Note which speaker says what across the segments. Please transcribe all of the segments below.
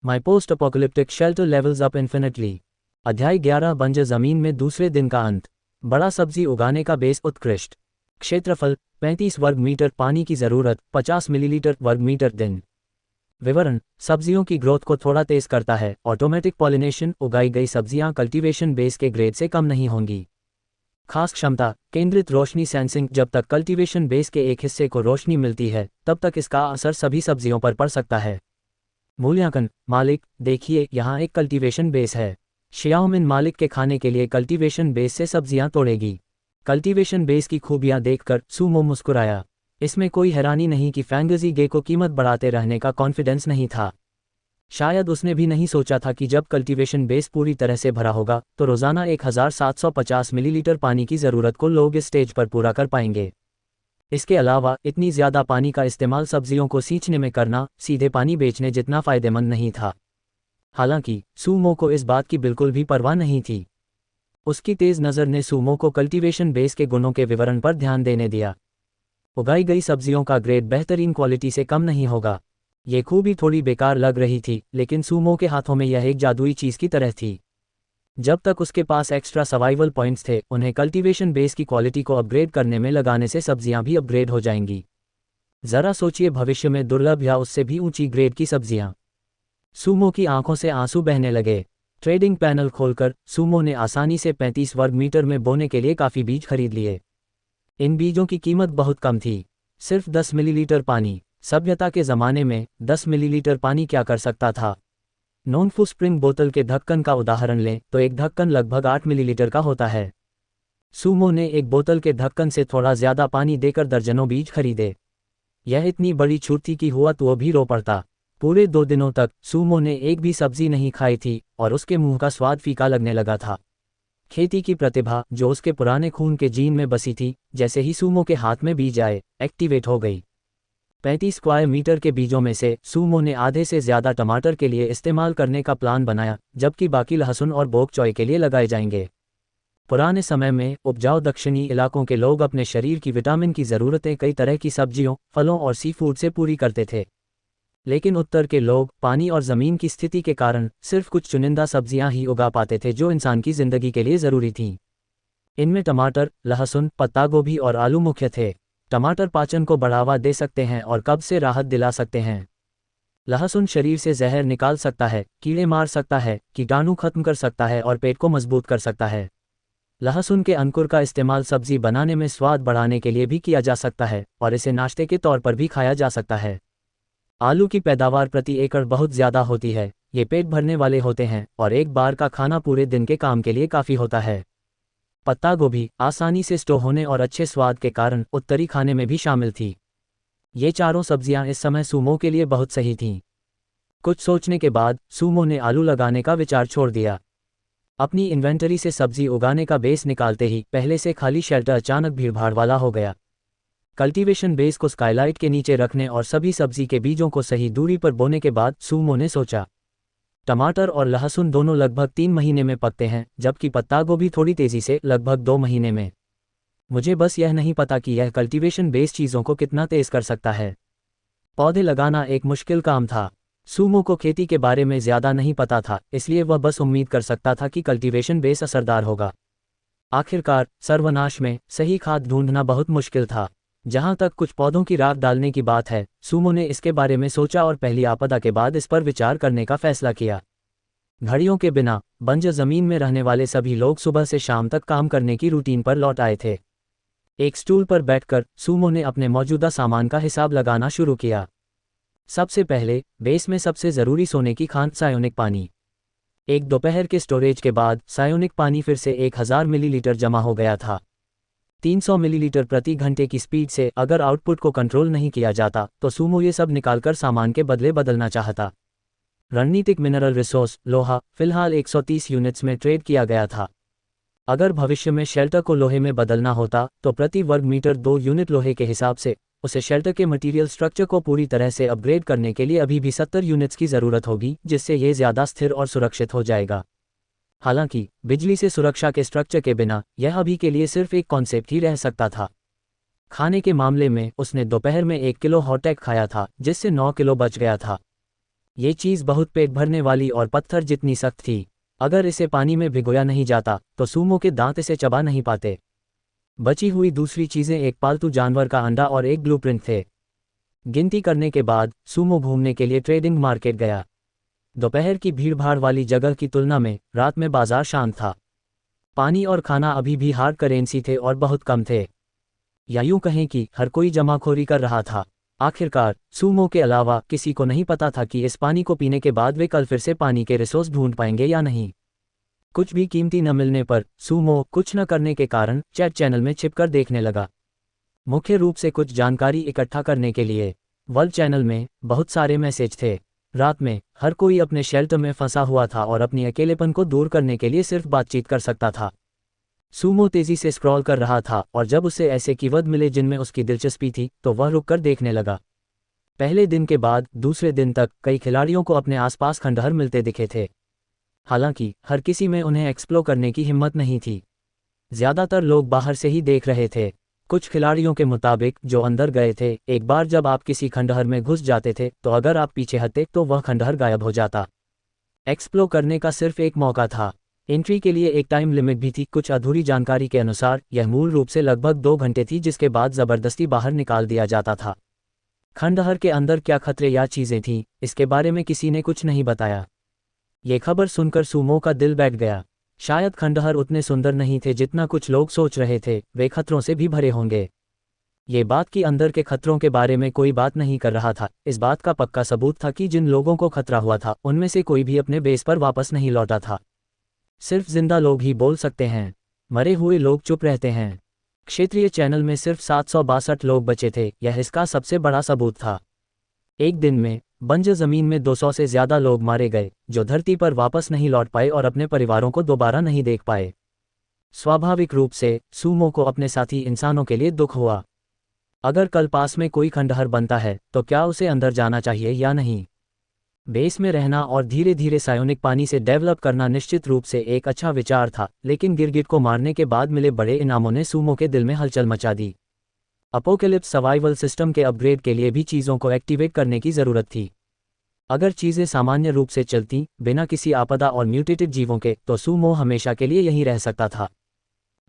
Speaker 1: My post apocalyptic shelter levels up infinitely. अध्याय 11 बंजर जमीन में दूसरे दिन का अंत। बड़ा सब्जी उगाने का बेस उत्कृष्ट। क्षेत्रफल 35 वर्ग मीटर। पानी की ज़रूरत 50 मिलीलीटर वर्ग मीटर दिन। विवरण: सब्जियों की ग्रोथ को थोड़ा तेज करता है। ऑटोमेटिक पॉलिनेशन: उगाई गई सब्जियां कल्टीवेशन बेस के ग्रेड से कम नहीं होंगी। खास क्षमता: केंद्रित रोशनी सेंसिंग। जब तक कल्टीवेशन बेस के एक हिस्से को रोशनी मिलती है तब तक इसका असर सभी सब्जियों पर पड़ सकता है। मूल्यांकन: मालिक, देखिए यहाँ एक कल्टीवेशन बेस है। शियाओमिन मालिक के खाने के लिए कल्टीवेशन बेस से सब्जियां तोड़ेगी। कल्टीवेशन बेस की खूबियां देखकर सूमो मुस्कुराया। इसमें कोई हैरानी नहीं कि फैंगजी गे को कीमत बढ़ाते रहने का कॉन्फिडेंस नहीं था। शायद उसने भी नहीं सोचा था कि जब कल्टीवेशन बेस पूरी तरह से भरा होगा तो रोज़ाना 1750 मिलीलीटर पानी की ज़रूरत को लोग इस स्टेज पर पूरा कर पाएंगे। इसके अलावा इतनी ज़्यादा पानी का इस्तेमाल सब्जियों को सींचने में करना सीधे पानी बेचने जितना फ़ायदेमंद नहीं था। हालांकि सूमो को इस बात की बिल्कुल भी परवाह नहीं थी। उसकी तेज़ नज़र ने सूमो को कल्टीवेशन बेस के गुणों के विवरण पर ध्यान देने दिया। उगाई गई सब्जियों का ग्रेड बेहतरीन क्वालिटी से कम नहीं होगा। ये खूबी थोड़ी बेकार लग रही थी, लेकिन सूमो के हाथों में यह एक जादुई चीज़ की तरह थी। जब तक उसके पास एक्स्ट्रा सर्वाइवल पॉइंट्स थे, उन्हें कल्टीवेशन बेस की क्वालिटी को अपग्रेड करने में लगाने से सब्जियां भी अपग्रेड हो जाएंगी। ज़रा सोचिए, भविष्य में दुर्लभ या उससे भी ऊंची ग्रेड की सब्जियां। सूमो की आंखों से आंसू बहने लगे। ट्रेडिंग पैनल खोलकर सूमो ने आसानी से 35 वर्ग मीटर में बोने के लिए काफ़ी बीज खरीद लिए। इन बीजों की कीमत बहुत कम थी, सिर्फ 10 मिलीलीटर पानी। सभ्यता के ज़माने में 10 मिलीलीटर पानी क्या कर सकता था? नॉनफू स्प्रिंग बोतल के ढक्कन का उदाहरण लें तो एक ढक्कन लगभग 8 मिलीलीटर का होता है। सूमो ने एक बोतल के ढक्कन से थोड़ा ज़्यादा पानी देकर दर्जनों बीज खरीदे। यह इतनी बड़ी छूट थी कि हुआ तो वो भी रो पड़ता। पूरे 2 दिनों तक सूमो ने एक भी सब्जी नहीं खाई थी और उसके मुंह का स्वाद फीका लगने लगा था। खेती की प्रतिभा जो उसके पुराने खून के जीन में बसी थी, जैसे ही सूमो के हाथ में बीज आए, एक्टिवेट हो गई। 35 स्क्वायर मीटर के बीजों में से सूमो ने आधे से ज़्यादा टमाटर के लिए इस्तेमाल करने का प्लान बनाया, जबकि बाकी लहसुन और बोक चॉय के लिए लगाए जाएंगे। पुराने समय में उपजाऊ दक्षिणी इलाकों के लोग अपने शरीर की विटामिन की ज़रूरतें कई तरह की सब्जियों, फलों और सी फूड से पूरी करते थे। लेकिन उत्तर के लोग पानी और ज़मीन की स्थिति के कारण सिर्फ कुछ चुनिंदा सब्जियां ही उगा पाते थे जो इंसान की ज़िंदगी के लिए ज़रूरी थीं। इनमें टमाटर, लहसुन, पत्ता गोभी और आलू मुख्य थे। टमाटर पाचन को बढ़ावा दे सकते हैं और कब्ज से राहत दिला सकते हैं। लहसुन शरीर से जहर निकाल सकता है, कीड़े मार सकता है, कीटाणु खत्म कर सकता है और पेट को मजबूत कर सकता है। लहसुन के अंकुर का इस्तेमाल सब्जी बनाने में स्वाद बढ़ाने के लिए भी किया जा सकता है और इसे नाश्ते के तौर पर भी खाया जा सकता है। आलू की पैदावार प्रति एकड़ बहुत ज़्यादा होती है। ये पेट भरने वाले होते हैं और एक बार का खाना पूरे दिन के काम के लिए काफ़ी होता है। पत्ता गोभी आसानी से स्टोर होने और अच्छे स्वाद के कारण उत्तरी खाने में भी शामिल थी। ये चारों सब्जियां इस समय सूमो के लिए बहुत सही थीं। कुछ सोचने के बाद सूमो ने आलू लगाने का विचार छोड़ दिया। अपनी इन्वेंटरी से सब्जी उगाने का बेस निकालते ही पहले से खाली शेल्टर अचानक भीड़भाड़ वाला हो गया। कल्टीवेशन बेस को स्काईलाइट के नीचे रखने और सभी सब्जी के बीजों को सही दूरी पर बोने के बाद सूमो ने सोचा, टमाटर और लहसुन दोनों लगभग 3 महीने में पकते हैं, जबकि पत्ता गोभी थोड़ी तेज़ी से लगभग 2 महीने में। मुझे बस यह नहीं पता कि यह कल्टीवेशन बेस चीज़ों को कितना तेज़ कर सकता है। पौधे लगाना एक मुश्किल काम था। सूमो को खेती के बारे में ज़्यादा नहीं पता था, इसलिए वह बस उम्मीद कर सकता था कि कल्टीवेशन बेस असरदार होगा। आखिरकार सर्वनाश में सही खाद ढूंढना बहुत मुश्किल था। जहाँ तक कुछ पौधों की राख डालने की बात है, सूमो ने इसके बारे में सोचा और पहली आपदा के बाद इस पर विचार करने का फैसला किया। घड़ियों के बिना बंजर ज़मीन में रहने वाले सभी लोग सुबह से शाम तक काम करने की रूटीन पर लौट आए थे। एक स्टूल पर बैठकर सूमो ने अपने मौजूदा सामान का हिसाब लगाना शुरू किया। सबसे पहले बेस में सबसे ज़रूरी सोने की खान सायोनिक पानी। एक दोपहर के स्टोरेज के बाद सायोनिक पानी फिर से 1000 मिलीलीटर जमा हो गया था। 300 मिलीलीटर प्रति घंटे की स्पीड से अगर आउटपुट को कंट्रोल नहीं किया जाता तो सूमो ये सब निकालकर सामान के बदले बदलना चाहता। रणनीतिक मिनरल रिसोर्स लोहा फिलहाल 130 यूनिट्स में ट्रेड किया गया था। अगर भविष्य में शेल्टर को लोहे में बदलना होता तो प्रति वर्ग मीटर 2 यूनिट लोहे के हिसाब से उसे शेल्टर के मटेरियल स्ट्रक्चर को पूरी तरह से अपग्रेड करने के लिए अभी भी 70 यूनिट्स की ज़रूरत होगी, जिससे ये ज़्यादा स्थिर और सुरक्षित हो जाएगा। हालांकि बिजली से सुरक्षा के स्ट्रक्चर के बिना यह अभी के लिए सिर्फ एक कॉन्सेप्ट ही रह सकता था। खाने के मामले में उसने दोपहर में 1 किलो हॉटएग खाया था, जिससे 9 किलो बच गया था। ये चीज़ बहुत पेट भरने वाली और पत्थर जितनी सख्त थी। अगर इसे पानी में भिगोया नहीं जाता तो सूमो के दांत इसे चबा नहीं पाते। बची हुई दूसरी चीज़ें एक पालतू जानवर का अंडा और एक ब्लूप्रिंट थे। गिनती करने के बाद सूमो घूमने के लिए ट्रेडिंग मार्केट गया। दोपहर की भीड़भाड़ वाली जगह की तुलना में रात में बाजार शांत था। पानी और खाना अभी भी हार्ड करेंसी थे और बहुत कम थे, या यूं कहें कि हर कोई जमाखोरी कर रहा था। आखिरकार सूमो के अलावा किसी को नहीं पता था कि इस पानी को पीने के बाद वे कल फिर से पानी के रिसोर्स ढूंढ पाएंगे या नहीं। कुछ भी कीमती न मिलने पर सूमो कुछ न करने के कारण चैट चैनल में छिपकर देखने लगा, मुख्य रूप से कुछ जानकारी इकट्ठा करने के लिए। वर्ल्ड चैनल में बहुत सारे मैसेज थे। रात में हर कोई अपने शेल्टर में फंसा हुआ था और अपनी अकेलेपन को दूर करने के लिए सिर्फ बातचीत कर सकता था। सूमो तेजी से स्क्रॉल कर रहा था और जब उसे ऐसे कीवर्ड मिले जिनमें उसकी दिलचस्पी थी तो वह रुककर देखने लगा। पहले दिन के बाद दूसरे दिन तक कई खिलाड़ियों को अपने आसपास खंडहर मिलते दिखे थे। हालांकि हर किसी में उन्हें एक्सप्लोर करने की हिम्मत नहीं थी। ज़्यादातर लोग बाहर से ही देख रहे थे। कुछ खिलाड़ियों के मुताबिक जो अंदर गए थे, एक बार जब आप किसी खंडहर में घुस जाते थे तो अगर आप पीछे हटते तो वह खंडहर गायब हो जाता। एक्सप्लोर करने का सिर्फ एक मौका था। एंट्री के लिए एक टाइम लिमिट भी थी। कुछ अधूरी जानकारी के अनुसार यह मूल रूप से लगभग 2 घंटे थी, जिसके बाद ज़बरदस्ती बाहर निकाल दिया जाता था। खंडहर के अंदर क्या खतरे या चीज़ें थीं, इसके बारे में किसी ने कुछ नहीं बताया। ये खबर सुनकर सूमो का दिल बैठ गया। शायद खंडहर उतने सुंदर नहीं थे जितना कुछ लोग सोच रहे थे, वे खतरों से भी भरे होंगे। ये बात कि अंदर के खतरों के बारे में कोई बात नहीं कर रहा था, इस बात का पक्का सबूत था कि जिन लोगों को खतरा हुआ था उनमें से कोई भी अपने बेस पर वापस नहीं लौटा था। सिर्फ जिंदा लोग ही बोल सकते हैं, मरे हुए लोग चुप रहते हैं। क्षेत्रीय चैनल में सिर्फ 762 लोग बचे थे, यह इसका सबसे बड़ा सबूत था। एक दिन में बंजर जमीन में 200 से ज्यादा लोग मारे गए, जो धरती पर वापस नहीं लौट पाए और अपने परिवारों को दोबारा नहीं देख पाए। स्वाभाविक रूप से सूमो को अपने साथी इंसानों के लिए दुख हुआ। अगर कल पास में कोई खंडहर बनता है तो क्या उसे अंदर जाना चाहिए या नहीं? बेस में रहना और धीरे धीरे सायोनिक पानी से डेवलप करना निश्चित रूप से एक अच्छा विचार था, लेकिन गिरगिट को मारने के बाद मिले बड़े इनामों ने सूमो के दिल में हलचल मचा दी। अपोकेलिप्स सर्वाइवल सिस्टम के अपग्रेड के लिए भी चीज़ों को एक्टिवेट करने की ज़रूरत थी। अगर चीज़ें सामान्य रूप से चलती बिना किसी आपदा और म्यूटेटेड जीवों के, तो सूमो हमेशा के लिए यहीं रह सकता था।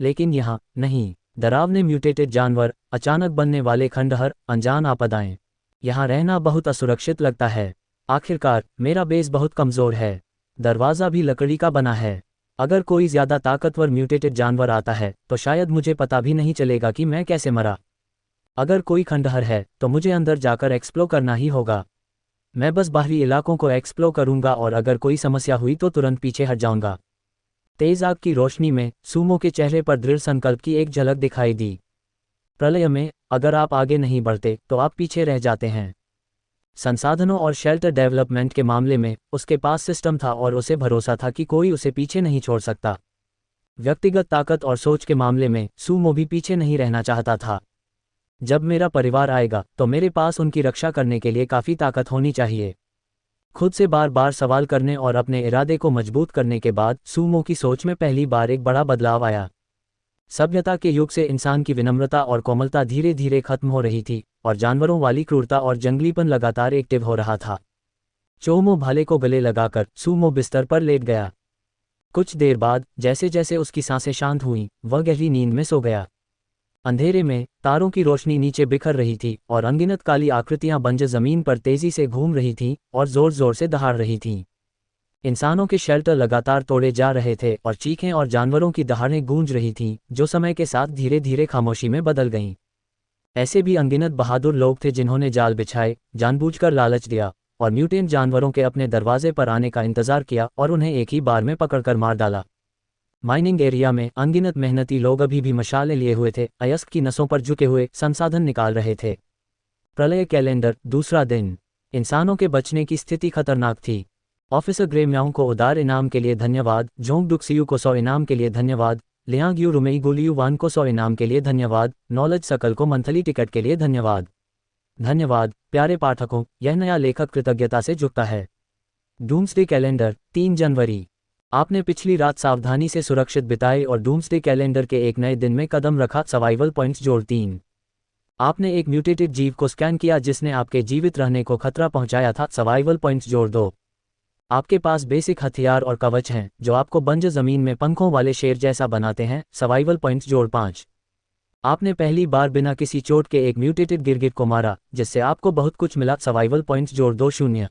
Speaker 1: लेकिन यहाँ नहीं। डरावने म्यूटेटेड जानवर, अचानक बनने वाले खंडहर, अनजान आपदाएं। यहाँ रहना बहुत असुरक्षित लगता है। आखिरकार मेरा बेस बहुत कमज़ोर है, दरवाज़ा भी लकड़ी का बना है। अगर कोई ज़्यादा ताकतवर म्यूटेटेड जानवर आता है तो शायद मुझे पता भी नहीं चलेगा कि मैं कैसे मरा। अगर कोई खंडहर है तो मुझे अंदर जाकर एक्सप्लोर करना ही होगा। मैं बस बाहरी इलाकों को एक्सप्लोर करूंगा और अगर कोई समस्या हुई तो तुरंत पीछे हट जाऊंगा। तेज आग की रोशनी में सूमो के चेहरे पर दृढ़ संकल्प की एक झलक दिखाई दी। प्रलय में अगर आप आगे नहीं बढ़ते तो आप पीछे रह जाते हैं। संसाधनों और शेल्टर डेवलपमेंट के मामले में उसके पास सिस्टम था और उसे भरोसा था कि कोई उसे पीछे नहीं छोड़ सकता। व्यक्तिगत ताकत और सोच के मामले में सूमो भी पीछे नहीं रहना चाहता था। जब मेरा परिवार आएगा तो मेरे पास उनकी रक्षा करने के लिए काफ़ी ताकत होनी चाहिए। खुद से बार बार सवाल करने और अपने इरादे को मजबूत करने के बाद सूमो की सोच में पहली बार एक बड़ा बदलाव आया। सभ्यता के युग से इंसान की विनम्रता और कोमलता धीरे धीरे खत्म हो रही थी और जानवरों वाली क्रूरता और जंगलीपन लगातार एक्टिव हो रहा था। चोमो भाले को गले लगाकर सूमो बिस्तर पर लेट गया। कुछ देर बाद जैसे जैसे उसकी सांसें शांत हुईं, वह गहरी नींद में सो गया। अंधेरे में तारों की रोशनी नीचे बिखर रही थी और अनगिनत काली आकृतियां बंजर जमीन पर तेजी से घूम रही थीं और जोर जोर से दहाड़ रही थीं। इंसानों के शेल्टर लगातार तोड़े जा रहे थे और चीखें और जानवरों की दहाड़ें गूंज रही थीं, जो समय के साथ धीरे धीरे खामोशी में बदल गईं। ऐसे भी अनगिनत बहादुर लोग थे जिन्होंने जाल बिछाए, जानबूझकर लालच दिया और म्यूटेंट जानवरों के अपने दरवाजे पर आने का इंतजार किया और उन्हें एक ही बार में पकड़कर मार डाला। माइनिंग एरिया में अनगिनत मेहनती लोग अभी भी मशालें लिए हुए थे, अयस्क की नसों पर झुके हुए संसाधन निकाल रहे थे। प्रलय कैलेंडर, दूसरा दिन। इंसानों के बचने की स्थिति खतरनाक थी। ऑफिसर ग्रे म्याऊ को उदार इनाम के लिए धन्यवाद, जोंग डुक्सियू को 100 इनाम के लिए धन्यवाद, लियांग यू रुमेई गुलियू वान को 100 इनाम के लिए धन्यवाद, नॉलेज सकल को मंथली टिकट के लिए धन्यवाद। धन्यवाद प्यारे पाठकों, यह नया लेखक कृतज्ञता से झुकता है। डूम्सडे कैलेंडर, 3 जनवरी। आपने पिछली रात सावधानी से सुरक्षित बिताए और डूम्सडे कैलेंडर के एक नए दिन में कदम रखा। सर्वाइवल पॉइंट्स जोड़ 3। आपने एक म्यूटेटेड जीव को स्कैन किया जिसने आपके जीवित रहने को खतरा पहुंचाया था। सर्वाइवल पॉइंट्स जोड़ 2। आपके पास बेसिक हथियार और कवच हैं जो आपको बंजर जमीन में पंखों वाले शेर जैसा बनाते हैं। सर्वाइवल पॉइंट्स जोड़ 5। आपने पहली बार बिना किसी चोट के एक म्यूटेटेड गिरगिट को मारा जिससे आपको बहुत कुछ मिला। सर्वाइवल पॉइंट्स जोड़ 2 0।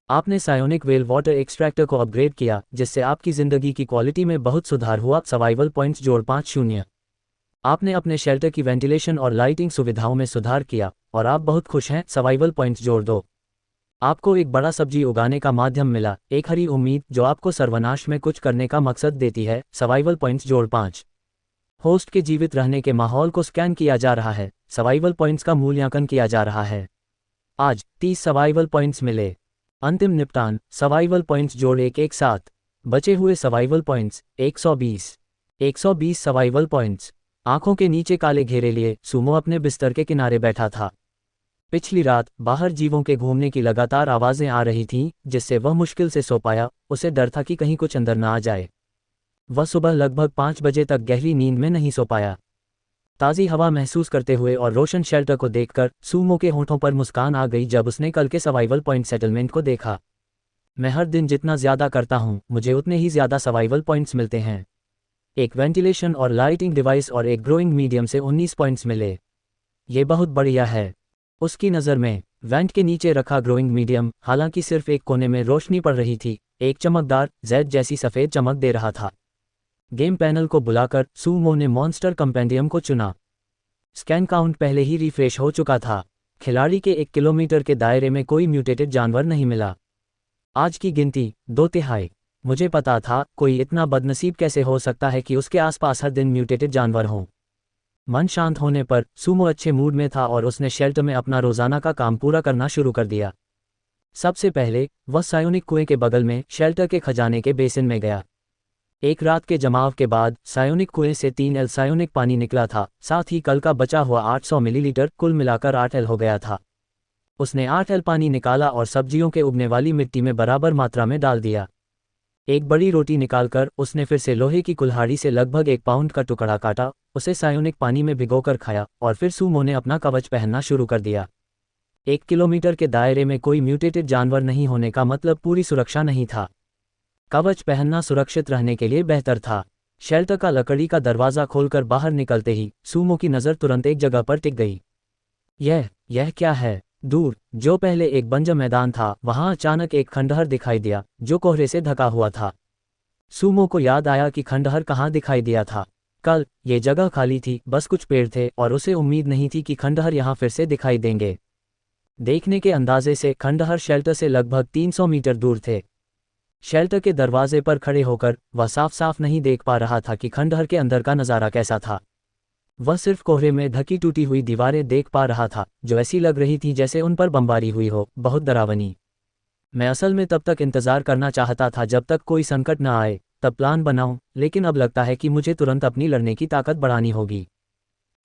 Speaker 1: आपने सायोनिक वेल वाटर एक्सट्रैक्टर को अपग्रेड किया जिससे आपकी ज़िंदगी की क्वालिटी में बहुत सुधार हुआ। सर्वाइवल पॉइंट्स जोड़ 5 0। आपने अपने शेल्टर की वेंटिलेशन और लाइटिंग सुविधाओं में सुधार किया और आप बहुत खुश हैं। सर्वाइवल पॉइंट्स जोड़ 2। आपको एक बड़ा सब्जी उगाने का माध्यम मिला, एक हरी उम्मीद जो आपको सर्वनाश में कुछ करने का मकसद देती है। सर्वाइवल पॉइंट्स जोड़ 5। होस्ट के जीवित रहने के माहौल को स्कैन किया जा रहा है। सर्वाइवल पॉइंट्स का मूल्यांकन किया जा रहा है। आज 30 सर्वाइवल पॉइंट्स मिले। अंतिम निपटान सर्वाइवल पॉइंट्स जोड़ 1 एक साथ। बचे हुए सर्वाइवल पॉइंट्स 120। 120 survival points. आंखों के नीचे काले घेरे लिए सूमो अपने बिस्तर के किनारे बैठा था। पिछली रात बाहर जीवों के घूमने की लगातार आवाज़ें आ रही थीं जिससे वह मुश्किल से सो पाया। उसे डर था कि कहीं कुछ अंदर न आ जाए। वह सुबह लगभग 5 बजे तक गहरी नींद में नहीं सो पाया। ताज़ी हवा महसूस करते हुए और रोशन शेल्टर को देखकर सूमो के होंठों पर मुस्कान आ गई जब उसने कल के सर्वाइवल पॉइंट सेटलमेंट को देखा। मैं हर दिन जितना ज़्यादा करता हूँ मुझे उतने ही ज़्यादा सर्वाइवल पॉइंट्स मिलते हैं। एक वेंटिलेशन और लाइटिंग डिवाइस और एक ग्रोइंग मीडियम से 19 पॉइंट्स मिले। ये बहुत बढ़िया है। उसकी नज़र में वेंट के नीचे रखा ग्रोइंग मीडियम, हालांकि सिर्फ एक कोने में रोशनी पड़ रही थी, एक चमकदार जेड जैसी सफ़ेद चमक दे रहा था। गेम पैनल को बुलाकर सूमो ने मॉन्स्टर कंपेंडियम को चुना। स्कैन काउंट पहले ही रिफ्रेश हो चुका था। खिलाड़ी के 1 किलोमीटर के दायरे में कोई म्यूटेटेड जानवर नहीं मिला। आज की गिनती 2/3। मुझे पता था कोई इतना बदनसीब कैसे हो सकता है कि उसके आसपास हर दिन म्यूटेटेड जानवर हों। मन शांत होने पर सूमो अच्छे मूड में था और उसने शेल्टर में अपना रोजाना का काम पूरा करना शुरू कर दिया। सबसे पहले वह सायोनिक कुएं के बगल में शेल्टर के खजाने के बेसिन में गया। एक रात के जमाव के बाद सायोनिक कुएं से 3L सायोनिक पानी निकला था, साथ ही कल का बचा हुआ 800 मिलीलीटर, कुल मिलाकर 8L हो गया था। उसने 8L पानी निकाला और सब्जियों के उगने वाली मिट्टी में बराबर मात्रा में डाल दिया। एक बड़ी रोटी निकालकर उसने फिर से लोहे की कुल्हाड़ी से लगभग 1 पाउंड का टुकड़ा काटा, उसे सायोनिक पानी में भिगोकर खाया और फिर सूमो ने अपना कवच पहनना शुरू कर दिया। 1 किलोमीटर के दायरे में कोई म्यूटेटेड जानवर नहीं होने का मतलब पूरी सुरक्षा नहीं था। कवच पहनना सुरक्षित रहने के लिए बेहतर था। शेल्टर का लकड़ी का दरवाज़ा खोलकर बाहर निकलते ही सूमो की नज़र तुरंत एक जगह पर टिक गई। यह क्या है? दूर, जो पहले एक बंजर मैदान था, वहां अचानक एक खंडहर दिखाई दिया जो कोहरे से ढका हुआ था। सूमो को याद आया कि खंडहर कहाँ दिखाई दिया था। कल ये जगह खाली थी, बस कुछ पेड़ थे और उसे उम्मीद नहीं थी कि खंडहर यहाँ फिर से दिखाई देंगे। देखने के अंदाजे से खंडहर शेल्टर से लगभग 300 मीटर दूर थे। शेल्टर के दरवाजे पर खड़े होकर वह साफ साफ नहीं देख पा रहा था कि खंडहर के अंदर का नज़ारा कैसा था। वह सिर्फ कोहरे में ढकी टूटी हुई दीवारें देख पा रहा था जो ऐसी लग रही थी जैसे उन पर बमबारी हुई हो, बहुत डरावनी। मैं असल में तब तक इंतज़ार करना चाहता था जब तक कोई संकट न आए, तब प्लान बनाऊं, लेकिन अब लगता है कि मुझे तुरंत अपनी लड़ने की ताकत बढ़ानी होगी।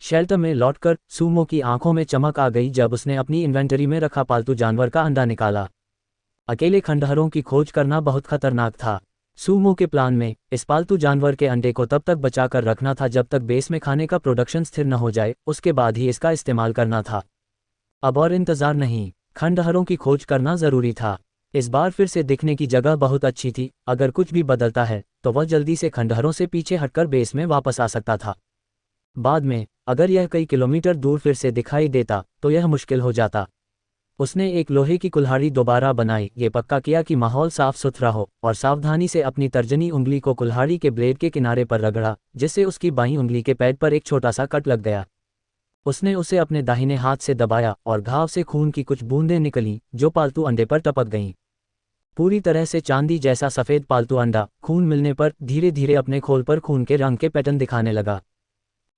Speaker 1: शेल्टर में लौटकर सूमो की आंखों में चमक आ गई जब उसने अपनी इन्वेंटरी में रखा पालतू जानवर का अंडा निकाला। अकेले खंडहरों की खोज करना बहुत खतरनाक था। सूमो के प्लान में इस पालतू जानवर के अंडे को तब तक बचाकर रखना था जब तक बेस में खाने का प्रोडक्शन स्थिर न हो जाए, उसके बाद ही इसका इस्तेमाल करना था। अब और इंतज़ार नहीं, खंडहरों की खोज करना ज़रूरी था। इस बार फिर से दिखने की जगह बहुत अच्छी थी। अगर कुछ भी बदलता है तो वह जल्दी से खंडहरों से पीछे हटकर बेस में वापस आ सकता था। बाद में अगर यह कई किलोमीटर दूर फिर से दिखाई देता तो यह मुश्किल हो जाता। उसने एक लोहे की कुल्हाड़ी दोबारा बनाई, ये पक्का किया कि माहौल साफ सुथरा हो, और सावधानी से अपनी तर्जनी उंगली को कुल्हाड़ी के ब्लेड के किनारे पर रगड़ा, जिससे उसकी बाईं उंगली के पैड पर एक छोटा सा कट लग गया। उसने उसे अपने दाहिने हाथ से दबाया और घाव से खून की कुछ बूंदें निकलीं जो पालतू अंडे पर टपक गईं। पूरी तरह से चांदी जैसा सफ़ेद पालतू अंडा खून मिलने पर धीरे धीरे अपने खोल पर खून के रंग के पैटर्न दिखाने लगा।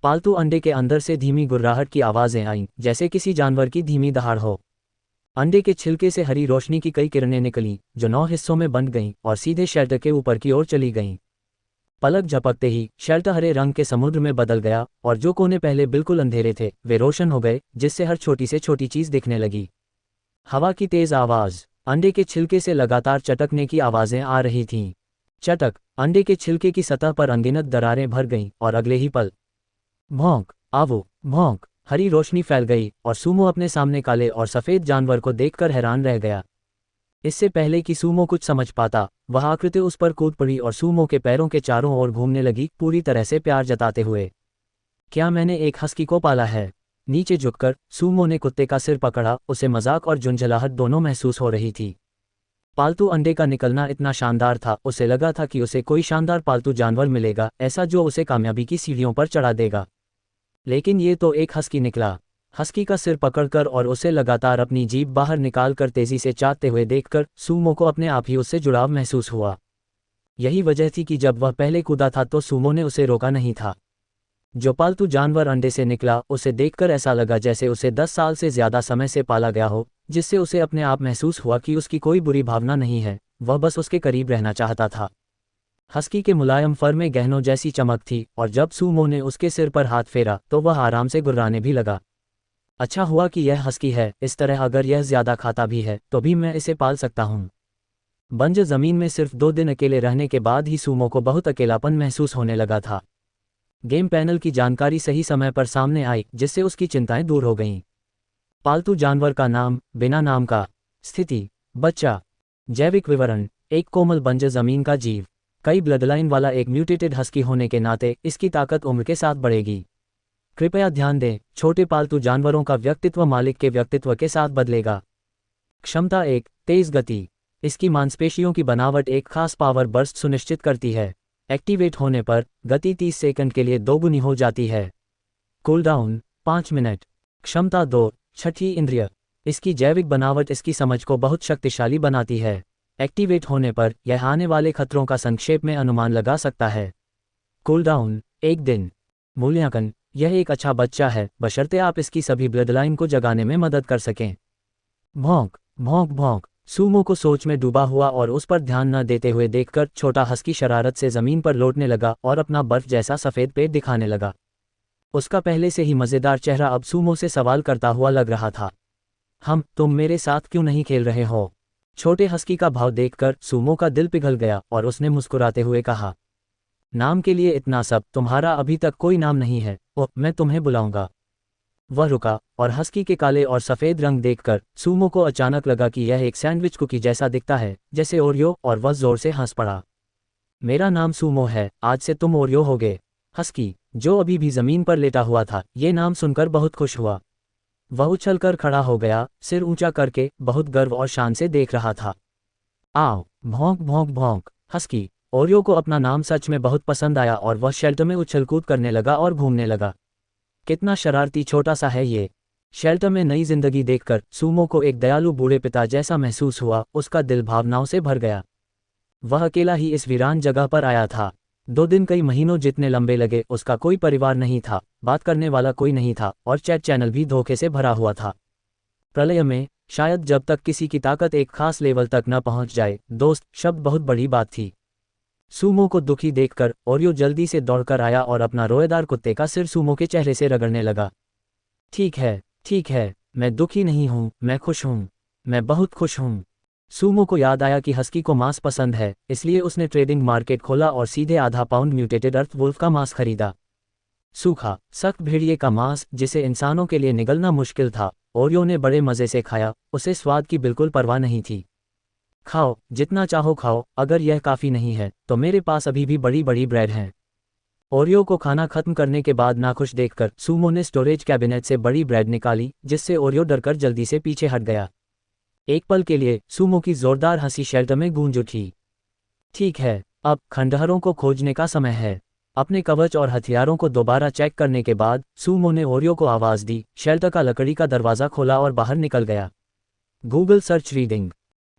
Speaker 1: पालतू अंडे के अंदर से धीमी गुर्राहट की आवाज़ें आईं, जैसे किसी जानवर की धीमी दहाड़ हो। अंडे के छिलके से हरी रोशनी की कई किरणें निकलीं जो 9 हिस्सों में बंट गईं और सीधे शेल्टर के ऊपर की ओर चली गईं। पलक झपकते ही शेल्टर हरे रंग के समुद्र में बदल गया और जो कोने पहले बिल्कुल अंधेरे थे वे रोशन हो गए, जिससे हर छोटी से छोटी चीज़ दिखने लगी। हवा की तेज़ आवाज़, अंडे के छिलके से लगातार चटकने की आवाज़ें आ रही थीं। चटक, अंडे के छिलके की सतह पर अनगिनत दरारें भर गईं और अगले ही पल भौंक, आवो, भौंक, हरी रोशनी फैल गई और सूमो अपने सामने काले और सफ़ेद जानवर को देखकर हैरान रह गया। इससे पहले कि सूमो कुछ समझ पाता, वह आकृति उस पर कूद पड़ी और सूमो के पैरों के चारों ओर घूमने लगी, पूरी तरह से प्यार जताते हुए। क्या मैंने एक हस्की को पाला है? नीचे झुककर सूमो ने कुत्ते का सिर पकड़ा, उसे मजाक और झुंझलाहट दोनों महसूस हो रही थी। पालतू अंडे का निकलना इतना शानदार था, उसे लगा था कि उसे कोई शानदार पालतू जानवर मिलेगा, ऐसा जो उसे कामयाबी की सीढ़ियों पर चढ़ा देगा। लेकिन ये तो एक हस्की निकला। हस्की का सिर पकड़कर और उसे लगातार अपनी जीभ बाहर निकालकर तेजी से चाटते हुए देखकर सूमो को अपने आप ही उससे जुड़ाव महसूस हुआ। यही वजह थी कि जब वह पहले कूदा था तो सूमो ने उसे रोका नहीं था। जो पालतू जानवर अंडे से निकला, उसे देखकर ऐसा लगा जैसे उसे 10 साल से ज़्यादा समय से पाला गया हो, जिससे उसे अपने आप महसूस हुआ कि उसकी कोई बुरी भावना नहीं है, वह बस उसके करीब रहना चाहता था। हस्की के मुलायम फर में गहनों जैसी चमक थी और जब सूमो ने उसके सिर पर हाथ फेरा तो वह आराम से गुर्राने भी लगा। अच्छा हुआ कि यह हस्की है, इस तरह अगर यह ज़्यादा खाता भी है तो भी मैं इसे पाल सकता हूँ। बंजर ज़मीन में सिर्फ 2 दिन अकेले रहने के बाद ही सूमो को बहुत अकेलापन महसूस होने लगा था। गेम पैनल की जानकारी सही समय पर सामने आई, जिससे उसकी चिंताएं दूर हो गईं। पालतू जानवर का नाम, बिना नाम का, स्थिति, बच्चा, जैविक विवरण, एक कोमल बंजर ज़मीन का जीव, कई ब्लडलाइन वाला एक म्यूटेटेड हस्की होने के नाते इसकी ताकत उम्र के साथ बढ़ेगी। कृपया ध्यान दें, छोटे पालतू जानवरों का व्यक्तित्व मालिक के व्यक्तित्व के साथ बदलेगा। क्षमता 1, तेज गति। इसकी मांसपेशियों की बनावट एक खास पावर बर्स्ट सुनिश्चित करती है। एक्टिवेट होने पर गति 30 सेकंड के लिए दोगुनी हो जाती है। Cooldown 5 minute. क्षमता 2, छठी इंद्रिय। इसकी जैविक बनावट इसकी समझ को बहुत शक्तिशाली बनाती है। एक्टिवेट होने पर यह आने वाले खतरों का संक्षेप में अनुमान लगा सकता है। कूलडाउन 1 दिन। मूल्यांकन, यह एक अच्छा बच्चा है, बशर्ते आप इसकी सभी ब्लडलाइन को जगाने में मदद कर सकें। भौंक भौंक भौंक। सूमो को सोच में डूबा हुआ और उस पर ध्यान न देते हुए देखकर छोटा हस्की शरारत से जमीन पर लौटने लगा और अपना बर्फ जैसा सफ़ेद पेट दिखाने लगा। उसका पहले से ही मज़ेदार चेहरा अब सूमो से सवाल करता हुआ लग रहा था। तुम मेरे साथ क्यों नहीं खेल रहे हो? छोटे हस्की का भाव देखकर सूमो का दिल पिघल गया और उसने मुस्कुराते हुए कहा, नाम के लिए इतना सब, तुम्हारा अभी तक कोई नाम नहीं है। ओह, मैं तुम्हें बुलाऊंगा। वह रुका और हस्की के काले और सफ़ेद रंग देखकर सूमो को अचानक लगा कि यह एक सैंडविच कुकी जैसा दिखता है, जैसे ओरियो, और वह जोर से हंस पड़ा। मेरा नाम सूमो है, आज से तुम ओरियो होगे। हस्की, जो अभी भी ज़मीन पर लेटा हुआ था, ये नाम सुनकर बहुत खुश हुआ। वह उछलकर खड़ा हो गया, सिर ऊंचा करके, बहुत गर्व और शान से देख रहा था। आओ, भौंक भौंक भौंक। हस्की, ओरियो को अपना नाम सच में बहुत पसंद आया और वह शेल्टर में उछलकूद करने लगा और घूमने लगा। कितना शरारती छोटा सा है ये। शेल्टर में नई जिंदगी देखकर सूमो को एक दयालु बूढ़े पिता जैसा महसूस हुआ, उसका दिल भावनाओं से भर गया। वह अकेला ही इस वीरान जगह पर आया था। 2 दिन कई महीनों जितने लंबे लगे, उसका कोई परिवार नहीं था, बात करने वाला कोई नहीं था और चैट चैनल भी धोखे से भरा हुआ था। प्रलय में, शायद जब तक किसी की ताकत एक खास लेवल तक न पहुंच जाए, दोस्त शब्द बहुत बड़ी बात थी। सूमो को दुखी देखकर ओरियो जल्दी से दौड़कर आया और अपना रोएदार कुत्ते का सिर सूमो के चेहरे से रगड़ने लगा। ठीक है, मैं दुखी नहीं हूँ, मैं खुश हूँ, मैं बहुत खुश हूँ। सूमो को याद आया कि हस्की को मांस पसंद है, इसलिए उसने ट्रेडिंग मार्केट खोला और सीधे आधा पाउंड म्यूटेटेड अर्थ वुल्फ का मांस खरीदा। सूखा, सख्त भेड़िए का मांस, जिसे इंसानों के लिए निगलना मुश्किल था, ओरियो ने बड़े मज़े से खाया, उसे स्वाद की बिल्कुल परवाह नहीं थी। खाओ, जितना चाहो खाओ, अगर यह काफ़ी नहीं है तो मेरे पास अभी भी बड़ी बड़ी ब्रेड हैं। ओरियो को खाना खत्म करने के बाद नाखुश देखकर सूमो ने स्टोरेज कैबिनेट से बड़ी ब्रेड निकाली, जिससे ओरियो डरकर जल्दी से पीछे हट गया। एक पल के लिए सूमो की जोरदार हंसी शेल्टर में गूंज उठी। ठीक है, अब खंडहरों को खोजने का समय है। अपने कवच और हथियारों को दोबारा चेक करने के बाद सूमो ने ओरियो को आवाज़ दी, शेल्टर का लकड़ी का दरवाज़ा खोला और बाहर निकल गया। Google search reading.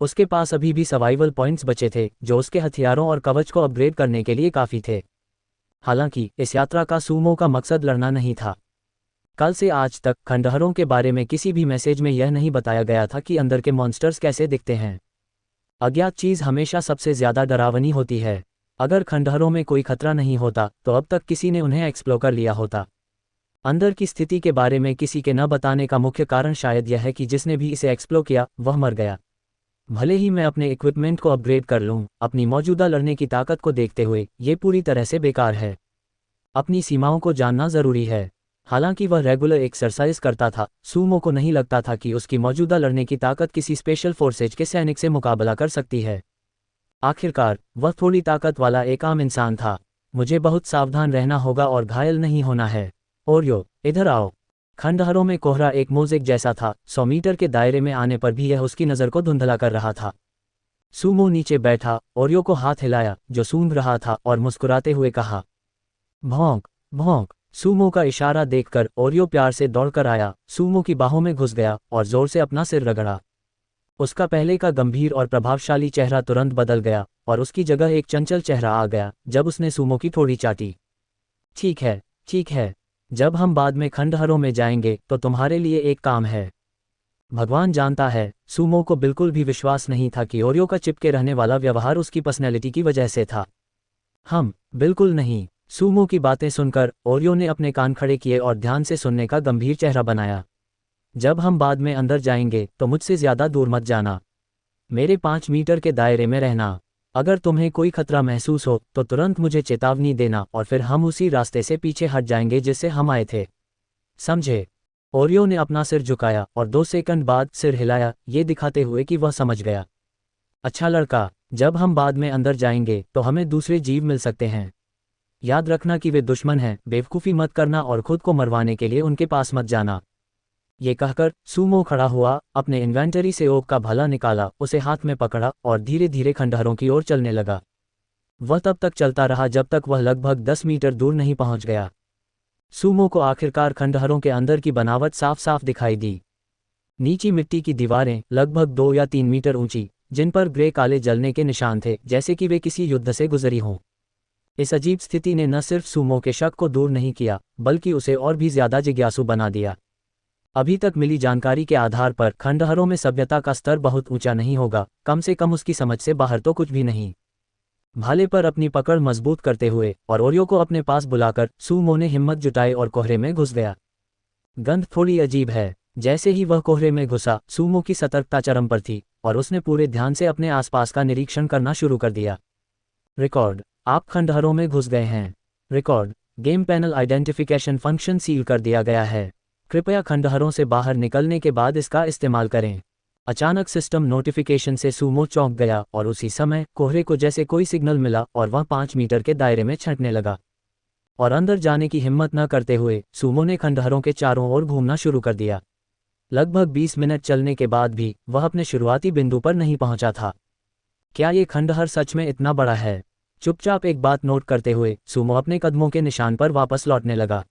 Speaker 1: उसके पास अभी भी सर्वाइवल पॉइंट्स बचे थे, जो उसके हथियारों और कवच को अपग्रेड करने के लिए काफ़ी थे। हालांकि इस यात्रा का सूमो का मकसद लड़ना नहीं था। कल से आज तक खंडहरों के बारे में किसी भी मैसेज में यह नहीं बताया गया था कि अंदर के मॉन्स्टर्स कैसे दिखते हैं। अज्ञात चीज़ हमेशा सबसे ज़्यादा डरावनी होती है। अगर खंडहरों में कोई खतरा नहीं होता तो अब तक किसी ने उन्हें एक्सप्लोर कर लिया होता। अंदर की स्थिति के बारे में किसी के न बताने का मुख्य कारण शायद यह है कि जिसने भी इसे एक्सप्लोर किया वह मर गया। भले ही मैं अपने इक्विपमेंट को अपग्रेड कर लूँ, अपनी मौजूदा लड़ने की ताकत को देखते हुए ये पूरी तरह से बेकार है। अपनी सीमाओं को जानना ज़रूरी है। हालांकि वह रेगुलर एक्सरसाइज करता था, सूमो को नहीं लगता था कि उसकी मौजूदा लड़ने की ताकत किसी स्पेशल फोर्सेज के सैनिक से मुकाबला कर सकती है। आखिरकार वह थोड़ी ताकत वाला एक आम इंसान था। मुझे बहुत सावधान रहना होगा और घायल नहीं होना है। ओरियो, इधर आओ। खंडहरों में कोहरा एक मोज़ेक जैसा था, 100 मीटर के दायरे में आने पर भी यह उसकी नज़र को धुंधला कर रहा था। सूमो नीचे बैठा, ओरियो को हाथ हिलाया जो सूंघ रहा था और मुस्कुराते हुए कहा, भौंक भौंक। सूमो का इशारा देखकर ओरियो प्यार से दौड़कर आया, सूमो की बाहों में घुस गया और जोर से अपना सिर रगड़ा। उसका पहले का गंभीर और प्रभावशाली चेहरा तुरंत बदल गया और उसकी जगह एक चंचल चेहरा आ गया जब उसने सूमो की थोड़ी चाटी। ठीक है, ठीक है। जब हम बाद में खंडहरों में जाएंगे तो तुम्हारे लिए एक काम है। भगवान जानता है, सूमो को बिल्कुल भी विश्वास नहीं था कि ओरियो का चिपके रहने वाला व्यवहार उसकी पर्सनैलिटी की वजह से था। बिल्कुल नहीं। सूमो की बातें सुनकर ओरियो ने अपने कान खड़े किए और ध्यान से सुनने का गंभीर चेहरा बनाया। जब हम बाद में अंदर जाएंगे तो मुझसे ज़्यादा दूर मत जाना। मेरे 5 मीटर के दायरे में रहना। अगर तुम्हें कोई खतरा महसूस हो तो तुरंत मुझे चेतावनी देना और फिर हम उसी रास्ते से पीछे हट जाएंगे जिससे हम आए थे। समझे? ओरियो ने अपना सिर झुकाया और 2 सेकंड बाद सिर हिलाया, ये दिखाते हुए कि वह समझ गया। अच्छा लड़का, जब हम बाद में अंदर जाएंगे तो हमें दूसरे जीव मिल सकते हैं। याद रखना कि वे दुश्मन हैं, बेवकूफ़ी मत करना और खुद को मरवाने के लिए उनके पास मत जाना। ये कहकर सूमो खड़ा हुआ, अपने इन्वेंटरी से ओक का भाला निकाला, उसे हाथ में पकड़ा और धीरे धीरे खंडहरों की ओर चलने लगा। वह तब तक चलता रहा जब तक वह लगभग 10 मीटर दूर नहीं पहुंच गया। सूमो को आखिरकार खंडहरों के अंदर की बनावट साफ साफ दिखाई दी। नीची मिट्टी की दीवारें लगभग 2 या 3 मीटर ऊंची, जिन पर ग्रे काले जलने के निशान थे जैसे कि वे किसी युद्ध से गुजरी हों। इस अजीब स्थिति ने न सिर्फ सूमो के शक को दूर नहीं किया बल्कि उसे और भी ज्यादा जिज्ञासु बना दिया। अभी तक मिली जानकारी के आधार पर खंडहरों में सभ्यता का स्तर बहुत ऊंचा नहीं होगा, कम से कम उसकी समझ से बाहर तो कुछ भी नहीं। भाले पर अपनी पकड़ मजबूत करते हुए और ओरियो को अपने पास बुलाकर सूमो ने हिम्मत जुटाई और कोहरे में घुस गया। गंध थोड़ी अजीब है। जैसे ही वह कोहरे में घुसा, सूमो की सतर्कता चरम पर थी और उसने पूरे ध्यान से अपने आसपास का निरीक्षण करना शुरू कर दिया। रिकॉर्ड, आप खंडहरों में घुस गए हैं। Record, game panel identification function seal कर दिया गया है। कृपया खंडहरों से बाहर निकलने के बाद इसका इस्तेमाल करें। अचानक सिस्टम नोटिफिकेशन से सूमो चौंक गया और उसी समय कोहरे को जैसे कोई सिग्नल मिला और वह 5 मीटर के दायरे में छंटने लगा। और अंदर जाने की हिम्मत न करते हुए सूमो ने खंडहरों के चारों ओर घूमना शुरू कर दिया। लगभग 20 मिनट चलने के बाद भी वह अपने शुरुआती बिंदु पर नहीं पहुंचा था। क्या ये खंडहर सच में इतना बड़ा है? चुपचाप एक बात नोट करते हुए सूमो अपने कदमों के निशान पर वापस लौटने लगा।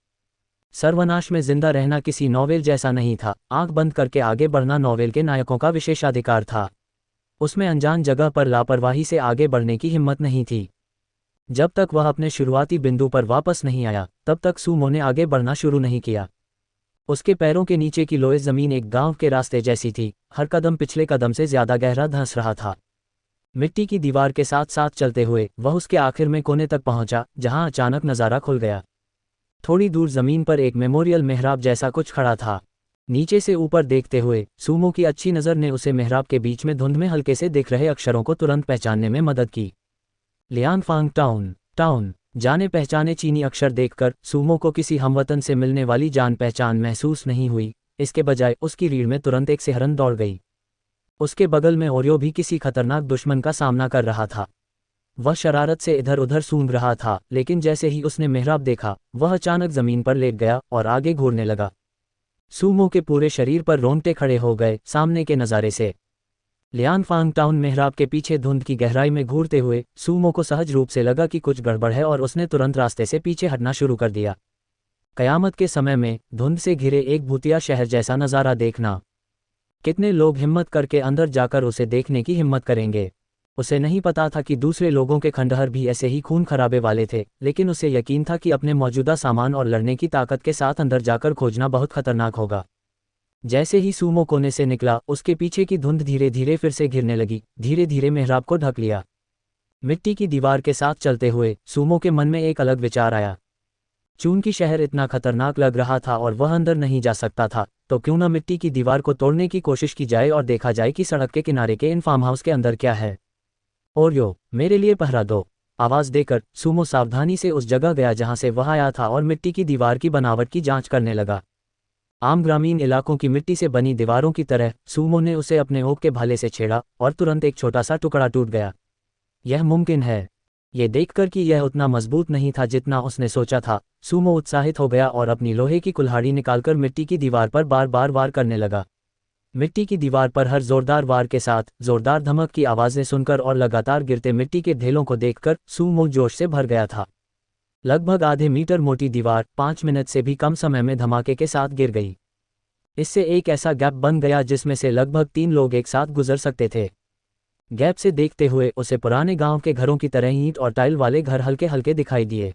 Speaker 1: सर्वनाश में जिंदा रहना किसी नॉवेल जैसा नहीं था, आंख बंद करके आगे बढ़ना नॉवेल के नायकों का विशेषाधिकार था। उसमें अनजान जगह पर लापरवाही से आगे बढ़ने की हिम्मत नहीं थी। जब तक वह अपने शुरुआती बिंदु पर वापस नहीं आया तब तक सूमो ने आगे बढ़ना शुरू नहीं किया। उसके पैरों के नीचे की लोए जमीन एक गांव के रास्ते जैसी थी, हर कदम पिछले कदम से ज्यादा गहरा धंस रहा था। मिट्टी की दीवार के साथ साथ चलते हुए वह उसके आखिर में कोने तक पहुंचा जहां अचानक नज़ारा खुल गया। थोड़ी दूर जमीन पर एक मेमोरियल मेहराब जैसा कुछ खड़ा था। नीचे से ऊपर देखते हुए सूमो की अच्छी नज़र ने उसे मेहराब के बीच में धुंध में हल्के से दिख रहे अक्षरों को तुरंत पहचानने में मदद की। लियांगफांग टाउन। जाने पहचाने चीनी अक्षर देखकर सूमो को किसी हमवतन से मिलने वाली जान पहचान महसूस नहीं हुई, इसके बजाय उसकी रीढ़ में तुरंत एक सिहरन दौड़ गई। उसके बगल में ओरियो भी किसी खतरनाक दुश्मन का सामना कर रहा था। वह शरारत से इधर उधर सूंघ रहा था, लेकिन जैसे ही उसने मेहराब देखा वह अचानक जमीन पर लेट गया और आगे घूरने लगा। सूमो के पूरे शरीर पर रोंगटे खड़े हो गए सामने के नज़ारे से। लियांगफांग टाउन मेहराब के पीछे धुंध की गहराई में घूरते हुए सूमो को सहज रूप से लगा कि कुछ गड़बड़ है और उसने तुरंत रास्ते से पीछे हटना शुरू कर दिया। कयामत के समय में धुंध से घिरे एक भूतिया शहर जैसा नज़ारा देखना। कितने लोग हिम्मत करके अंदर जाकर उसे देखने की हिम्मत करेंगे? उसे नहीं पता था कि दूसरे लोगों के खंडहर भी ऐसे ही खून खराबे वाले थे, लेकिन उसे यकीन था कि अपने मौजूदा सामान और लड़ने की ताकत के साथ अंदर जाकर खोजना बहुत खतरनाक होगा। जैसे ही सूमो कोने से निकला उसके पीछे की धुंध धीरे धीरे फिर से घिरने लगी, धीरे धीरे मेहराब को ढक लिया। मिट्टी की दीवार के साथ चलते हुए सूमो के मन में एक अलग विचार आया। चूंकि शहर इतना खतरनाक लग रहा था और वह अंदर नहीं जा सकता था, तो क्यों न मिट्टी की दीवार को तोड़ने की कोशिश की जाए और देखा जाए कि सड़क के किनारे के इन फार्म हाउस के अंदर क्या है। ओरियो, मेरे लिए पहरा दो। आवाज़ देकर सूमो सावधानी से उस जगह गया जहां से वह आया था और मिट्टी की दीवार की बनावट की जांच करने लगा। आम ग्रामीण इलाकों की मिट्टी से बनी दीवारों की तरह सूमो ने उसे अपने ओक के भाले से छेड़ा और तुरंत एक छोटा सा टुकड़ा टूट गया। यह मुमकिन है। ये देखकर कि यह उतना मजबूत नहीं था जितना उसने सोचा था, सूमो उत्साहित हो गया और अपनी लोहे की कुल्हाड़ी निकालकर मिट्टी की दीवार पर बार बार वार करने लगा। मिट्टी की दीवार पर हर जोरदार वार के साथ जोरदार धमक की आवाज़ें सुनकर और लगातार गिरते मिट्टी के ढेलों को देखकर सूमो जोश से भर गया था। लगभग आधे मीटर मोटी दीवार 5 मिनट से भी कम समय में धमाके के साथ गिर गई। इससे एक ऐसा गैप बन गया जिसमें से लगभग 3 लोग एक साथ गुजर सकते थे। गैप से देखते हुए उसे पुराने गांव के घरों की तरह ईंट और टाइल वाले घर हल्के हल्के दिखाई दिए।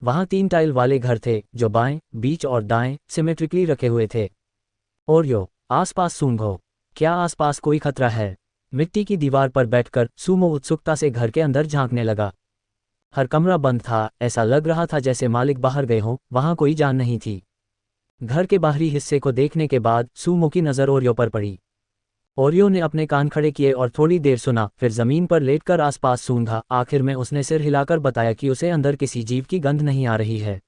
Speaker 1: वहां 3 टाइल वाले घर थे जो बाएं, बीच और दाएं सिमेट्रिकली रखे हुए थे। ओरियो, आसपास सूंघो, क्या आसपास कोई खतरा है? मिट्टी की दीवार पर बैठकर सूमो उत्सुकता से घर के अंदर झांकने लगा। हर कमरा बंद था, ऐसा लग रहा था जैसे मालिक बाहर गए हों, वहां कोई जान नहीं थी। घर के बाहरी हिस्से को देखने के बाद सूमो की नज़र ओरियो पर पड़ी। ओरियो ने अपने कान खड़े किए और थोड़ी देर सुना, फिर जमीन पर लेटकर आसपास सूंघा। आखिर में उसने सिर हिलाकर बताया कि उसे अंदर किसी जीव की गंध नहीं आ रही है।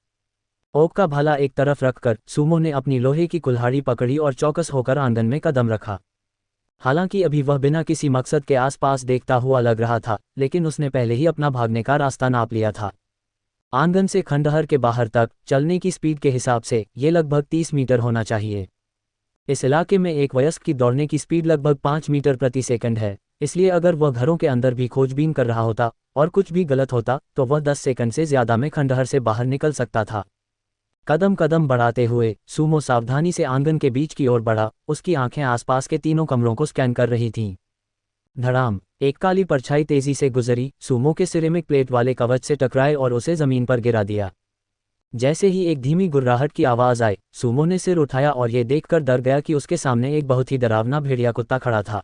Speaker 1: ओक का भाला एक तरफ रखकर सूमो ने अपनी लोहे की कुल्हाड़ी पकड़ी और चौकस होकर आंगन में कदम रखा। हालांकि अभी वह बिना किसी मकसद के आसपास देखता हुआ लग रहा था, लेकिन उसने पहले ही अपना भागने का रास्ता नाप लिया था। आंगन से खंडहर के बाहर तक चलने की स्पीड के हिसाब से ये लगभग 30 मीटर होना चाहिए। इस इलाके में एक वयस्क की दौड़ने की स्पीड लगभग 5 मीटर प्रति सेकंड है, इसलिए अगर वह घरों के अंदर भी खोजबीन कर रहा होता और कुछ भी गलत होता तो वह 10 सेकंड से ज़्यादा में खंडहर से बाहर निकल सकता था। कदम कदम बढ़ाते हुए सूमो सावधानी से आंगन के बीच की ओर बढ़ा। उसकी आंखें आसपास के तीनों कमरों को स्कैन कर रही थीं। धड़ाम, एक काली परछाई तेजी से गुजरी, सूमो के सिरेमिक प्लेट वाले कवच से टकराए और उसे जमीन पर गिरा दिया। जैसे ही एक धीमी गुर्राहट की आवाज़ आई, सूमो ने सिर उठाया और ये देखकर डर गया कि उसके सामने एक बहुत ही डरावना भेड़िया कुत्ता खड़ा था।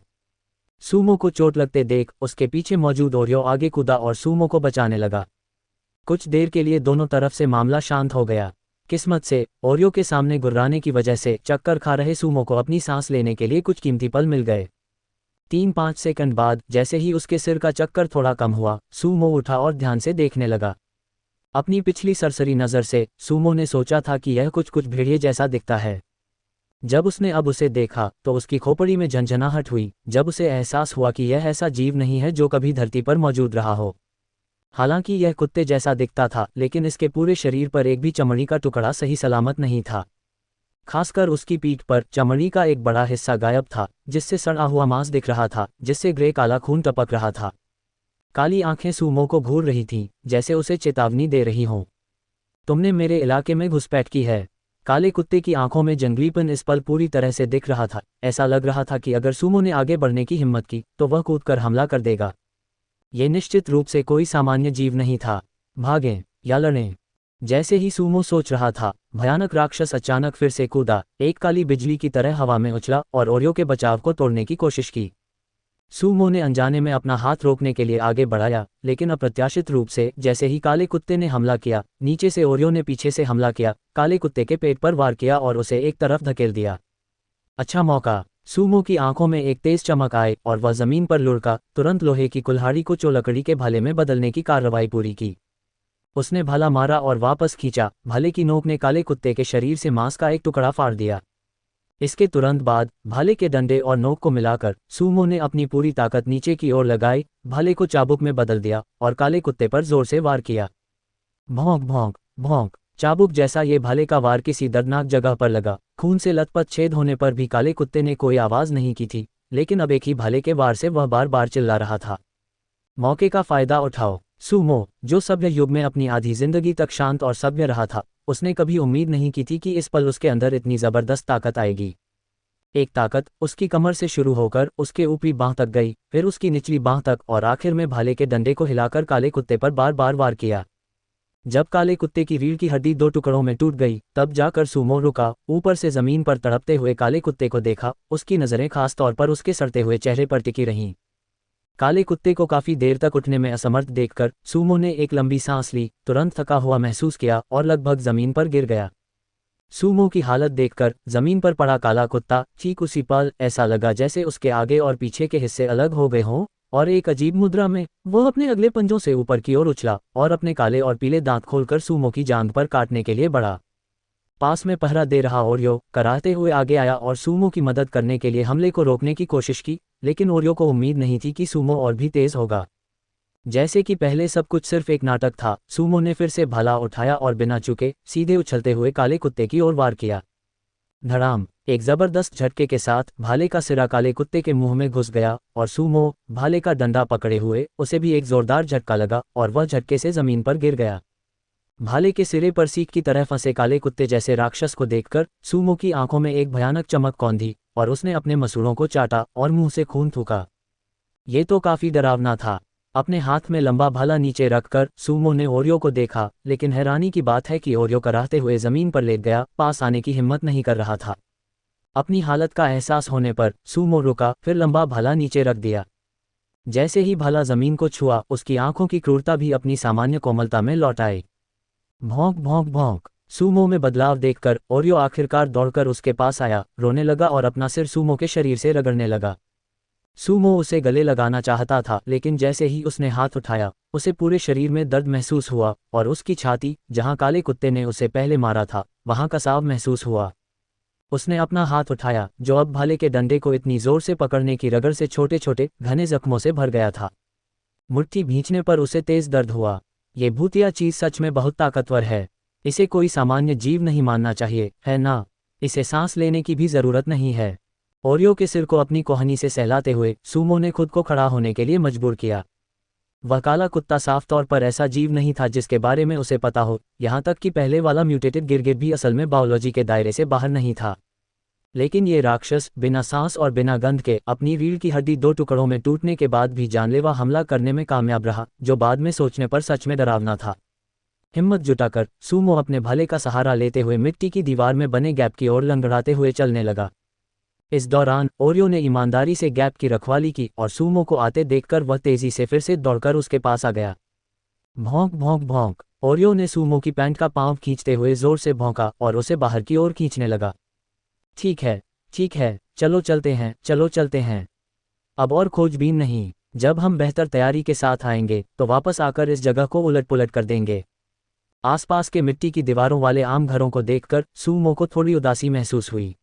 Speaker 1: सूमो को चोट लगते देख उसके पीछे मौजूद ओरियो आगे कूदा और सूमो को बचाने लगा। कुछ देर के लिए दोनों तरफ से मामला शांत हो गया। किस्मत से ओरियो के सामने गुर्राने की वजह से चक्कर खा रहे सूमो को अपनी सांस लेने के लिए कुछ कीमती पल मिल गए। 3-5 सेकंड बाद जैसे ही उसके सिर का चक्कर थोड़ा कम हुआ, सूमो उठा और ध्यान से देखने लगा। अपनी पिछली सरसरी नज़र से सूमो ने सोचा था कि यह कुछ भेड़िए जैसा दिखता है। जब उसने अब उसे देखा तो उसकी खोपड़ी में झंझनाहट हुई, जब उसे एहसास हुआ कि यह ऐसा जीव नहीं है जो कभी धरती पर मौजूद रहा हो। हालांकि यह कुत्ते जैसा दिखता था, लेकिन इसके पूरे शरीर पर एक भी चमड़ी का टुकड़ा सही सलामत नहीं था। खासकर उसकी पीठ पर चमड़ी का एक बड़ा हिस्सा गायब था, जिससे सड़ा हुआ मांस दिख रहा था, जिससे ग्रे काला खून टपक रहा था। काली आंखें सूमो को घूर रही थीं, जैसे उसे चेतावनी दे रही हों। तुमने मेरे इलाके में घुसपैठ की है। काले कुत्ते की आंखों में जंगलीपन इस पल पूरी तरह से दिख रहा था। ऐसा लग रहा था कि अगर सूमो ने आगे बढ़ने की हिम्मत की तो वह कूदकर हमला कर देगा। ये निश्चित रूप से कोई सामान्य जीव नहीं था। भागें या लड़ें? जैसे ही सूमो सोच रहा था, भयानक राक्षस अचानक फिर से कूदा, एक काली बिजली की तरह हवा में उछला और ओरियो के बचाव को तोड़ने की कोशिश की। सूमो ने अनजाने में अपना हाथ रोकने के लिए आगे बढ़ाया, लेकिन अप्रत्याशित रूप से जैसे ही काले कुत्ते ने हमला किया, नीचे से ओरियो ने पीछे से हमला किया, काले कुत्ते के पेट पर वार किया और उसे एक तरफ धकेल दिया। अच्छा मौका। सूमो की आंखों में एक तेज चमक आई और वह जमीन पर लुढ़का, तुरंत लोहे की कुल्हाड़ी को चोलकड़ी के भाले में बदलने की कार्रवाई पूरी की। उसने भाला मारा और वापस खींचा। भाले की नोक ने काले कुत्ते के शरीर से मांस का एक टुकड़ा फाड़ दिया। इसके तुरंत बाद भाले के डंडे और नोक को मिलाकर सूमो ने अपनी पूरी ताकत नीचे की ओर लगाई, भाले को चाबुक में बदल दिया और काले कुत्ते पर जोर से वार किया। भौंक भौंक भौंक। चाबुक जैसा ये भाले का वार किसी दर्दनाक जगह पर लगा। खून से लथपथ छेद होने पर भी काले कुत्ते ने कोई आवाज़ नहीं की थी, लेकिन अब एक ही भाले के वार से वह बार बार चिल्ला रहा था। मौके का फायदा उठाओ। सूमो, जो सभ्य युग में अपनी आधी जिंदगी तक शांत और सभ्य रहा था, उसने कभी उम्मीद नहीं की थी कि इस पल उसके अंदर इतनी ज़बरदस्त ताकत आएगी। एक ताकत उसकी कमर से शुरू होकर उसके ऊपरी बांह तक गई, फिर उसकी निचली बांह तक और आखिर में भाले के डंडे को हिलाकर काले कुत्ते पर बार बार वार किया। जब काले कुत्ते की रीढ़ की हड्डी 2 टुकड़ों में टूट गई, तब जाकर सूमो रुका। ऊपर से जमीन पर तड़पते हुए काले कुत्ते को देखा। उसकी नज़रें खास तौर पर उसके सड़ते हुए चेहरे पर टिकी रहीं। काले कुत्ते को काफी देर तक उठने में असमर्थ देखकर सूमो ने एक लंबी सांस ली, तुरंत थका हुआ महसूस किया और लगभग जमीन पर गिर गया। सूमो की हालत देखकर जमीन पर पड़ा काला कुत्ता चीख उसी पल ऐसा लगा जैसे उसके आगे और पीछे के हिस्से अलग हो गए हों। और एक अजीब मुद्रा में वो अपने अगले पंजों से ऊपर की ओर उछला और अपने काले और पीले दांत खोलकर सूमो की जांघ पर काटने के लिए बढ़ा। पास में पहरा दे रहा ओरियो कराहते हुए आगे आया और सूमो की मदद करने के लिए हमले को रोकने की कोशिश की, लेकिन ओरियो को उम्मीद नहीं थी कि सूमो और भी तेज होगा। जैसे कि पहले सब कुछ सिर्फ एक नाटक था, सूमो ने फिर से भाला उठाया और बिना चूके सीधे उछलते हुए काले कुत्ते की ओर वार किया। धड़ाम! एक जबरदस्त झटके के साथ भाले का सिरा काले कुत्ते के मुंह में घुस गया और सूमो भाले का डंडा पकड़े हुए उसे भी एक जोरदार झटका लगा और वह झटके से जमीन पर गिर गया। भाले के सिरे पर सीख की तरह फंसे काले कुत्ते जैसे राक्षस को देखकर सूमो की आंखों में एक भयानक चमक कौंधी और उसने अपने मसूड़ों को चाटा और मुंह से खून थूका। ये तो काफी डरावना था। अपने हाथ में लंबा भाला नीचे रखकर सूमो ने ओरियो को देखा, लेकिन हैरानी की बात है कि ओरियो कराहते हुए जमीन पर लेट गया, पास आने की हिम्मत नहीं कर रहा था। अपनी हालत का एहसास होने पर सूमो रुका, फिर लंबा भाला नीचे रख दिया। जैसे ही भाला जमीन को छुआ, उसकी आंखों की क्रूरता भी अपनी सामान्य कोमलता में लौट आई। भौंक भौंक भौंक! सूमो में बदलाव देखकर ओरियो आखिरकार दौड़कर उसके पास आया, रोने लगा और अपना सिर सूमो के शरीर से रगड़ने लगा। सूमो उसे गले लगाना चाहता था, लेकिन जैसे ही उसने हाथ उठाया, उसे पूरे शरीर में दर्द महसूस हुआ और उसकी छाती, जहां काले कुत्ते ने उसे पहले मारा था, वहां कसाव महसूस हुआ। उसने अपना हाथ उठाया, जो अब भाले के डंडे को इतनी जोर से पकड़ने की रगड़ से छोटे छोटे घने जख्मों से भर गया था। मुट्ठी भींचने पर उसे तेज दर्द हुआ। ये भूतिया चीज सच में बहुत ताकतवर है। इसे कोई सामान्य जीव नहीं मानना चाहिए, है ना? इसे सांस लेने की भी जरूरत नहीं है। ओरियो के सिर को अपनी कोहनी से सहलाते हुए सूमो ने खुद को खड़ा होने के लिए मजबूर किया। वह काला कुत्ता साफ तौर पर ऐसा जीव नहीं था जिसके बारे में उसे पता हो, यहाँ तक कि पहले वाला म्यूटेटेड गिरगिट भी असल में बायोलॉजी के दायरे से बाहर नहीं था। लेकिन ये राक्षस बिना सांस और बिना गंध के अपनी रीढ़ की हड्डी दो टुकड़ों में टूटने के बाद भी जानलेवा हमला करने में कामयाब रहा, जो बाद में सोचने पर सच में डरावना था। हिम्मत जुटाकर सूमो अपने भाले का सहारा लेते हुए मिट्टी की दीवार में बने गैप की ओर लंगड़ाते हुए चलने लगा। इस दौरान ओरियो ने ईमानदारी से गैप की रखवाली की और सूमो को आते देखकर वह तेजी से फिर से दौड़कर उसके पास आ गया। भौंक भौंक भौंक! ओरियो ने सूमो की पैंट का पांव खींचते हुए जोर से भौंका और उसे बाहर की ओर खींचने लगा। ठीक है, चलो चलते हैं। अब और खोजबीन नहीं। जब हम बेहतर तैयारी के साथ आएंगे तो वापस आकर इस जगह को उलट पुलट कर देंगे। आसपास के मिट्टी की दीवारों वाले आम घरों को देखकर सूमो को थोड़ी उदासी महसूस हुई।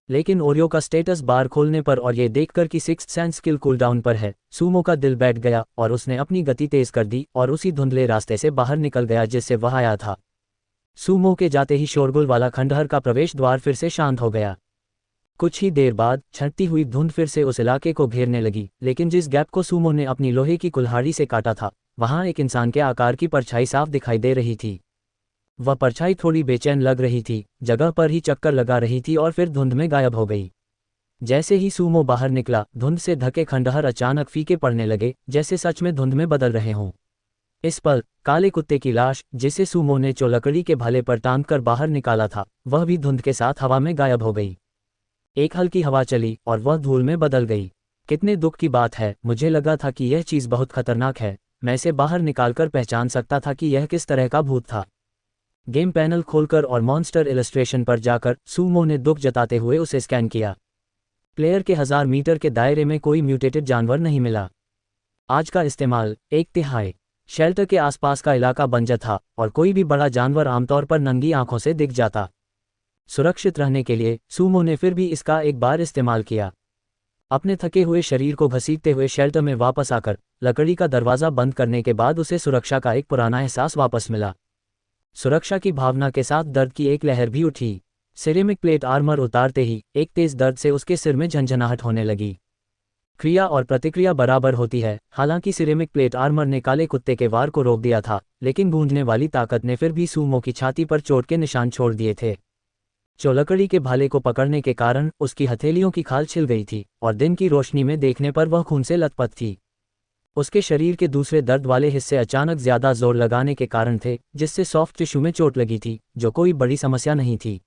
Speaker 1: लेकिन ओरियो का स्टेटस बार खोलने पर और ये देखकर कि सिक्स्थ सेंस स्किल कूलडाउन पर है, सूमो का दिल बैठ गया और उसने अपनी गति तेज कर दी और उसी धुंधले रास्ते से बाहर निकल गया जिससे वह आया था। सूमो के जाते ही शोरगुल वाला खंडहर का प्रवेश द्वार फिर से शांत हो गया। कुछ ही देर बाद छंटती हुई धुंध फिर से उस इलाके को घेरने लगी, लेकिन जिस गैप को सूमो ने अपनी लोहे की कुल्हाड़ी से काटा था, वहां एक इंसान के आकार की परछाई साफ दिखाई दे रही थी। वह परछाई थोड़ी बेचैन लग रही थी, जगह पर ही चक्कर लगा रही थी और फिर धुंध में गायब हो गई। जैसे ही सूमो बाहर निकला, धुंध से ढके खंडहर अचानक फीके पड़ने लगे, जैसे सच में धुंध में बदल रहे हों। इस पल काले कुत्ते की लाश, जिसे सूमो ने लकड़ी के भाले पर टांग कर बाहर निकाला था, वह भी धुंध के साथ हवा में गायब हो गई। एक हल्की हवा चली और वह धूल में बदल गई। कितने दुख की बात है, मुझे लगा था कि यह चीज़ बहुत खतरनाक है। मैं इसे बाहर निकालकर पहचान सकता था कि यह किस तरह का भूत था। गेम पैनल खोलकर और मॉन्स्टर इलस्ट्रेशन पर जाकर सूमो ने दुख जताते हुए उसे स्कैन किया। प्लेयर के 1000 मीटर के दायरे में कोई म्यूटेटेड जानवर नहीं मिला। आज का इस्तेमाल 1/3 शेल्टर के आसपास का इलाका बंजर था और कोई भी बड़ा जानवर आमतौर पर नंगी आंखों से दिख जाता। सुरक्षित रहने के लिए सूमो ने फिर भी इसका एक बार इस्तेमाल किया। अपने थके हुए शरीर को घसीटते हुए शेल्टर में वापस आकर लकड़ी का दरवाज़ा बंद करने के बाद उसे सुरक्षा का एक पुराना एहसास वापस मिला। सुरक्षा की भावना के साथ दर्द की एक लहर भी उठी। सिरेमिक प्लेट आर्मर उतारते ही एक तेज दर्द से उसके सिर में झंझनाहट होने लगी। क्रिया और प्रतिक्रिया बराबर होती है। हालांकि सिरेमिक प्लेट आर्मर ने काले कुत्ते के वार को रोक दिया था, लेकिन गूंजने वाली ताकत ने फिर भी सूमो की छाती पर चोट के निशान छोड़ दिए थे। लकड़ी के भाले को पकड़ने के कारण उसकी हथेलियों की खाल छिल गई थी और दिन की रोशनी में देखने पर वह खून से लथपथ थी। उसके शरीर के दूसरे दर्द वाले हिस्से अचानक ज्यादा जोर लगाने के कारण थे, जिससे सॉफ्ट टिश्यू में चोट लगी थी, जो कोई बड़ी समस्या नहीं थी।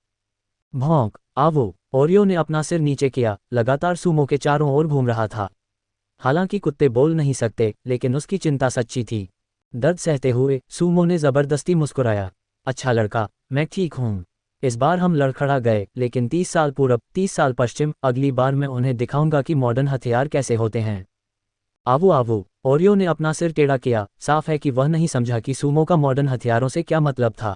Speaker 1: भौंक! आवो! ओरियो ने अपना सिर नीचे किया, लगातार सूमो के चारों ओर घूम रहा था। हालांकि कुत्ते बोल नहीं सकते, लेकिन उसकी चिंता सच्ची थी। दर्द सहते हुए सूमो ने जबरदस्ती मुस्कुराया। अच्छा लड़का, मैं ठीक हूँ। इस बार हम लड़खड़ा गए, लेकिन 30 साल पूरब 30 साल पश्चिम, अगली बार मैं उन्हें दिखाऊंगा कि मॉडर्न हथियार कैसे होते हैं। आवू आवू। ओरियो ने अपना सिर टेढ़ा किया। साफ है कि वह नहीं समझा कि सूमो का मॉडर्न हथियारों से क्या मतलब था।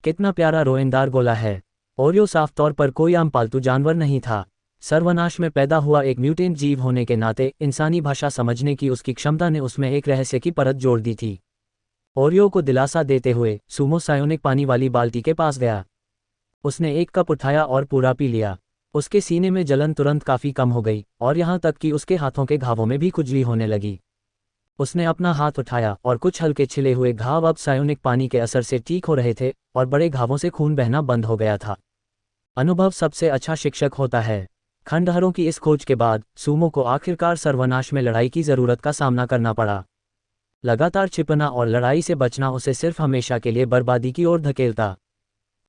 Speaker 1: कितना प्यारा रोएंदार गोला है। ओरियो साफ तौर पर कोई आम पालतू जानवर नहीं था। सर्वनाश में पैदा हुआ एक म्यूटेंट जीव होने के नाते इंसानी भाषा समझने की उसकी क्षमता ने उसमें एक रहस्य की परत जोड़ दी थी। ओरियो को दिलासा देते हुए सूमो सायोनिक पानी वाली बाल्टी के पास गया। उसने एक कप उठाया और पूरा पी लिया। उसके सीने में जलन तुरंत काफी कम हो गई और यहाँ तक कि उसके हाथों के घावों में भी खुजली होने लगी। उसने अपना हाथ उठाया और कुछ हल्के छिले हुए घाव अब सायोनिक पानी के असर से ठीक हो रहे थे और बड़े घावों से खून बहना बंद हो गया था। अनुभव सबसे अच्छा शिक्षक होता है। खंडहरों की इस खोज के बाद सूमो को आखिरकार सर्वनाश में लड़ाई की जरूरत का सामना करना पड़ा। लगातार छिपना और लड़ाई से बचना उसे सिर्फ हमेशा के लिए बर्बादी की ओर धकेलता।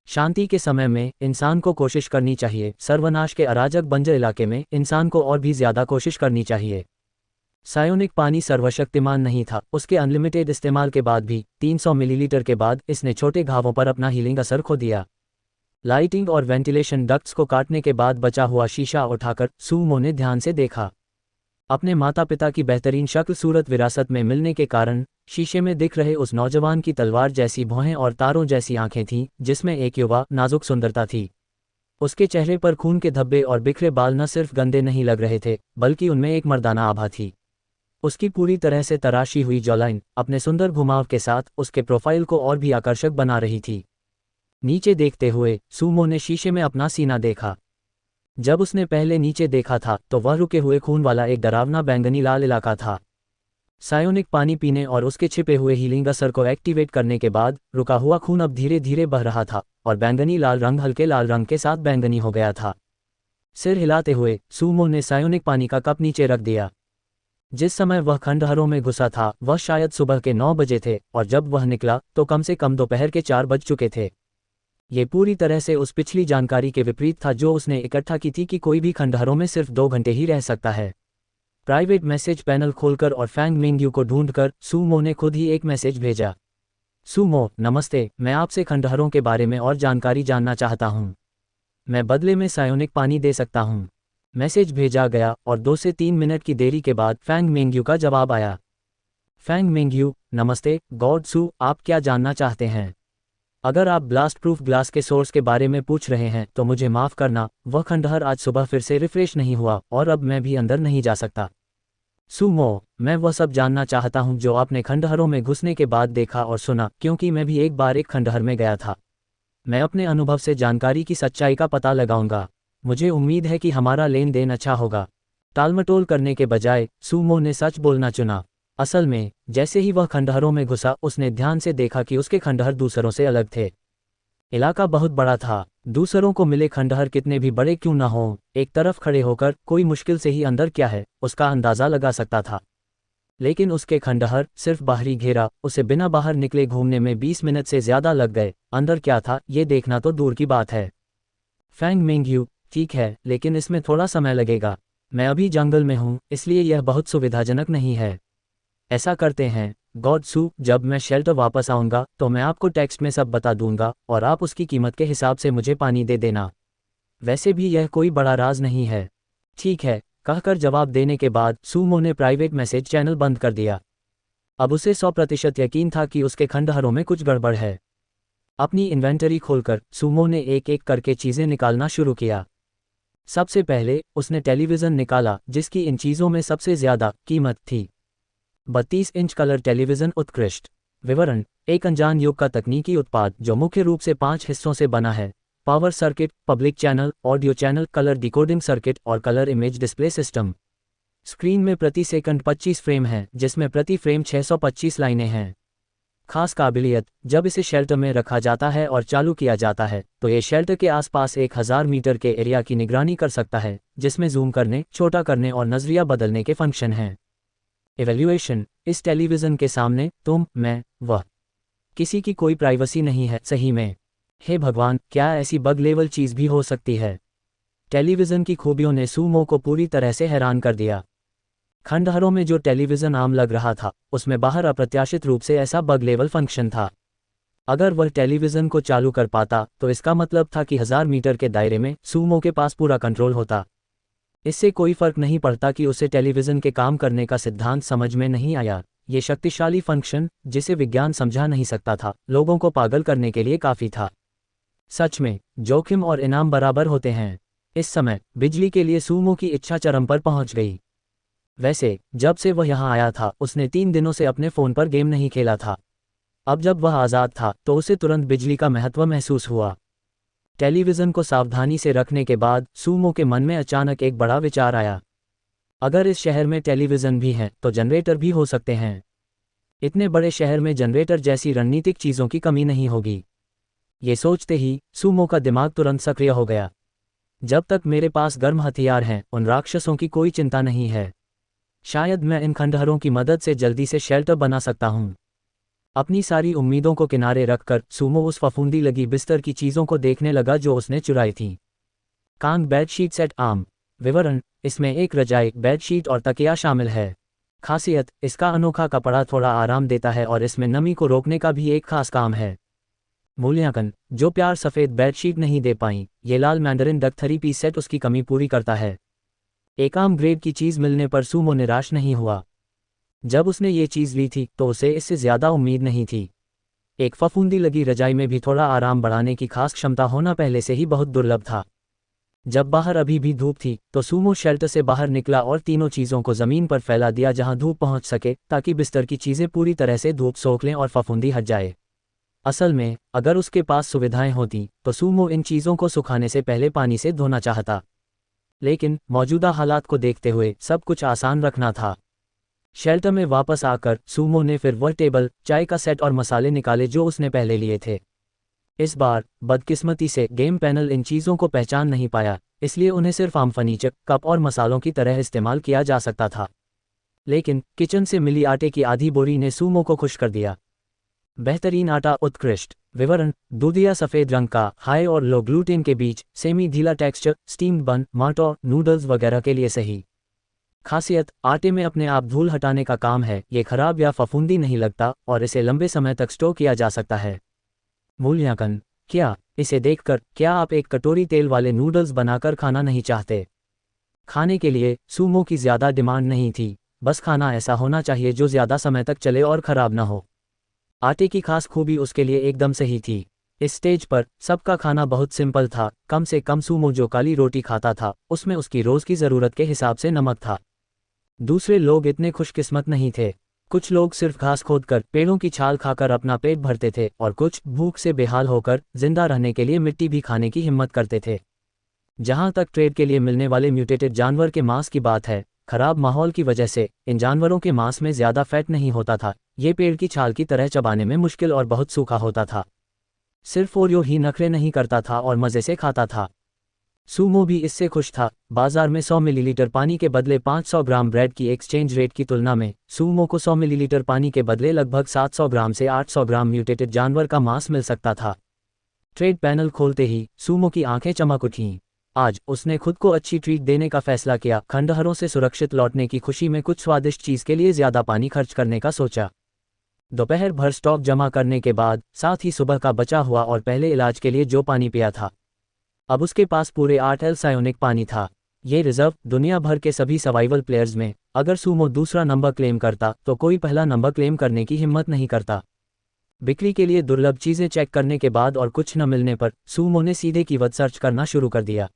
Speaker 1: शांति के समय में इंसान को कोशिश करनी चाहिए, सर्वनाश के अराजक बंजर इलाके में इंसान को और भी ज्यादा कोशिश करनी चाहिए। सायोनिक पानी सर्वशक्तिमान नहीं था। उसके अनलिमिटेड इस्तेमाल के बाद भी 300 मिलीलीटर के बाद इसने छोटे घावों पर अपना हीलिंग असर खो दिया। लाइटिंग और वेंटिलेशन डक्ट्स को काटने के बाद बचा हुआ शीशा उठाकर सूमो ने ध्यान से देखा। अपने माता पिता की बेहतरीन शक्ल सूरत विरासत में मिलने के कारण शीशे में दिख रहे उस नौजवान की तलवार जैसी भौहें और तारों जैसी आंखें थीं, जिसमें एक युवा नाजुक सुंदरता थी। उसके चेहरे पर खून के धब्बे और बिखरे बाल न सिर्फ गंदे नहीं लग रहे थे, बल्कि उनमें एक मर्दाना आभा थी। उसकी पूरी तरह से तराशी हुई जॉलाइन अपने सुंदर घुमाव के साथ उसके प्रोफाइल को और भी आकर्षक बना रही थी। नीचे देखते हुए सूमो ने शीशे में अपना सीना देखा। जब उसने पहले नीचे देखा था तो वह रुके हुए खून वाला एक डरावना बैंगनी लाल इलाका था। सायोनिक पानी पीने और उसके छिपे हुए हीलिंग असर को एक्टिवेट करने के बाद रुका हुआ खून अब धीरे धीरे बह रहा था और बैंगनी लाल रंग हल्के लाल रंग के साथ बैंगनी हो गया था। सिर हिलाते हुए सूमो ने सायोनिक पानी का कप नीचे रख दिया। जिस समय वह खंडहरों में घुसा था वह शायद सुबह के 9 बजे थे और जब वह निकला तो कम से कम दोपहर के 4 बज चुके थे। ये पूरी तरह से उस पिछली जानकारी के विपरीत था जो उसने इकट्ठा की थी कि कोई भी खंडहरों में सिर्फ 2 घंटे ही रह सकता है। प्राइवेट मैसेज पैनल खोलकर और फैंग मिंगयू को ढूंढकर सूमो ने खुद ही एक मैसेज भेजा। सूमो, नमस्ते, मैं आपसे खंडहरों के बारे में और जानकारी जानना चाहता हूँ। मैं बदले में सायोनिक पानी दे सकता हूँ। मैसेज भेजा गया और 2 से 3 मिनट की देरी के बाद फैंग मिंगयू का जवाब आया। फैंग मिंगयू, नमस्ते गॉड सू, आप क्या जानना चाहते हैं? अगर आप ब्लास्ट प्रूफ ग्लास के सोर्स के बारे में पूछ रहे हैं तो मुझे माफ़ करना, वह खंडहर आज सुबह फिर से रिफ्रेश नहीं हुआ और अब मैं भी अंदर नहीं जा सकता। सूमो, मैं वह सब जानना चाहता हूं जो आपने खंडहरों में घुसने के बाद देखा और सुना, क्योंकि मैं भी एक बार एक खंडहर में गया था। मैं अपने अनुभव से जानकारी की सच्चाई का पता लगाऊंगा। मुझे उम्मीद है कि हमारा लेन देन अच्छा होगा। टालमटोल करने के बजाय सूमो ने सच बोलना चुना। असल में जैसे ही वह खंडहरों में घुसा उसने ध्यान से देखा कि उसके खंडहर दूसरों से अलग थे। इलाका बहुत बड़ा था। दूसरों को मिले खंडहर कितने भी बड़े क्यों न हों, एक तरफ खड़े होकर कोई मुश्किल से ही अंदर क्या है उसका अंदाजा लगा सकता था। लेकिन उसके खंडहर सिर्फ बाहरी घेरा, उसे बिना बाहर निकले घूमने में 20 मिनट से ज्यादा लग गए। अंदर क्या था ये देखना तो दूर की बात है। फैंग मिंगयू, ठीक है, लेकिन इसमें थोड़ा समय लगेगा। मैं अभी जंगल में हूँ, इसलिए यह बहुत सुविधाजनक नहीं है। ऐसा करते हैं गॉड सू, जब मैं शेल्टर वापस आऊँगा तो मैं आपको टेक्स्ट में सब बता दूंगा और आप उसकी कीमत के हिसाब से मुझे पानी दे देना। वैसे भी यह कोई बड़ा राज नहीं है। ठीक है, कहकर जवाब देने के बाद सूमो ने प्राइवेट मैसेज चैनल बंद कर दिया। अब उसे 100% यकीन था कि उसके खंडहरों में कुछ गड़बड़ है। अपनी इन्वेंटरी खोलकर सूमो ने एक एक करके चीज़ें निकालना शुरू किया। सबसे पहले उसने टेलीविज़न निकाला, जिसकी इन चीज़ों में सबसे ज़्यादा कीमत थी। 32 इंच कलर टेलीविज़न उत्कृष्ट विवरण, एक अनजान युग का तकनीकी उत्पाद जो मुख्य रूप से 5 हिस्सों से बना है: power circuit, public channel, audio channel, colour decoding circuit और colour image display system. Screen में प्रति सेकंड 25 फ्रेम हैं, जिसमें प्रति फ्रेम 625 लाइनें हैं। खास काबिलियत, जब इसे शेल्टर में रखा जाता है और चालू किया जाता है तो ये शेल्टर के आसपास 1000 मीटर के एरिया की निगरानी कर सकता है, जिसमें जूम करने, छोटा करने और नजरिया बदलने के फंक्शन हैं। इवैल्यूएशन, इस टेलीविज़न के सामने तुम, मैं, वह, किसी की कोई प्राइवेसी नहीं है। सही में, हे भगवान, क्या ऐसी बग लेवल चीज़ भी हो सकती है? टेलीविज़न की खूबियों ने सूमो को पूरी तरह से हैरान कर दिया। खंडहरों में जो टेलीविज़न आम लग रहा था उसमें बाहर अप्रत्याशित रूप से ऐसा बग लेवल फंक्शन था। अगर वह टेलीविज़न को चालू कर पाता तो इसका मतलब था कि 1000 मीटर के दायरे में सूमो के पास पूरा कंट्रोल होता। इससे कोई फर्क नहीं पड़ता कि उसे टेलीविज़न के काम करने का सिद्धांत समझ में नहीं आया। ये शक्तिशाली फंक्शन, जिसे विज्ञान समझा नहीं सकता था, लोगों को पागल करने के लिए काफ़ी था। सच में, जोखिम और इनाम बराबर होते हैं। इस समय बिजली के लिए सूमो की इच्छा चरम पर पहुंच गई। वैसे, जब से वह यहाँ आया था, उसने 3 दिनों से अपने फ़ोन पर गेम नहीं खेला था। अब जब वह आज़ाद था, तो उसे तुरंत बिजली का महत्व महसूस हुआ। टेलीविज़न को सावधानी से रखने के बाद सूमो के मन में अचानक एक बड़ा विचार आया। अगर इस शहर में टेलीविज़न भी है, तो जनरेटर भी हो सकते हैं। इतने बड़े शहर में जनरेटर जैसी रणनीतिक चीज़ों की कमी नहीं होगी। ये सोचते ही सूमो का दिमाग तुरंत सक्रिय हो गया। जब तक मेरे पास गर्म हथियार हैं, उन राक्षसों की कोई चिंता नहीं है। शायद मैं इन खंडहरों की मदद से जल्दी से शेल्टर बना सकता हूँ। अपनी सारी उम्मीदों को किनारे रखकर सूमो उस फफूंदी लगी बिस्तर की चीज़ों को देखने लगा जो उसने चुराई थी। कांग बेडशीट सेट आम। विवरण: इसमें एक रजाई, बेडशीट और तकिया शामिल है। खासियत: इसका अनोखा कपड़ा थोड़ा आराम देता है और इसमें नमी को रोकने का भी एक खास काम है। मूल्यांकन: जो प्यार सफ़ेद बेडशीट नहीं दे पाई, ये लाल मैंडरिन डक 3 पीस सेट उसकी कमी पूरी करता है। एक आम ग्रेड की चीज़ मिलने पर सूमो निराश नहीं हुआ। जब उसने ये चीज़ ली थी, तो उसे इससे ज़्यादा उम्मीद नहीं थी। एक फफूंदी लगी रजाई में भी थोड़ा आराम बढ़ाने की खास क्षमता होना पहले से ही बहुत दुर्लभ था। जब बाहर अभी भी धूप थी, तो सूमो शेल्टर से बाहर निकला और तीनों चीज़ों को ज़मीन पर फैला दिया जहां धूप पहुंच सके, ताकि बिस्तर की चीज़ें पूरी तरह से धूप सोख लें और फफूंदी हट जाए। असल में, अगर उसके पास सुविधाएं होती, तो सूमो इन चीज़ों को सुखाने से पहले पानी से धोना चाहता। लेकिन मौजूदा हालात को देखते हुए सब कुछ आसान रखना था। शेल्टर में वापस आकर सूमो ने फिर वह टेबल, चाय का सेट और मसाले निकाले जो उसने पहले लिए थे। इस बार बदकिस्मती से गेम पैनल इन चीज़ों को पहचान नहीं पाया, इसलिए उन्हें सिर्फ आम फर्नीचर, कप और मसालों की तरह इस्तेमाल किया जा सकता था। लेकिन किचन से मिली आटे की आधी बोरी ने सूमो को खुश कर दिया। बेहतरीन आटा, उत्कृष्ट। विवरण: दूधिया सफ़ेद रंग का, हाई और लो ग्लूटेन के बीच, सेमी ढीला टेक्सचर, स्टीम्ड बन, माटो, नूडल्स वगैरह के लिए सही। खासियत: आटे में अपने आप धूल हटाने का काम है, ये खराब या फफूंदी नहीं लगता और इसे लंबे समय तक स्टोर किया जा सकता है। मूल्यांकन: क्या इसे देखकर क्या आप एक कटोरी तेल वाले नूडल्स बनाकर खाना नहीं चाहते? खाने के लिए सूमो की ज़्यादा डिमांड नहीं थी, बस खाना ऐसा होना चाहिए जो ज़्यादा समय तक चले और ख़राब ना हो। आटे की खास खूबी उसके लिए एकदम सही थी। इस स्टेज पर सबका खाना बहुत सिंपल था। कम से कम सूमो जो काली रोटी खाता था, उसमें उसकी रोज़ की ज़रूरत के हिसाब से नमक था। दूसरे लोग इतने खुशकिस्मत नहीं थे। कुछ लोग सिर्फ घास खोदकर, पेड़ों की छाल खाकर अपना पेट भरते थे और कुछ भूख से बेहाल होकर जिंदा रहने के लिए मिट्टी भी खाने की हिम्मत करते थे। जहां तक ट्रेड के लिए मिलने वाले म्यूटेटेड जानवर के मांस की बात है, खराब माहौल की वजह से इन जानवरों के मांस में ज़्यादा फैट नहीं होता था। ये पेड़ की छाल की तरह चबाने में मुश्किल और बहुत सूखा होता था। सिर्फ ओरियो ही नखरे नहीं करता था और मज़े से खाता था। सूमो भी इससे खुश था। बाजार में 100 मिलीलीटर पानी के बदले 500 ग्राम ब्रेड की एक्सचेंज रेट की तुलना में सूमो को 100 मिलीलीटर पानी के बदले लगभग 700 ग्राम से 800 ग्राम म्यूटेटेड जानवर का मांस मिल सकता था। ट्रेड पैनल खोलते ही सूमो की आंखें चमक उठीं। आज उसने खुद को अच्छी ट्रीट देने का फैसला किया। खंडहरों से सुरक्षित लौटने की खुशी में कुछ स्वादिष्ट चीज़ के लिए ज़्यादा पानी खर्च करने का सोचा। दोपहर भर स्टॉक जमा करने के बाद, साथ ही सुबह का बचा हुआ और पहले इलाज के लिए जो पानी पिया था, अब उसके पास पूरे 8 सायोनिक पानी था। ये रिजर्व दुनिया भर के सभी सर्वाइवल प्लेयर्स में, अगर सूमो दूसरा नंबर क्लेम करता तो कोई पहला नंबर क्लेम करने की हिम्मत नहीं करता। बिक्री के लिए दुर्लभ चीज़ें चेक करने के बाद और कुछ न मिलने पर सूमो ने सीधे कीमत सर्च करना शुरू कर दिया।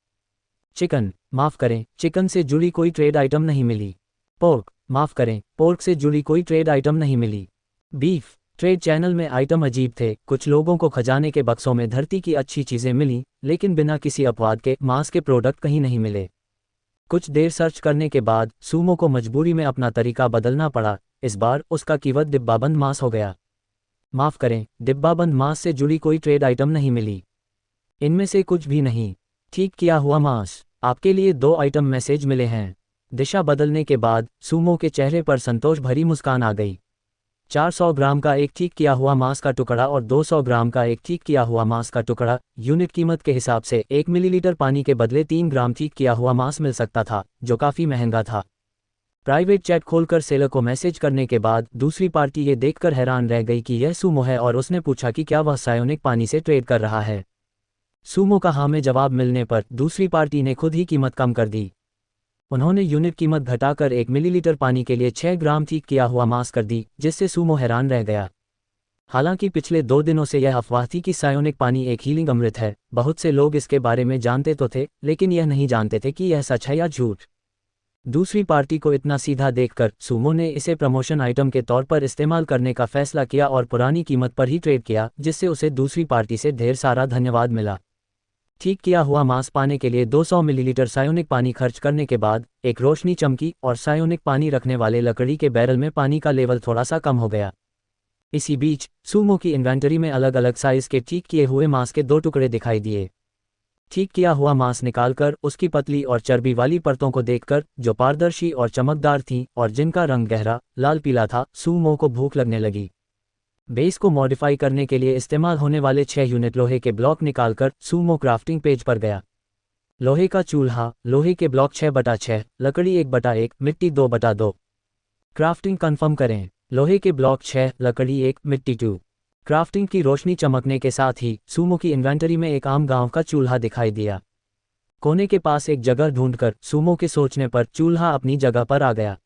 Speaker 1: चिकन, माफ़ करें, चिकन से जुड़ी कोई ट्रेड आइटम नहीं मिली। पोर्क, माफ़ करें, पोर्क से जुड़ी कोई ट्रेड आइटम नहीं मिली। बीफ, ट्रेड चैनल में आइटम अजीब थे। कुछ लोगों को खजाने के बक्सों में धरती की अच्छी चीज़ें मिली, लेकिन बिना किसी अपवाद के मांस के प्रोडक्ट कहीं नहीं मिले। कुछ देर सर्च करने के बाद सूमो को मजबूरी में अपना तरीका बदलना पड़ा। इस बार उसका कीमत डिब्बाबंद मांस हो गया। माफ़ करें, डिब्बाबंद मांस से जुड़ी कोई ट्रेड आइटम नहीं मिली। इनमें से कुछ भी नहीं। ठीक किया हुआ मांस, आपके लिए 2 आइटम मैसेज मिले हैं। दिशा बदलने के बाद सूमो के चेहरे पर संतोष भरी मुस्कान आ गई। 400 ग्राम का एक ठीक किया हुआ मांस का टुकड़ा और 200 ग्राम का एक ठीक किया हुआ मांस का टुकड़ा। यूनिट कीमत के हिसाब से 1 मिलीलीटर पानी के बदले 3 ग्राम ठीक किया हुआ मांस मिल सकता था, जो काफ़ी महंगा था। प्राइवेट चैट खोलकर सेलर को मैसेज करने के बाद दूसरी पार्टी ये देखकर हैरान रह गई कि यह सूमो है और उसने पूछा कि क्या वह सायोनिक पानी से ट्रेड कर रहा है। सूमो का हाँ में जवाब मिलने पर दूसरी पार्टी ने खुद ही कीमत कम कर दी। उन्होंने यूनिट कीमत घटाकर 1 मिलीलीटर पानी के लिए 6 ग्राम ठीक किया हुआ मांस कर दी, जिससे सूमो हैरान रह गया। हालांकि पिछले 2 दिनों से यह अफवाह थी कि सायोनिक पानी एक हीलिंग अमृत है। बहुत से लोग इसके बारे में जानते तो थे, लेकिन यह नहीं जानते थे कि यह सच है या झूठ। दूसरी पार्टी को इतना सीधा देखकर सूमो ने इसे प्रमोशन आइटम के तौर पर इस्तेमाल करने का फैसला किया और पुरानी कीमत पर ही ट्रेड किया, जिससे उसे दूसरी पार्टी से ढेर सारा धन्यवाद मिला। ठीक किया हुआ मांस पाने के लिए 200 मिलीलीटर सायोनिक पानी खर्च करने के बाद एक रोशनी चमकी और सायोनिक पानी रखने वाले लकड़ी के बैरल में पानी का लेवल थोड़ा सा कम हो गया। इसी बीच सूमो की इन्वेंटरी में अलग अलग साइज के ठीक किए हुए मांस के 2 टुकड़े दिखाई दिए। ठीक किया हुआ मांस निकालकर उसकी पतली और चर्बी वाली परतों को देखकर, जो पारदर्शी और चमकदार थीं और जिनका रंग गहरा लाल पीला था, सूमो को भूख लगने लगी। बेस को मॉडिफाई करने के लिए इस्तेमाल होने वाले 6 यूनिट लोहे के ब्लॉक निकालकर सूमो क्राफ्टिंग पेज पर गया। लोहे का चूल्हा, लोहे के ब्लॉक 6/6, लकड़ी 1/1, मिट्टी 2/2। क्राफ्टिंग कंफर्म करें। लोहे के ब्लॉक 6, लकड़ी 1, मिट्टी 2। क्राफ्टिंग की रोशनी चमकने के साथ ही सूमो की इन्वेंटरी में एक आम गांव का चूल्हा दिखाई दिया। कोने के पास एक जगह ढूंढकर सूमो के सोचने पर चूल्हा अपनी जगह पर आ गया।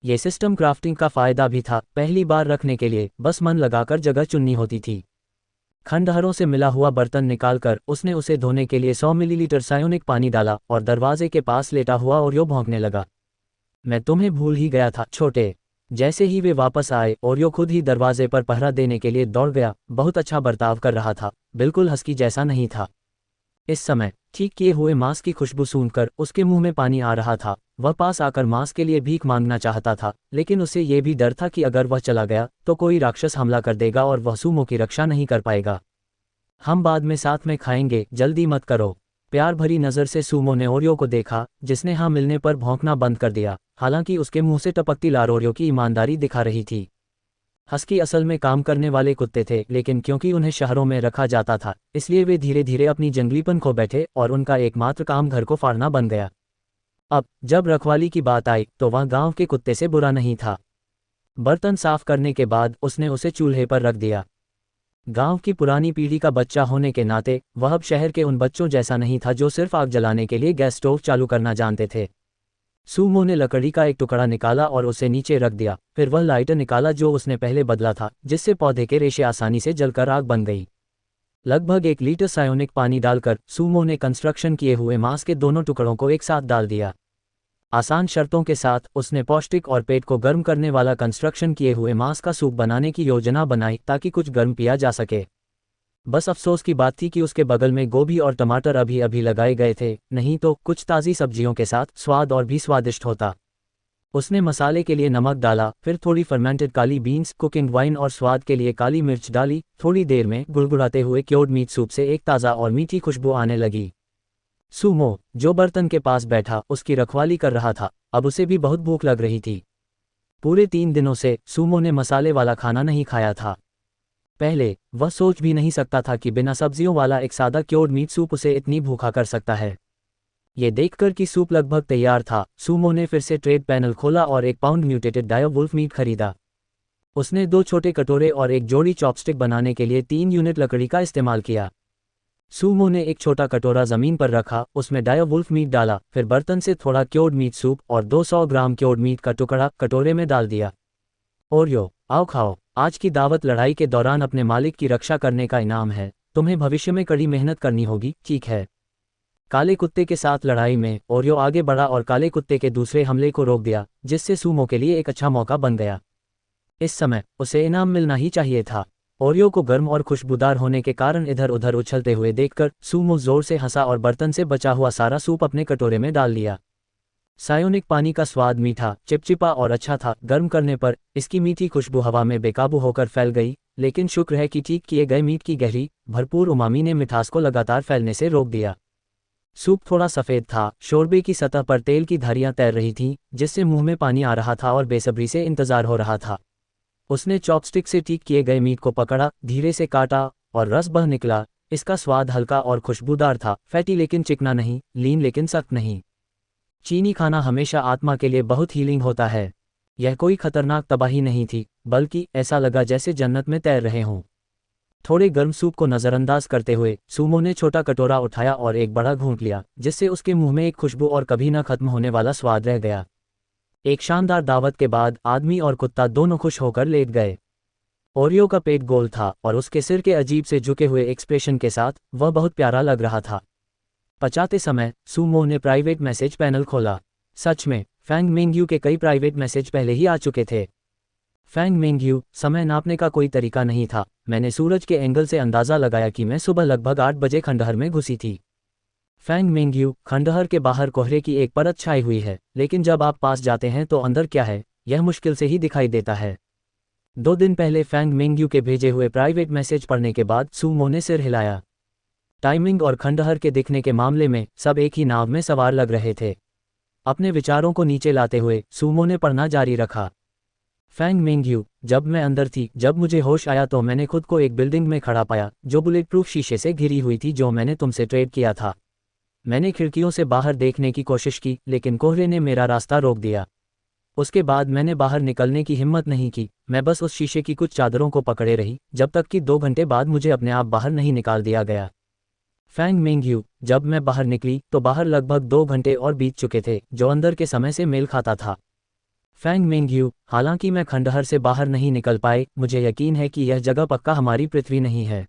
Speaker 1: ये सिस्टम क्राफ्टिंग का फायदा भी था। पहली बार रखने के लिए बस मन लगाकर जगह चुननी होती थी। खंडहरों से मिला हुआ बर्तन निकालकर उसने उसे धोने के लिए 100 मिलीलीटर सायोनिक पानी डाला और दरवाजे के पास लेटा हुआ ओरियो भौंकने लगा। मैं तुम्हें भूल ही गया था छोटे। जैसे ही वे वापस आए, ओरियो खुद ही दरवाजे पर पहरा देने के लिए दौड़ गया। बहुत अच्छा बर्ताव कर रहा था, बिल्कुल हस्की जैसा नहीं था। इस समय ठीक किए हुए मांस की खुशबू सूंघकर उसके मुंह में पानी आ रहा था। वह पास आकर मांस के लिए भीख मांगना चाहता था, लेकिन उसे ये भी डर था कि अगर वह चला गया तो कोई राक्षस हमला कर देगा और वह सूमो की रक्षा नहीं कर पाएगा। हम बाद में साथ में खाएंगे, जल्दी मत करो। प्यार भरी नज़र से सूमो ने ओरियो को देखा, जिसने हाँ मिलने पर भौंकना बंद कर दिया। हालांकि उसके मुंह से टपकती लार ओरियो की ईमानदारी दिखा रही थी। हस्की असल में काम करने वाले कुत्ते थे, लेकिन क्योंकि उन्हें शहरों में रखा जाता था, इसलिए वे धीरे धीरे अपनी जंगलीपन खो बैठे और उनका एकमात्र काम घर को फाड़ना बन गया। अब जब रखवाली की बात आई तो वह गांव के कुत्ते से बुरा नहीं था। बर्तन साफ करने के बाद उसने उसे चूल्हे पर रख दिया। गांव की पुरानी पीढ़ी का बच्चा होने के नाते वह अब शहर के उन बच्चों जैसा नहीं था जो सिर्फ आग जलाने के लिए गैस स्टोव चालू करना जानते थे। सूमो ने लकड़ी का एक टुकड़ा निकाला और उसे नीचे रख दिया। फिर वह लाइटर निकाला जो उसने पहले बदला था, जिससे पौधे के रेशे आसानी से जलकर आग बन गई। लगभग 1 लीटर सायोनिक पानी डालकर सूमो ने कंस्ट्रक्शन किए हुए मांस के दोनों टुकड़ों को एक साथ डाल दिया। आसान शर्तों के साथ उसने पौष्टिक और पेट को गर्म करने वाला कंस्ट्रक्शन किए हुए मांस का सूप बनाने की योजना बनाई ताकि कुछ गर्म पिया जा सके। बस अफसोस की बात थी कि उसके बगल में गोभी और टमाटर अभी अभी लगाए गए थे, नहीं तो कुछ ताज़ी सब्जियों के साथ स्वाद और भी स्वादिष्ट होता। उसने मसाले के लिए नमक डाला, फिर थोड़ी फर्मेंटेड काली बीन्स, कुकिंग वाइन और स्वाद के लिए काली मिर्च डाली। थोड़ी देर में गुड़गुड़ाते हुए क्योर्ड मीट सूप से एक ताज़ा और मीठी खुशबू आने लगी। सूमो, जो बर्तन के पास बैठा उसकी रखवाली कर रहा था, अब उसे भी बहुत भूख लग रही थी। पूरे 3 दिनों से सूमो ने मसाले वाला खाना नहीं खाया था। पहले वह सोच भी नहीं सकता था कि बिना सब्जियों वाला एक सादा क्योर्ड मीट सूप उसे इतनी भूखा कर सकता है। ये देखकर कि सूप लगभग तैयार था, सूमो ने फिर से ट्रेड पैनल खोला और 1 पाउंड म्यूटेटेड डायो वुल्फ मीट खरीदा। उसने 2 छोटे कटोरे और एक जोड़ी चॉपस्टिक बनाने के लिए 3 यूनिट लकड़ी का इस्तेमाल किया। सूमो ने एक छोटा कटोरा जमीन पर रखा, उसमें डायो वुल्फ मीट डाला, फिर बर्तन से थोड़ा क्योर्ड मीट सूप और 200 ग्राम क्योर्ड मीट का टुकड़ा कटोरे में डाल दिया। ओरियो, आओ खाओ। आज की दावत लड़ाई के दौरान अपने मालिक की रक्षा करने का इनाम है। तुम्हें भविष्य में कड़ी मेहनत करनी होगी, ठीक है? काले कुत्ते के साथ लड़ाई में ओरियो आगे बढ़ा और काले कुत्ते के दूसरे हमले को रोक दिया, जिससे सूमो के लिए एक अच्छा मौका बन गया। इस समय उसे इनाम मिलना ही चाहिए था। ओरियो को गर्म और खुशबूदार होने के कारण इधर उधर उछलते हुए देखकर सूमो जोर से हंसा और बर्तन से बचा हुआ सारा सूप अपने कटोरे में डाल लिया। सायोनिक पानी का स्वाद मीठा, चिपचिपा और अच्छा था। गर्म करने पर इसकी मीठी खुशबू हवा में बेकाबू होकर फैल गई, लेकिन शुक्र है कि ठीक किए गए मीट की गहरी भरपूर उमामी ने मिठास को लगातार फैलने से रोक दिया। सूप थोड़ा सफ़ेद था, शोरबे की सतह पर तेल की धारियां तैर रही थीं, जिससे मुंह में पानी आ रहा था और बेसब्री से इंतजार हो रहा था। उसने चॉपस्टिक से ठीक किए गए मीट को पकड़ा, धीरे से काटा और रस बह निकला। इसका स्वाद हल्का और खुशबूदार था, फैटी लेकिन चिकना नहीं, लीन लेकिन सख्त नहीं। चीनी खाना हमेशा आत्मा के लिए बहुत हीलिंग होता है। यह कोई खतरनाक तबाही नहीं थी, बल्कि ऐसा लगा जैसे जन्नत में तैर रहे हों। थोड़े गर्म सूप को नज़रअंदाज करते हुए सूमो ने छोटा कटोरा उठाया और एक बड़ा घूंट लिया, जिससे उसके मुंह में एक खुशबू और कभी न खत्म होने वाला स्वाद रह गया। एक शानदार दावत के बाद आदमी और कुत्ता दोनों खुश होकर लेट गए। ओरियो का पेट गोल था और उसके सिर के अजीब से झुके हुए एक्सप्रेशन के साथ वह बहुत प्यारा लग रहा था। पचाते समय सूमो ने प्राइवेट मैसेज पैनल खोला। सच में फैंग मेंग्यू के कई प्राइवेट मैसेज पहले ही आ चुके थे। फैंग मेंग्यू, समय नापने का कोई तरीका नहीं था। मैंने सूरज के एंगल से अंदाज़ा लगाया कि मैं सुबह लगभग 8 बजे खंडहर में घुसी थी। फैंग मेंग्यू, खंडहर के बाहर कोहरे की एक परत छाई हुई है, लेकिन जब आप पास जाते हैं तो अंदर क्या है यह मुश्किल से ही दिखाई देता है। 2 दिन पहले फैंग मेंग्यू के भेजे हुए प्राइवेट मैसेज पढ़ने के बाद सूमो ने सिर हिलाया। टाइमिंग और खंडहर के दिखने के मामले में सब एक ही नाव में सवार लग रहे थे। अपने विचारों को नीचे लाते हुए सूमो ने पढ़ना जारी रखा। फैंग मेंग्यू, जब मैं अंदर थी, जब मुझे होश आया तो मैंने खुद को एक बिल्डिंग में खड़ा पाया जो बुलेट प्रूफ शीशे से घिरी हुई थी, जो मैंने तुमसे ट्रेड किया था। मैंने खिड़कियों से बाहर देखने की कोशिश की, लेकिन कोहरे ने मेरा रास्ता रोक दिया। उसके बाद मैंने बाहर निकलने की हिम्मत नहीं की। मैं बस उस शीशे की कुछ चादरों को पकड़े रही, जब तक कि 2 घंटे बाद मुझे अपने आप बाहर नहीं निकाल दिया गया। फैंग मेंग्यू, जब मैं बाहर निकली तो बाहर लगभग 2 घंटे और बीत चुके थे, जो अंदर के समय से मेल खाता था। फैंग मेंग्यू, हालांकि मैं खंडहर से बाहर नहीं निकल पाए, मुझे यकीन है कि यह जगह पक्का हमारी पृथ्वी नहीं है।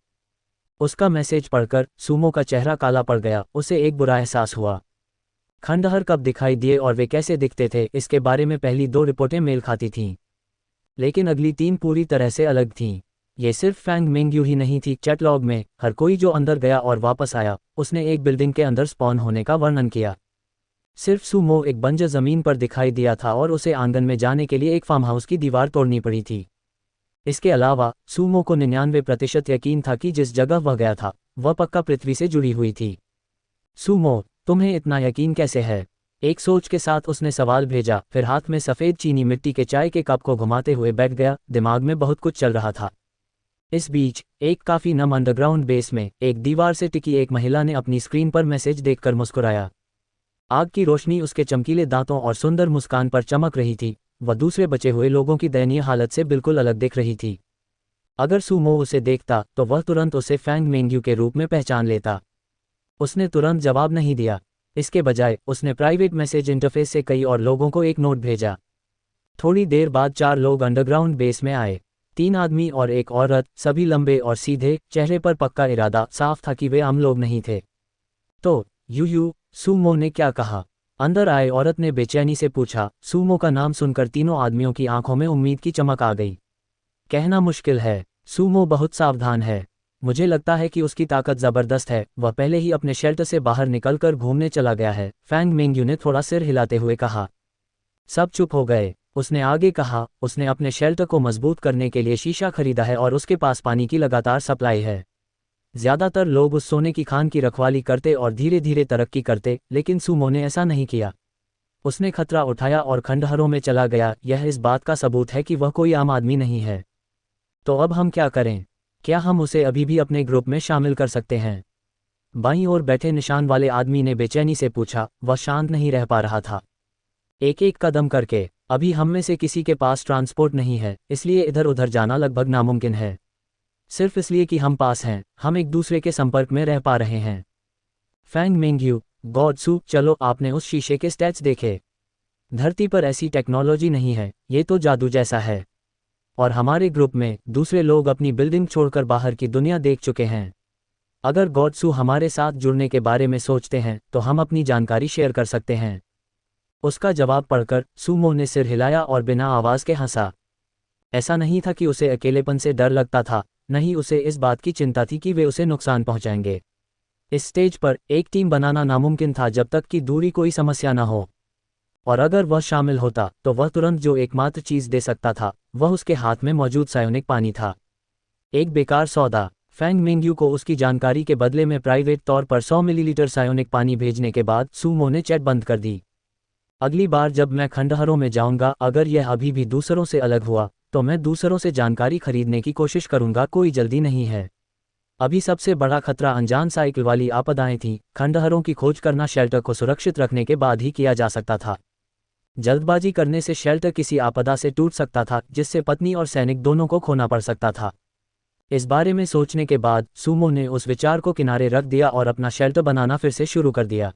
Speaker 1: उसका मैसेज पढ़कर सूमो का चेहरा काला पड़ गया। उसे एक बुरा एहसास हुआ। खंडहर कब दिखाई दिए और वे कैसे दिखते थे, इसके बारे में पहली 2 रिपोर्टें मेल खाती थीं, लेकिन अगली 3 पूरी तरह से अलग थीं। ये सिर्फ फैंग मेंग्यू ही नहीं थी। चैट लॉग में हर कोई जो अंदर गया और वापस आया, उसने एक बिल्डिंग के अंदर स्पॉन होने का वर्णन किया। सिर्फ सूमो एक बंजर जमीन पर दिखाई दिया था और उसे आंगन में जाने के लिए एक फार्म हाउस की दीवार तोड़नी पड़ी थी। इसके अलावा सूमो को 99% यकीन था कि जिस जगह वह गया था वह पक्का पृथ्वी से जुड़ी हुई थी। सूमो, तुम्हें इतना यकीन कैसे है? एक सोच के साथ उसने सवाल भेजा, फिर हाथ में सफ़ेद चीनी मिट्टी के चाय के कप को घुमाते हुए बैठ गया। दिमाग में बहुत कुछ चल रहा था। इस बीच एक काफ़ी नम अंडरग्राउंड बेस में एक दीवार से टिकी एक महिला ने अपनी स्क्रीन पर मैसेज देखकर मुस्कुराया। आग की रोशनी उसके चमकीले दांतों और सुंदर मुस्कान पर चमक रही थी। वह दूसरे बचे हुए लोगों की दयनीय हालत से बिल्कुल अलग दिख रही थी। अगर सूमो उसे देखता तो वह तुरंत उसे फैंग मेंग्यू के रूप में पहचान लेता। उसने तुरंत जवाब नहीं दिया। इसके बजाय उसने प्राइवेट मैसेज इंटरफेस से कई और लोगों को एक नोट भेजा। थोड़ी देर बाद 4 लोग अंडरग्राउंड बेस में आए। 3 आदमी और एक औरत, सभी लंबे और सीधे, चेहरे पर पक्का इरादा साफ था कि वे आम लोग नहीं थे। तो यू सूमो ने क्या कहा? अंदर आए औरत ने बेचैनी से पूछा। सूमो का नाम सुनकर तीनों आदमियों की आंखों में उम्मीद की चमक आ गई। कहना मुश्किल है, सूमो बहुत सावधान है। मुझे लगता है कि उसकी ताकत जबरदस्त है। वह पहले ही अपने शेल्टर से बाहर निकलकर घूमने चला गया है। फैंग मेंग्यू ने थोड़ा सिर हिलाते हुए कहा। सब चुप हो गए। उसने आगे कहा, उसने अपने शेल्टर को मजबूत करने के लिए शीशा खरीदा है और उसके पास पानी की लगातार सप्लाई है। ज्यादातर लोग उस सोने की खान की रखवाली करते और धीरे धीरे तरक्की करते, लेकिन सूमो ने ऐसा नहीं किया। उसने खतरा उठाया और खंडहरों में चला गया। यह इस बात का सबूत है कि वह कोई आम आदमी नहीं है। तो अब हम क्या करें? क्या हम उसे अभी भी अपने ग्रुप में शामिल कर सकते हैं? बाईं ओर बैठे निशान वाले आदमी ने बेचैनी से पूछा। वह शांत नहीं रह पा रहा था। एक एक कदम करके, अभी हम में से किसी के पास ट्रांसपोर्ट नहीं है, इसलिए इधर उधर जाना लगभग नामुमकिन है। सिर्फ इसलिए कि हम पास हैं, हम एक दूसरे के संपर्क में रह पा रहे हैं। फैंग मेंग्यू, गॉडसू, चलो आपने उस शीशे के स्टैट्स देखे? धरती पर ऐसी टेक्नोलॉजी नहीं है, ये तो जादू जैसा है। और हमारे ग्रुप में दूसरे लोग अपनी बिल्डिंग छोड़कर बाहर की दुनिया देख चुके हैं। अगर गॉडसू हमारे साथ जुड़ने के बारे में सोचते हैं तो हम अपनी जानकारी शेयर कर सकते हैं। उसका जवाब पढ़कर सूमो ने सिर हिलाया और बिना आवाज के हंसा। ऐसा नहीं था कि उसे अकेलेपन से डर लगता था, नहीं, उसे इस बात की चिंता थी कि वे उसे नुकसान पहुंचाएंगे। इस स्टेज पर एक टीम बनाना नामुमकिन था जब तक कि दूरी कोई समस्या न हो। और अगर वह शामिल होता तो वह तुरंत जो एकमात्र चीज दे सकता था वह उसके हाथ में मौजूद सायोनिक पानी था। एक बेकार सौदा। फैंग मेंग्यू को उसकी जानकारी के बदले में प्राइवेट तौर पर 100 मिलीलीटर सायोनिक पानी भेजने के बाद सूमो ने चैट बंद कर दी। अगली बार जब मैं खंडहरों में जाऊंगा, अगर यह अभी भी दूसरों से अलग हुआ तो मैं दूसरों से जानकारी खरीदने की कोशिश करूंगा। कोई जल्दी नहीं है। अभी सबसे बड़ा खतरा अनजान साइकिल वाली आपदाएं थीं। खंडहरों की खोज करना शेल्टर को सुरक्षित रखने के बाद ही किया जा सकता था। जल्दबाजी करने से शेल्टर किसी आपदा से टूट सकता था, जिससे पत्नी और सैनिक दोनों को खोना पड़ सकता था। इस बारे में सोचने के बाद सूमो ने उस विचार को किनारे रख दिया और अपना शेल्टर बनाना फिर से शुरू कर दिया।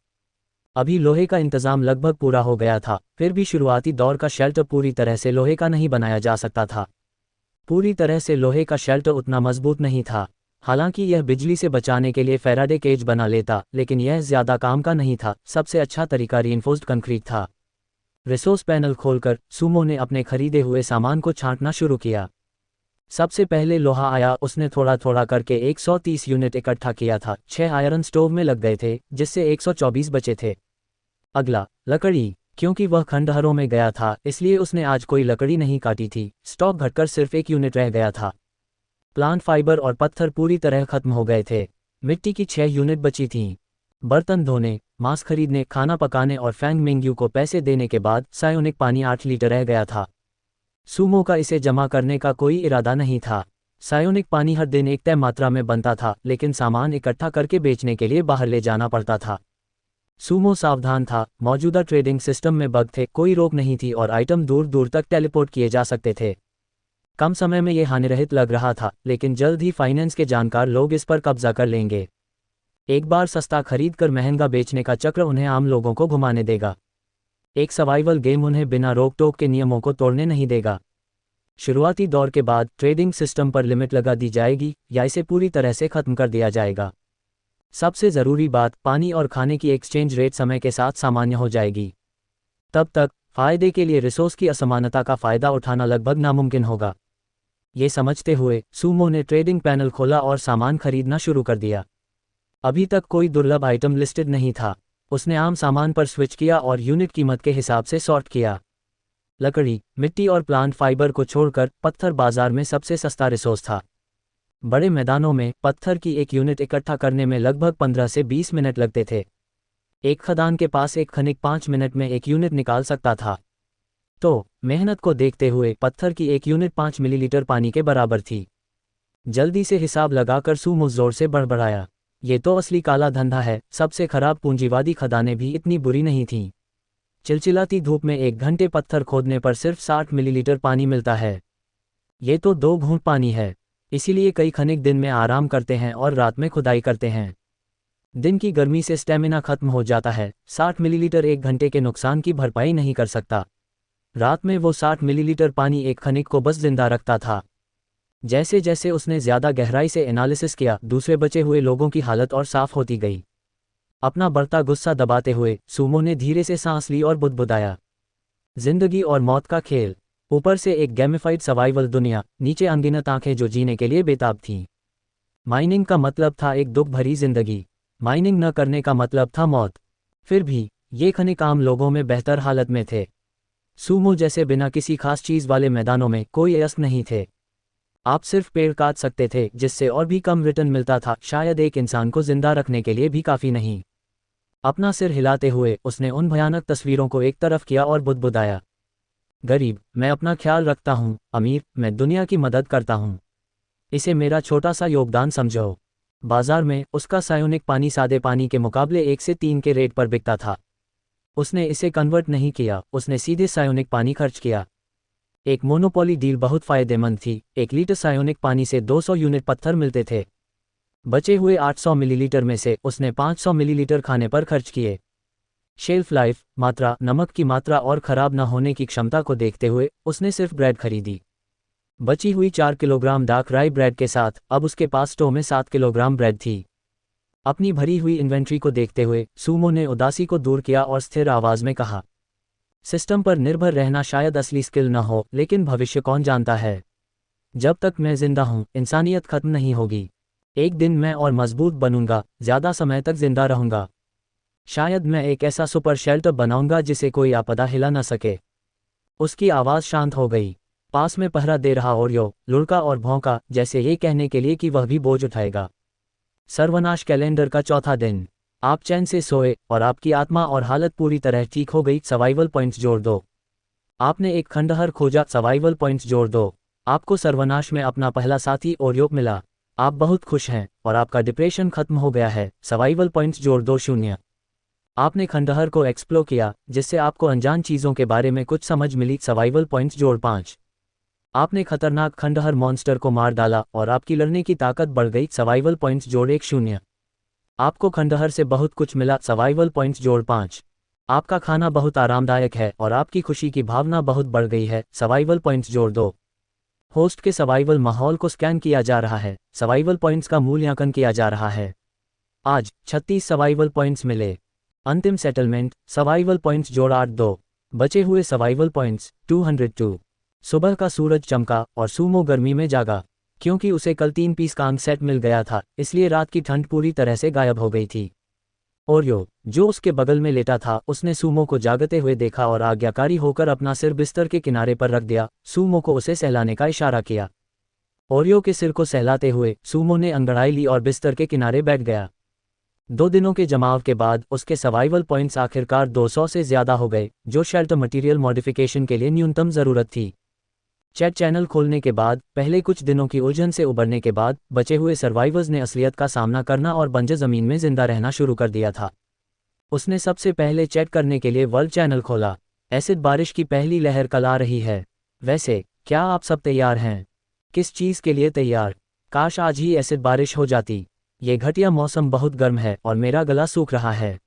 Speaker 1: अभी लोहे का इंतजाम लगभग पूरा हो गया था, फिर भी शुरुआती दौर का शेल्टर पूरी तरह से लोहे का नहीं बनाया जा सकता था। पूरी तरह से लोहे का शेल्टर उतना मजबूत नहीं था। हालांकि यह बिजली से बचाने के लिए फैराडे केज बना लेता, लेकिन यह ज्यादा काम का नहीं था। सबसे अच्छा तरीका रीइंफोर्स्ड कंक्रीट था। रिसोर्स पैनल खोलकर सूमो ने अपने खरीदे हुए सामान को छांटना शुरू किया। सबसे पहले लोहा आया। उसने थोड़ा थोड़ा करके 130 यूनिट इकट्ठा किया था। 6 आयरन स्टोव में लग गए थे, जिससे 124 बचे थे। अगला लकड़ी। क्योंकि वह खंडहरों में गया था, इसलिए उसने आज कोई लकड़ी नहीं काटी थी। स्टॉक घटकर सिर्फ 1 यूनिट रह गया था। प्लांट फाइबर और पत्थर पूरी तरह खत्म हो गए थे। मिट्टी की 6 यूनिट बची थीं। बर्तन धोने, मांस खरीदने, खाना पकाने और फैंग मिंग्यू को पैसे देने के बाद सायोनिक पानी 8 लीटर रह गया था। सूमो का इसे जमा करने का कोई इरादा नहीं था। सायोनिक पानी हर दिन एक तय मात्रा में बनता था, लेकिन सामान इकट्ठा करके बेचने के लिए बाहर ले जाना पड़ता था। सूमो सावधान था। मौजूदा ट्रेडिंग सिस्टम में बग थे, कोई रोक नहीं थी और आइटम दूर दूर तक टेलीपोर्ट किए जा सकते थे। कम समय में यह हानिरहित लग रहा था, लेकिन जल्द ही फाइनेंस के जानकार लोग इस पर कब्जा कर लेंगे। एक बार सस्ता खरीद कर महंगा बेचने का चक्र उन्हें आम लोगों को घुमाने देगा। एक सर्वाइवल गेम उन्हें बिना रोक टोक के नियमों को तोड़ने नहीं देगा। शुरुआती दौर के बाद ट्रेडिंग सिस्टम पर लिमिट लगा दी जाएगी या इसे पूरी तरह से खत्म कर दिया जाएगा। सबसे ज़रूरी बात, पानी और खाने की एक्सचेंज रेट समय के साथ सामान्य हो जाएगी। तब तक फायदे के लिए रिसोर्स की असमानता का फायदा उठाना लगभग नामुमकिन होगा। ये समझते हुए सूमो ने ट्रेडिंग पैनल खोला और सामान खरीदना शुरू कर दिया। अभी तक कोई दुर्लभ आइटम लिस्टेड नहीं था। उसने आम सामान पर स्विच किया और यूनिट कीमत के हिसाब से सॉर्ट किया। लकड़ी, मिट्टी और प्लांट फाइबर को छोड़कर पत्थर बाजार में सबसे सस्ता रिसोर्स था। बड़े मैदानों में पत्थर की 1 यूनिट इकट्ठा करने में लगभग 15 से 20 मिनट लगते थे। एक खदान के पास एक खनिक 5 मिनट में 1 यूनिट निकाल सकता था। तो मेहनत को देखते हुए पत्थर की 1 यूनिट 5 मिलीलीटर पानी के बराबर थी। जल्दी से हिसाब लगाकर सूमो जोर से बड़बड़ाया, ये तो असली काला धंधा है। सबसे खराब पूंजीवादी खदानें भी इतनी बुरी नहीं थीं। चिलचिलाती धूप में 1 घंटे पत्थर खोदने पर सिर्फ 60 मिलीलीटर पानी मिलता है। ये तो 2 घूंट पानी है। इसीलिए कई खनिक दिन में आराम करते हैं और रात में खुदाई करते हैं। दिन की गर्मी से स्टेमिना खत्म हो जाता है। 60 मिलीलीटर 1 घंटे के नुकसान की भरपाई नहीं कर सकता। रात में वो 60 मिलीलीटर पानी एक खनिक को बस जिंदा रखता था। जैसे जैसे उसने ज़्यादा गहराई से एनालिसिस किया, दूसरे बचे हुए लोगों की हालत और साफ होती गई। अपना बढ़ता गुस्सा दबाते हुए सूमो ने धीरे से सांस ली और बुदबुदाया, जिंदगी और मौत का खेल। ऊपर से एक गेमिफाइड सर्वाइवल दुनिया, नीचे अनगिनत आंखें जो जीने के लिए बेताब थीं। माइनिंग का मतलब था एक दुख भरी जिंदगी। माइनिंग न करने का मतलब था मौत। फिर भी ये खनिक आम लोगों में बेहतर हालत में थे। सूमो जैसे बिना किसी खास चीज़ वाले मैदानों में कोई अयस्क नहीं थे। आप सिर्फ पेड़ काट सकते थे, जिससे और भी कम रिटर्न मिलता था, शायद एक इंसान को जिंदा रखने के लिए भी काफ़ी नहीं। अपना सिर हिलाते हुए उसने उन भयानक तस्वीरों को एक तरफ किया और बुदबुदाया, गरीब, मैं अपना ख्याल रखता हूँ। अमीर, मैं दुनिया की मदद करता हूँ। इसे मेरा छोटा सा योगदान समझो। बाजार में उसका सायोनिक पानी सादे पानी के मुकाबले 1 से 3 के रेट पर बिकता था। उसने इसे कन्वर्ट नहीं किया, उसने सीधे सायोनिक पानी खर्च किया। एक मोनोपोली डील बहुत फायदेमंद थी। 1 लीटर सायोनिक पानी से 200 यूनिट पत्थर मिलते थे। बचे हुए 800 मिलीलीटर में से उसने 500 मिलीलीटर खाने पर खर्च किए। शेल्फ लाइफ, मात्रा, नमक की मात्रा और खराब न होने की क्षमता को देखते हुए उसने सिर्फ ब्रेड खरीदी। बची हुई 4 किलोग्राम डार्क राई ब्रेड के साथ अब उसके पास स्टोव में 7 किलोग्राम ब्रेड थी। अपनी भरी हुई इन्वेंट्री को देखते हुए सूमो ने उदासी को दूर किया और स्थिर आवाज में कहा, सिस्टम पर निर्भर रहना शायद असली स्किल न हो, लेकिन भविष्य कौन जानता है। जब तक मैं जिंदा हूं, इंसानियत खत्म नहीं होगी। एक दिन मैं और मजबूत बनूंगा, ज्यादा समय तक जिंदा रहूंगा। शायद मैं एक ऐसा सुपर शेल्टर बनाऊंगा जिसे कोई आपदा हिला न सके। उसकी आवाज शांत हो गई। पास में पहरा दे रहा ओरियो लुढ़का और भौंका, जैसे ये कहने के लिए कि वह भी बोझ उठाएगा। सर्वनाश कैलेंडर का चौथा दिन। आप चैन से सोए और आपकी आत्मा और हालत पूरी तरह ठीक हो गई। सर्वाइवल पॉइंट्स जोड़ दो। आपने एक खंडहर खोजा। सर्वाइवल पॉइंट्स जोड़ दो। आपको सर्वनाश में अपना पहला साथी ओरियो मिला। आप बहुत खुश हैं और आपका डिप्रेशन खत्म हो गया है। सर्वाइवल पॉइंट्स जोड़ दो 0। आपने खंडहर को एक्सप्लोर किया, जिससे आपको अनजान चीज़ों के बारे में कुछ समझ मिली। सर्वाइवल पॉइंट्स जोड़ 5। आपने खतरनाक खंडहर मॉन्स्टर को मार डाला और आपकी लड़ने की ताकत बढ़ गई। सर्वाइवल पॉइंट्स जोड़ 1-0। आपको खंडहर से बहुत कुछ मिला। सर्वाइवल पॉइंट्स जोड़ 5। आपका खाना बहुत आरामदायक है और आपकी खुशी की भावना बहुत बढ़ गई है। सर्वाइवल पॉइंट्स जोड़ 2। होस्ट के सर्वाइवल माहौल को स्कैन किया जा रहा है। सर्वाइवल पॉइंट्स का मूल्यांकन किया जा रहा है। आज 36 सर्वाइवल पॉइंट्स मिले। अंतिम सेटलमेंट सर्वाइवल पॉइंट्स जोड़ 8-2। बचे हुए सर्वाइवल पॉइंट्स 202। सुबह का सूरज चमका और सूमो गर्मी में जागा। क्योंकि उसे कल 3 पीस का अंक सेट मिल गया था, इसलिए रात की ठंड पूरी तरह से गायब हो गई थी। ओरियो, जो उसके बगल में लेटा था, उसने सूमो को जागते हुए देखा और आज्ञाकारी होकर अपना सिर बिस्तर के किनारे पर रख दिया। सूमो को उसे सहलाने का इशारा किया। ओरियो के सिर को सहलाते हुए सूमो ने अंगड़ाई ली और बिस्तर के किनारे बैठ गया। 2 दिनों के जमाव के बाद उसके सर्वाइवल पॉइंट्स आखिरकार 200 से ज़्यादा हो गए, जो शेल्टर मटीरियल मॉडिफिकेशन के लिए न्यूनतम ज़रूरत थी। चैट चैनल खोलने के बाद पहले कुछ दिनों की उलझन से उबरने के बाद बचे हुए सर्वाइवर्स ने असलियत का सामना करना और बंजर ज़मीन में जिंदा रहना शुरू कर दिया था। उसने सबसे पहले चैट करने के लिए वर्ल्ड चैनल खोला। एसिड बारिश की पहली लहर कल आ रही है। वैसे क्या आप सब तैयार हैं? किस चीज़ के लिए तैयार? काश आज ही एसिड बारिश हो जाती। ये घटिया मौसम बहुत गर्म है और मेरा गला सूख रहा है।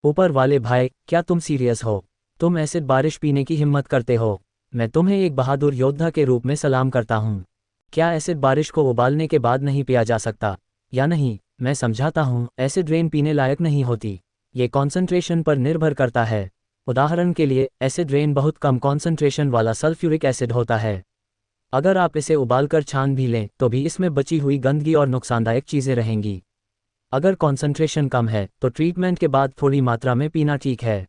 Speaker 1: ऊपर वाले भाई, क्या तुम सीरियस हो? तुम एसिड बारिश पीने की हिम्मत करते हो? मैं तुम्हें एक बहादुर योद्धा के रूप में सलाम करता हूँ। क्या एसिड बारिश को उबालने के बाद नहीं पिया जा सकता? या नहीं, मैं समझाता हूँ, एसिड रेन पीने लायक नहीं होती। ये कॉन्सेंट्रेशन पर निर्भर करता है। उदाहरण के लिए, एसिड रेन बहुत कम कॉन्सेंट्रेशन वाला सल्फ्यूरिक एसिड होता है। अगर आप इसे उबालकर छान भी लें तो भी इसमें बची हुई गंदगी और नुकसानदायक चीज़ें रहेंगी। अगर कॉन्सेंट्रेशन कम है तो ट्रीटमेंट के बाद थोड़ी मात्रा में पीना ठीक है।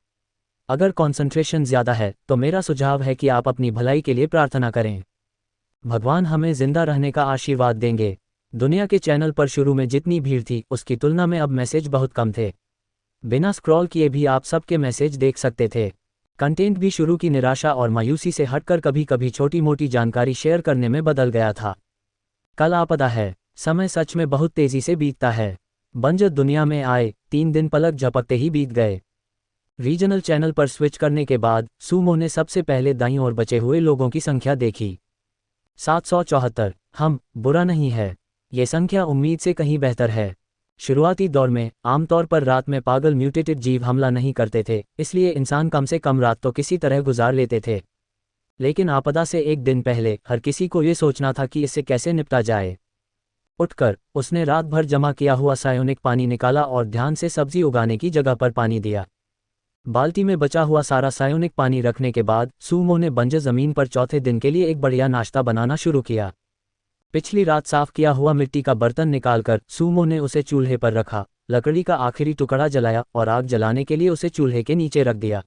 Speaker 1: अगर कॉन्सेंट्रेशन ज़्यादा है तो मेरा सुझाव है कि आप अपनी भलाई के लिए प्रार्थना करें। भगवान हमें जिंदा रहने का आशीर्वाद देंगे। दुनिया के चैनल पर शुरू में जितनी भीड़ थी उसकी तुलना में अब मैसेज बहुत कम थे। बिना स्क्रॉल किए भी आप सबके मैसेज देख सकते थे। कंटेंट भी शुरू की निराशा और मायूसी से हटकर कभी कभी छोटी मोटी जानकारी शेयर करने में बदल गया था। कल आपदा है। समय सच में बहुत तेजी से बीतता है। बंजर दुनिया में आए 3 दिन पलक झपकते ही बीत गए। रीजनल चैनल पर स्विच करने के बाद सूमो ने सबसे पहले दाईं ओर बचे हुए लोगों की संख्या देखी। 774। बुरा नहीं है। ये संख्या उम्मीद से कहीं बेहतर है। शुरुआती दौर में आमतौर पर रात में पागल म्यूटेटेड जीव हमला नहीं करते थे, इसलिए इंसान कम से कम रात तो किसी तरह गुजार लेते थे। लेकिन आपदा से एक दिन पहले हर किसी को ये सोचना था कि इससे कैसे निपटा जाए। उठकर उसने रात भर जमा किया हुआ सायोनिक पानी निकाला और ध्यान से सब्जी उगाने की जगह पर पानी दिया। बाल्टी में बचा हुआ सारा सायोनिक पानी रखने के बाद सूमो ने बंजर ज़मीन पर चौथे दिन के लिए एक बढ़िया नाश्ता बनाना शुरू किया। पिछली रात साफ किया हुआ मिट्टी का बर्तन निकालकर सूमो ने उसे चूल्हे पर रखा, लकड़ी का आखिरी टुकड़ा जलाया और आग जलाने के लिए उसे चूल्हे के नीचे रख दिया।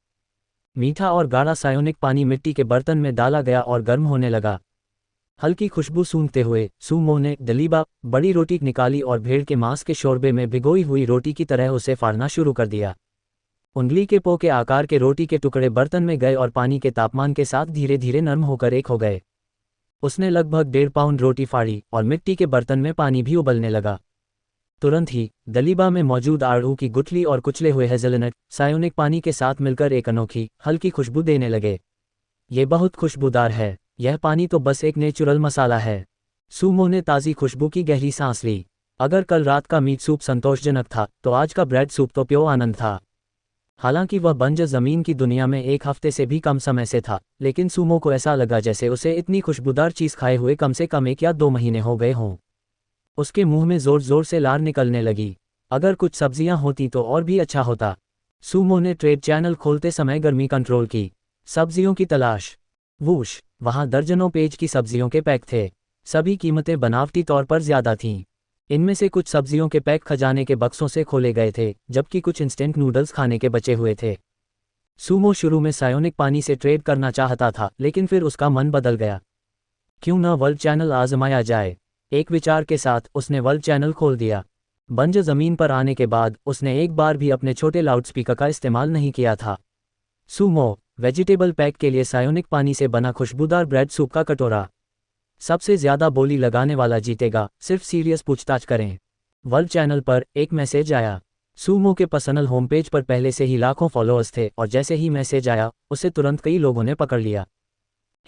Speaker 1: मीठा और गाढ़ा सायोनिक पानी मिट्टी के बर्तन में डाला गया और गर्म होने लगा। हल्की खुशबू सूंघते हुए सूमो ने दलीबा, बड़ी रोटी निकाली और भेड़ के मांस के शोरबे में भिगोई हुई रोटी की तरह उसे फाड़ना शुरू कर दिया। उंगली के पो के आकार के रोटी के टुकड़े बर्तन में गए और पानी के तापमान के साथ धीरे धीरे नरम होकर एक हो गए। उसने लगभग 1.5 पाउंड रोटी फाड़ी और मिट्टी के बर्तन में पानी भी उबलने लगा। तुरंत ही दलीबा में मौजूद आड़ू की गुठली और कुचले हुए हेज़लनट सायोनिक पानी के साथ मिलकर एक अनोखी हल्की खुशबू देने लगे। ये बहुत खुशबूदार है। यह पानी तो बस एक नेचुरल मसाला है। सूमो ने ताज़ी खुशबू की गहरी सांस ली। अगर कल रात का मीट सूप संतोषजनक था तो आज का ब्रेड सूप तो प्योर आनंद था। हालांकि वह बंजर ज़मीन की दुनिया में 1 हफ्ते से भी कम समय से था, लेकिन सूमो को ऐसा लगा जैसे उसे इतनी खुशबूदार चीज़ खाए हुए कम से कम 1 या 2 महीने हो गए हों। उसके मुंह में ज़ोर ज़ोर से लार निकलने लगी। अगर कुछ सब्जियां होती तो और भी अच्छा होता। सूमो ने ट्रेड चैनल खोलते समय गर्मी कंट्रोल की। सब्जियों की तलाश। वूश, वहाँ दर्जनों पेज की सब्जियों के पैक थे। सभी कीमतें बनावटी तौर पर ज़्यादा थीं। इनमें से कुछ सब्जियों के पैक खजाने के बक्सों से खोले गए थे, जबकि कुछ इंस्टेंट नूडल्स खाने के बचे हुए थे। सूमो शुरू में सायोनिक पानी से ट्रेड करना चाहता था, लेकिन फिर उसका मन बदल गया। क्यों न वर्ल्ड चैनल आजमाया जाए? एक विचार के साथ उसने वर्ल्ड चैनल खोल दिया। बंजर ज़मीन पर आने के बाद उसने एक बार भी अपने छोटे लाउडस्पीकर का इस्तेमाल नहीं किया था। सूमो, वेजिटेबल पैक के लिए सायोनिक पानी से बना खुशबूदार ब्रेड सूप का कटोरा। सबसे ज़्यादा बोली लगाने वाला जीतेगा, सिर्फ सीरियस पूछताछ करें। वर्ल्ड चैनल पर एक मैसेज आया। सूमो के पर्सनल होम पेज पर पहले से ही लाखों फॉलोअर्स थे और जैसे ही मैसेज आया उसे तुरंत कई लोगों ने पकड़ लिया।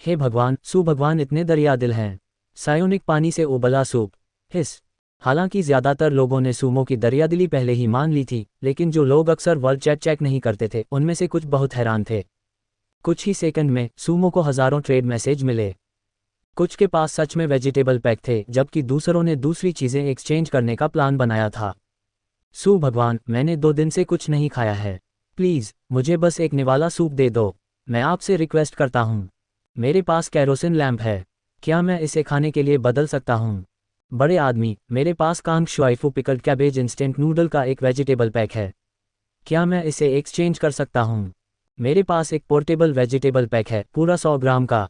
Speaker 1: हे भगवान, सू भगवान इतने दरिया दिल हैं। सायोनिक पानी से उबला सूप। हिस। हालांकि ज्यादातर लोगों ने सूमो की दरियादिली पहले ही मान ली थी, लेकिन जो लोग अक्सर वर्ल्ड चैट चेक नहीं करते थे उनमें से कुछ बहुत हैरान थे। कुछ ही सेकंड में सूमो को हजारों ट्रेड मैसेज मिले। कुछ के पास सच में वेजिटेबल पैक थे, जबकि दूसरों ने दूसरी चीजें एक्सचेंज करने का प्लान बनाया था। सू भगवान, मैंने 2 दिन से कुछ नहीं खाया है। प्लीज मुझे बस एक निवाला सूप दे दो। मैं आपसे रिक्वेस्ट करता हूँ। मेरे पास कैरोसिन लैंप है। क्या मैं इसे खाने के लिए बदल सकता हूँ? बड़े आदमी, मेरे पास Kang Shifu pickled cabbage instant noodle का एक वेजिटेबल पैक है। क्या मैं इसे एक्सचेंज कर सकता हूँ? मेरे पास एक पोर्टेबल वेजिटेबल पैक है, पूरा 100 ग्राम का।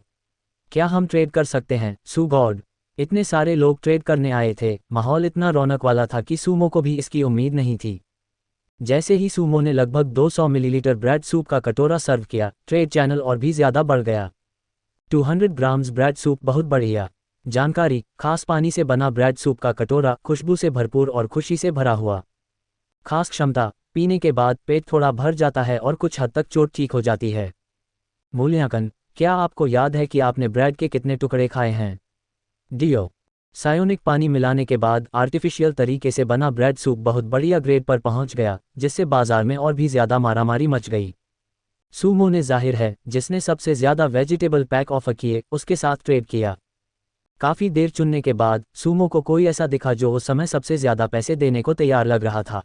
Speaker 1: क्या हम ट्रेड कर सकते हैं, सू गॉड? इतने सारे लोग ट्रेड करने आए थे। माहौल इतना रौनक वाला था कि सूमो को भी इसकी उम्मीद नहीं थी। जैसे ही सूमो ने लगभग 200 मिलीलीटर ब्रेड सूप का कटोरा सर्व किया, ट्रेड चैनल और भी ज्यादा बढ़ गया। 200 ग्राम्स ब्रेड सूप, बहुत बढ़िया। जानकारी, खास पानी से बना ब्रेड सूप का कटोरा, खुशबू से भरपूर और खुशी से भरा हुआ। खास क्षमता, पीने के बाद पेट थोड़ा भर जाता है और कुछ हद तक चोट ठीक हो जाती है। मूल्यांकन, क्या आपको याद है कि आपने ब्रेड के कितने टुकड़े खाए हैं? डीओ। सायोनिक पानी मिलाने के बाद आर्टिफिशियल तरीके से बना ब्रेड सूप बहुत बढ़िया ग्रेड पर पहुंच गया, जिससे बाजार में और भी ज्यादा मारामारी मच गई। सूमो ने, जाहिर है, जिसने सबसे ज्यादा वेजिटेबल पैक ऑफर किए उसके साथ ट्रेड किया। काफी देर चुनने के बाद सूमो को कोई ऐसा दिखा जो उस समय सबसे ज्यादा पैसे देने को तैयार लग रहा था।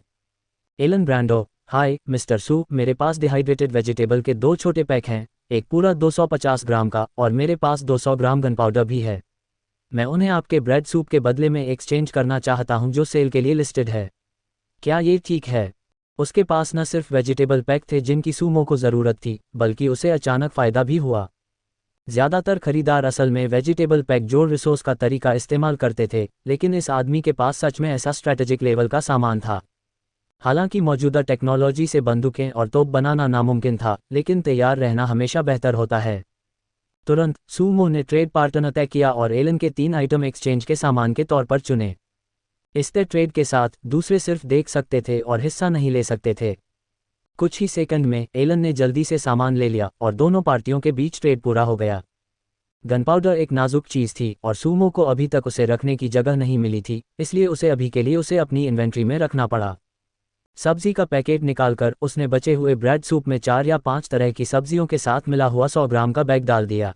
Speaker 1: एलन ब्रांडो, हाय मिस्टर सू, मेरे पास डिहाइड्रेटेड वेजिटेबल के 2 छोटे पैक हैं, एक पूरा 250 ग्राम का, और मेरे पास 200 ग्राम गन पाउडर भी है। मैं उन्हें आपके ब्रेड सूप के बदले में एक्सचेंज करना चाहता हूं जो सेल के लिए लिस्टेड है। क्या ये ठीक है? उसके पास न सिर्फ वेजिटेबल पैक थे जिनकी सूमो को ज़रूरत थी, बल्कि उसे अचानक फ़ायदा भी हुआ। ज़्यादातर खरीदार असल में वेजिटेबल पैक जोड़ रिसोर्स का तरीका इस्तेमाल करते थे, लेकिन इस आदमी के पास सच में ऐसा स्ट्रैटेजिक लेवल का सामान था। हालांकि मौजूदा टेक्नोलॉजी से बंदूकें और तोप बनाना नामुमकिन था, लेकिन तैयार रहना हमेशा बेहतर होता है। तुरंत सूमो ने ट्रेड पार्टनर तय किया और एलन के 3 आइटम एक्सचेंज के सामान के तौर पर चुने। इस ट्रेड के साथ दूसरे सिर्फ देख सकते थे और हिस्सा नहीं ले सकते थे। कुछ ही सेकंड में एलन ने जल्दी से सामान ले लिया और दोनों पार्टियों के बीच ट्रेड पूरा हो गया। गन पाउडर एक नाजुक चीज़ थी और सूमो को अभी तक उसे रखने की जगह नहीं मिली थी, इसलिए उसे अभी के लिए उसे अपनी इन्वेंट्री में रखना पड़ा। सब्जी का पैकेट निकालकर उसने बचे हुए ब्रेड सूप में 4 या 5 तरह की सब्जियों के साथ मिला हुआ 100 ग्राम का बैग डाल दिया।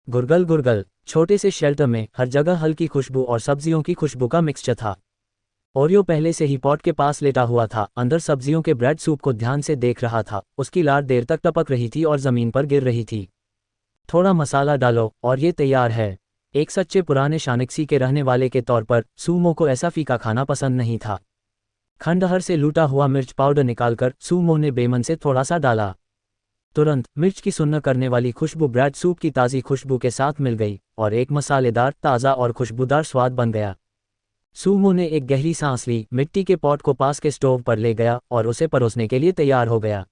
Speaker 1: गुरगल गुरगल, छोटे से शेल्टर में हर जगह हल्की खुशबू और सब्जियों की खुशबू का मिक्सचर था। ओरियो पहले से ही पॉट के पास लेटा हुआ था, अंदर सब्जियों के ब्रेड सूप को ध्यान से देख रहा था। उसकी लार देर तक टपक रही थी और जमीन पर गिर रही थी। थोड़ा मसाला डालो और ये तैयार है। एक सच्चे पुराने शानिक्सी के रहने वाले के तौर पर सूमो को ऐसा फीका खाना पसंद नहीं था। खंडहर से लूटा हुआ मिर्च पाउडर निकालकर सूमो ने बेमन से थोड़ा सा डाला। तुरंत मिर्च की सुन्न करने वाली खुशबू ब्रेड सूप की ताज़ी खुशबू के साथ मिल गई और एक मसालेदार, ताज़ा और खुशबूदार स्वाद बन गया। सूमो ने एक गहरी सांस ली, मिट्टी के पॉट को पास के स्टोव पर ले गया और उसे परोसने के लिए तैयार हो गया।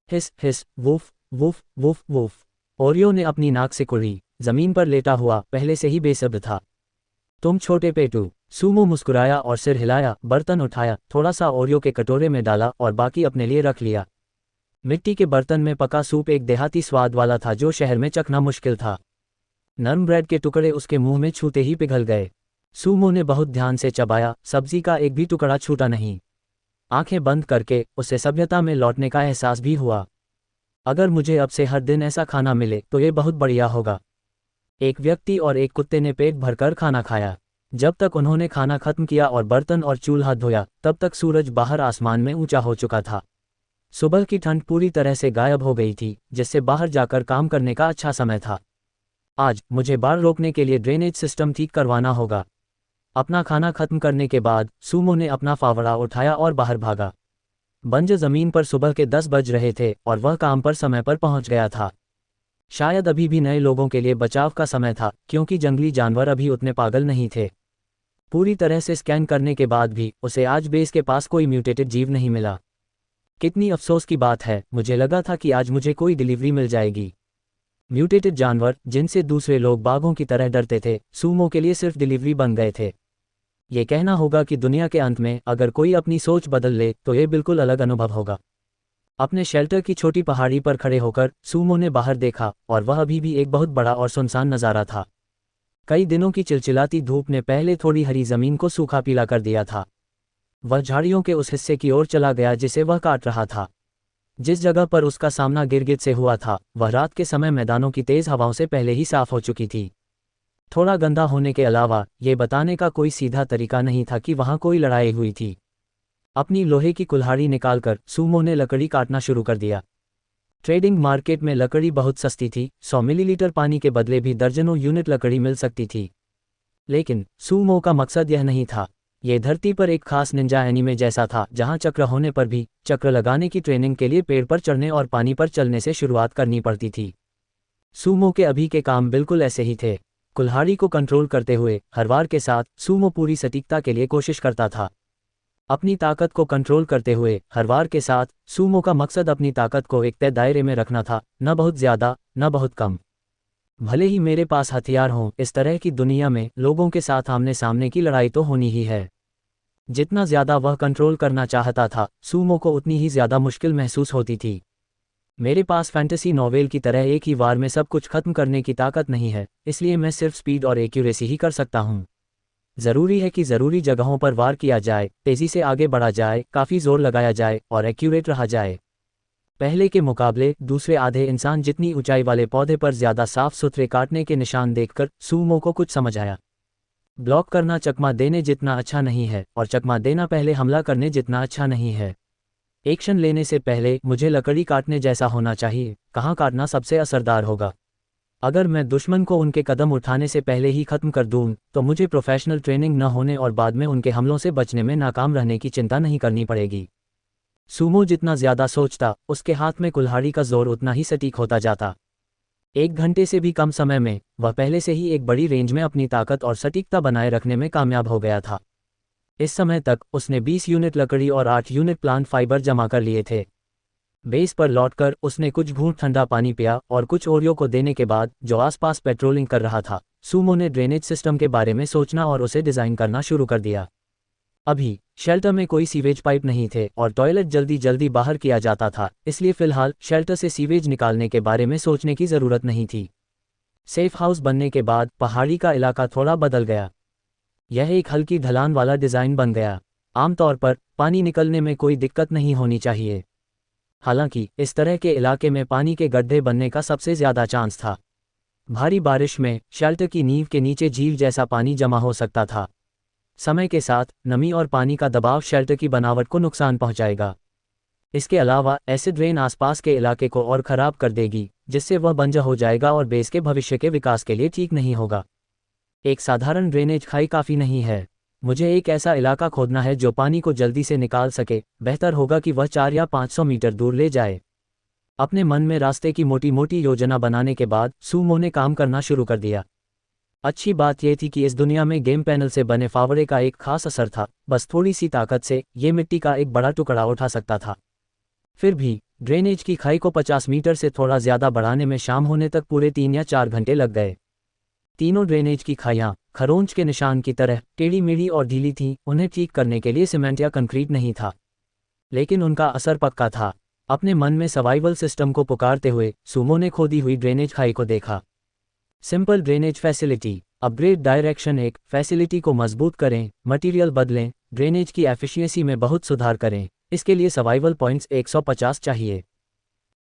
Speaker 1: Hiss hiss, woof woof woof woof. Oreo ने अपनी नाक से कुड़ी, जमीन पर लेटा हुआ पहले से ही बेसब्र था। तुम छोटे पेटू। सूमो मुस्कुराया और सिर हिलाया, बर्तन उठाया, थोड़ा सा ओरियो के कटोरे में डाला और बाकी अपने लिए रख लिया। मिट्टी के बर्तन में पका सूप एक देहाती स्वाद वाला था जो शहर में चखना मुश्किल था। नरम ब्रेड के टुकड़े उसके मुंह में छूते ही पिघल गए। सूमो ने बहुत ध्यान से चबाया, सब्जी का एक भी टुकड़ा छूटा नहीं। आंखें बंद करके उसे सभ्यता में लौटने का एहसास भी हुआ। अगर मुझे अब से हर दिन ऐसा खाना मिले तो ये बहुत बढ़िया होगा। एक व्यक्ति और एक कुत्ते ने पेट भरकर खाना खाया। जब तक उन्होंने खाना खत्म किया और बर्तन और चूल्हा धोया, तब तक सूरज बाहर आसमान में ऊंचा हो चुका था। सुबह की ठंड पूरी तरह से गायब हो गई थी, जिससे बाहर जाकर काम करने का अच्छा समय था। आज मुझे बाढ़ रोकने के लिए ड्रेनेज सिस्टम ठीक करवाना होगा। अपना खाना खत्म करने के बाद सूमो ने अपना फावड़ा उठाया और बाहर भागा। बंजर जमीन पर सुबह के 10 बज रहे थे और वह काम पर समय पर पहुंच गया था। शायद अभी भी नए लोगों के लिए बचाव का समय था, क्योंकि जंगली जानवर अभी उतने पागल नहीं थे। पूरी तरह से स्कैन करने के बाद भी उसे आज बेस के पास कोई म्यूटेटेड जीव नहीं मिला। कितनी अफसोस की बात है, मुझे लगा था कि आज मुझे कोई डिलीवरी मिल जाएगी। म्यूटेटेड जानवर जिनसे दूसरे लोग बाघों की तरह डरते थे, सूमो के लिए सिर्फ डिलीवरी बन गए थे। ये कहना होगा कि दुनिया के अंत में अगर कोई अपनी सोच बदल ले तो ये बिल्कुल अलग अनुभव होगा। अपने शेल्टर की छोटी पहाड़ी पर खड़े होकर सूमो ने बाहर देखा और वह अभी भी एक बहुत बड़ा और सुनसान नज़ारा था। कई दिनों की चिलचिलाती धूप ने पहले थोड़ी हरी जमीन को सूखा पीला कर दिया था। वह झाड़ियों के उस हिस्से की ओर चला गया जिसे वह काट रहा था। जिस जगह पर उसका सामना गिरगिट से हुआ था वह रात के समय मैदानों की तेज हवाओं से पहले ही साफ हो चुकी थी। थोड़ा गंदा होने के अलावा ये बताने का कोई सीधा तरीका नहीं था कि वहां कोई लड़ाई हुई थी। अपनी लोहे की कुल्हाड़ी निकालकर सूमो ने लकड़ी काटना शुरू कर दिया। ट्रेडिंग मार्केट में लकड़ी बहुत सस्ती थी, 100 मिलीलीटर पानी के बदले भी दर्जनों यूनिट लकड़ी मिल सकती थी। लेकिन सूमो का मकसद यह नहीं था। ये धरती पर एक खास निंजा एनीमे जैसा था जहां चक्र होने पर भी चक्र लगाने की ट्रेनिंग के लिए पेड़ पर चढ़ने और पानी पर चलने से शुरुआत करनी पड़ती थी। सूमो के अभी के काम बिल्कुल ऐसे ही थे। कुल्हाड़ी को कंट्रोल करते हुए हर वार के साथ सूमो पूरी सटीकता के लिए कोशिश करता था। अपनी ताकत को कंट्रोल करते हुए हर वार के साथ सूमो का मकसद अपनी ताकत को एक तय दायरे में रखना था, न बहुत ज़्यादा न बहुत कम। भले ही मेरे पास हथियार हों, इस तरह की दुनिया में लोगों के साथ आमने सामने की लड़ाई तो होनी ही है। जितना ज़्यादा वह कंट्रोल करना चाहता था सूमो को उतनी ही ज़्यादा मुश्किल महसूस होती थी। मेरे पास फैंटेसी नॉवेल की तरह एक ही वार में सब कुछ खत्म करने की ताकत नहीं है, इसलिए मैं सिर्फ स्पीड और एक्यूरेसी ही कर सकता हूँ। ज़रूरी है कि ज़रूरी जगहों पर वार किया जाए, तेज़ी से आगे बढ़ा जाए, काफ़ी जोर लगाया जाए और एक्यूरेट रहा जाए। पहले के मुकाबले दूसरे आधे इंसान जितनी ऊंचाई वाले पौधे पर ज़्यादा साफ सुथरे काटने के निशान देखकर सूमो को कुछ समझ आया। ब्लॉक करना चकमा देने जितना अच्छा नहीं है और चकमा देना पहले हमला करने जितना अच्छा नहीं है। एक्शन लेने से पहले मुझे लकड़ी काटने जैसा होना चाहिए। कहाँ काटना सबसे असरदार होगा? अगर मैं दुश्मन को उनके कदम उठाने से पहले ही खत्म कर दूं, तो मुझे प्रोफेशनल ट्रेनिंग न होने और बाद में उनके हमलों से बचने में नाकाम रहने की चिंता नहीं करनी पड़ेगी। सूमो जितना ज़्यादा सोचता, उसके हाथ में कुल्हाड़ी का जोर उतना ही सटीक होता जाता। 1 घंटे से भी कम समय में वह पहले से ही एक बड़ी रेंज में अपनी ताकत और सटीकता बनाए रखने में कामयाब हो गया था। इस समय तक उसने 20 यूनिट लकड़ी और 8 यूनिट प्लांट फाइबर जमा कर लिए थे। बेस पर लौटकर उसने कुछ घूंट ठंडा पानी पिया और कुछ ओरियो को देने के बाद, जो आसपास पेट्रोलिंग कर रहा था, सूमो ने ड्रेनेज सिस्टम के बारे में सोचना और उसे डिज़ाइन करना शुरू कर दिया। अभी शेल्टर में कोई सीवेज पाइप नहीं थे और टॉयलेट जल्दी जल्दी बाहर किया जाता था, इसलिए फिलहाल शेल्टर से सीवेज निकालने के बारे में सोचने की ज़रूरत नहीं थी। सेफ हाउस बनने के बाद पहाड़ी का इलाका थोड़ा बदल गया। यह एक हल्की ढलान वाला डिज़ाइन बन गया। आमतौर पर पानी निकलने में कोई दिक्कत नहीं होनी चाहिए। हालांकि इस तरह के इलाके में पानी के गड्ढे बनने का सबसे ज़्यादा चांस था। भारी बारिश में शेल्टर की नींव के नीचे झील जैसा पानी जमा हो सकता था। समय के साथ नमी और पानी का दबाव शेल्टर की बनावट को नुकसान पहुंचाएगा। इसके अलावा एसिड रेन आसपास के इलाके को और ख़राब कर देगी, जिससे वह बंजर हो जाएगा और बेस के भविष्य के विकास के लिए ठीक नहीं होगा। एक साधारण ड्रेनेज खाई काफ़ी नहीं है। मुझे एक ऐसा इलाका खोदना है जो पानी को जल्दी से निकाल सके। बेहतर होगा कि वह 4 या 500 मीटर दूर ले जाए। अपने मन में रास्ते की मोटी मोटी योजना बनाने के बाद सूमो ने काम करना शुरू कर दिया। अच्छी बात यह थी कि इस दुनिया में गेम पैनल से बने फावड़े का एक खास असर था। बस थोड़ी सी ताकत से ये मिट्टी का एक बड़ा टुकड़ा उठा सकता था। फिर भी ड्रेनेज की खाई को 50 मीटर से थोड़ा ज़्यादा बढ़ाने में शाम होने तक पूरे 3 या 4 घंटे लग गए। तीनों ड्रेनेज की खाइयाँ खरोंच के निशान की तरह टेढ़ी मेढ़ी और ढीली थीं। उन्हें ठीक करने के लिए सीमेंट या कंक्रीट नहीं था, लेकिन उनका असर पक्का था। अपने मन में सर्वाइवल सिस्टम को पुकारते हुए सूमो ने खोदी हुई ड्रेनेज खाई को देखा। Simple drainage facility upgrade direction 1 facility को मजबूत करें, मटेरियल बदलें, ड्रेनेज की एफिशिएंसी में बहुत सुधार करें। इसके लिए सर्वाइवल पॉइंट्स 150 चाहिए।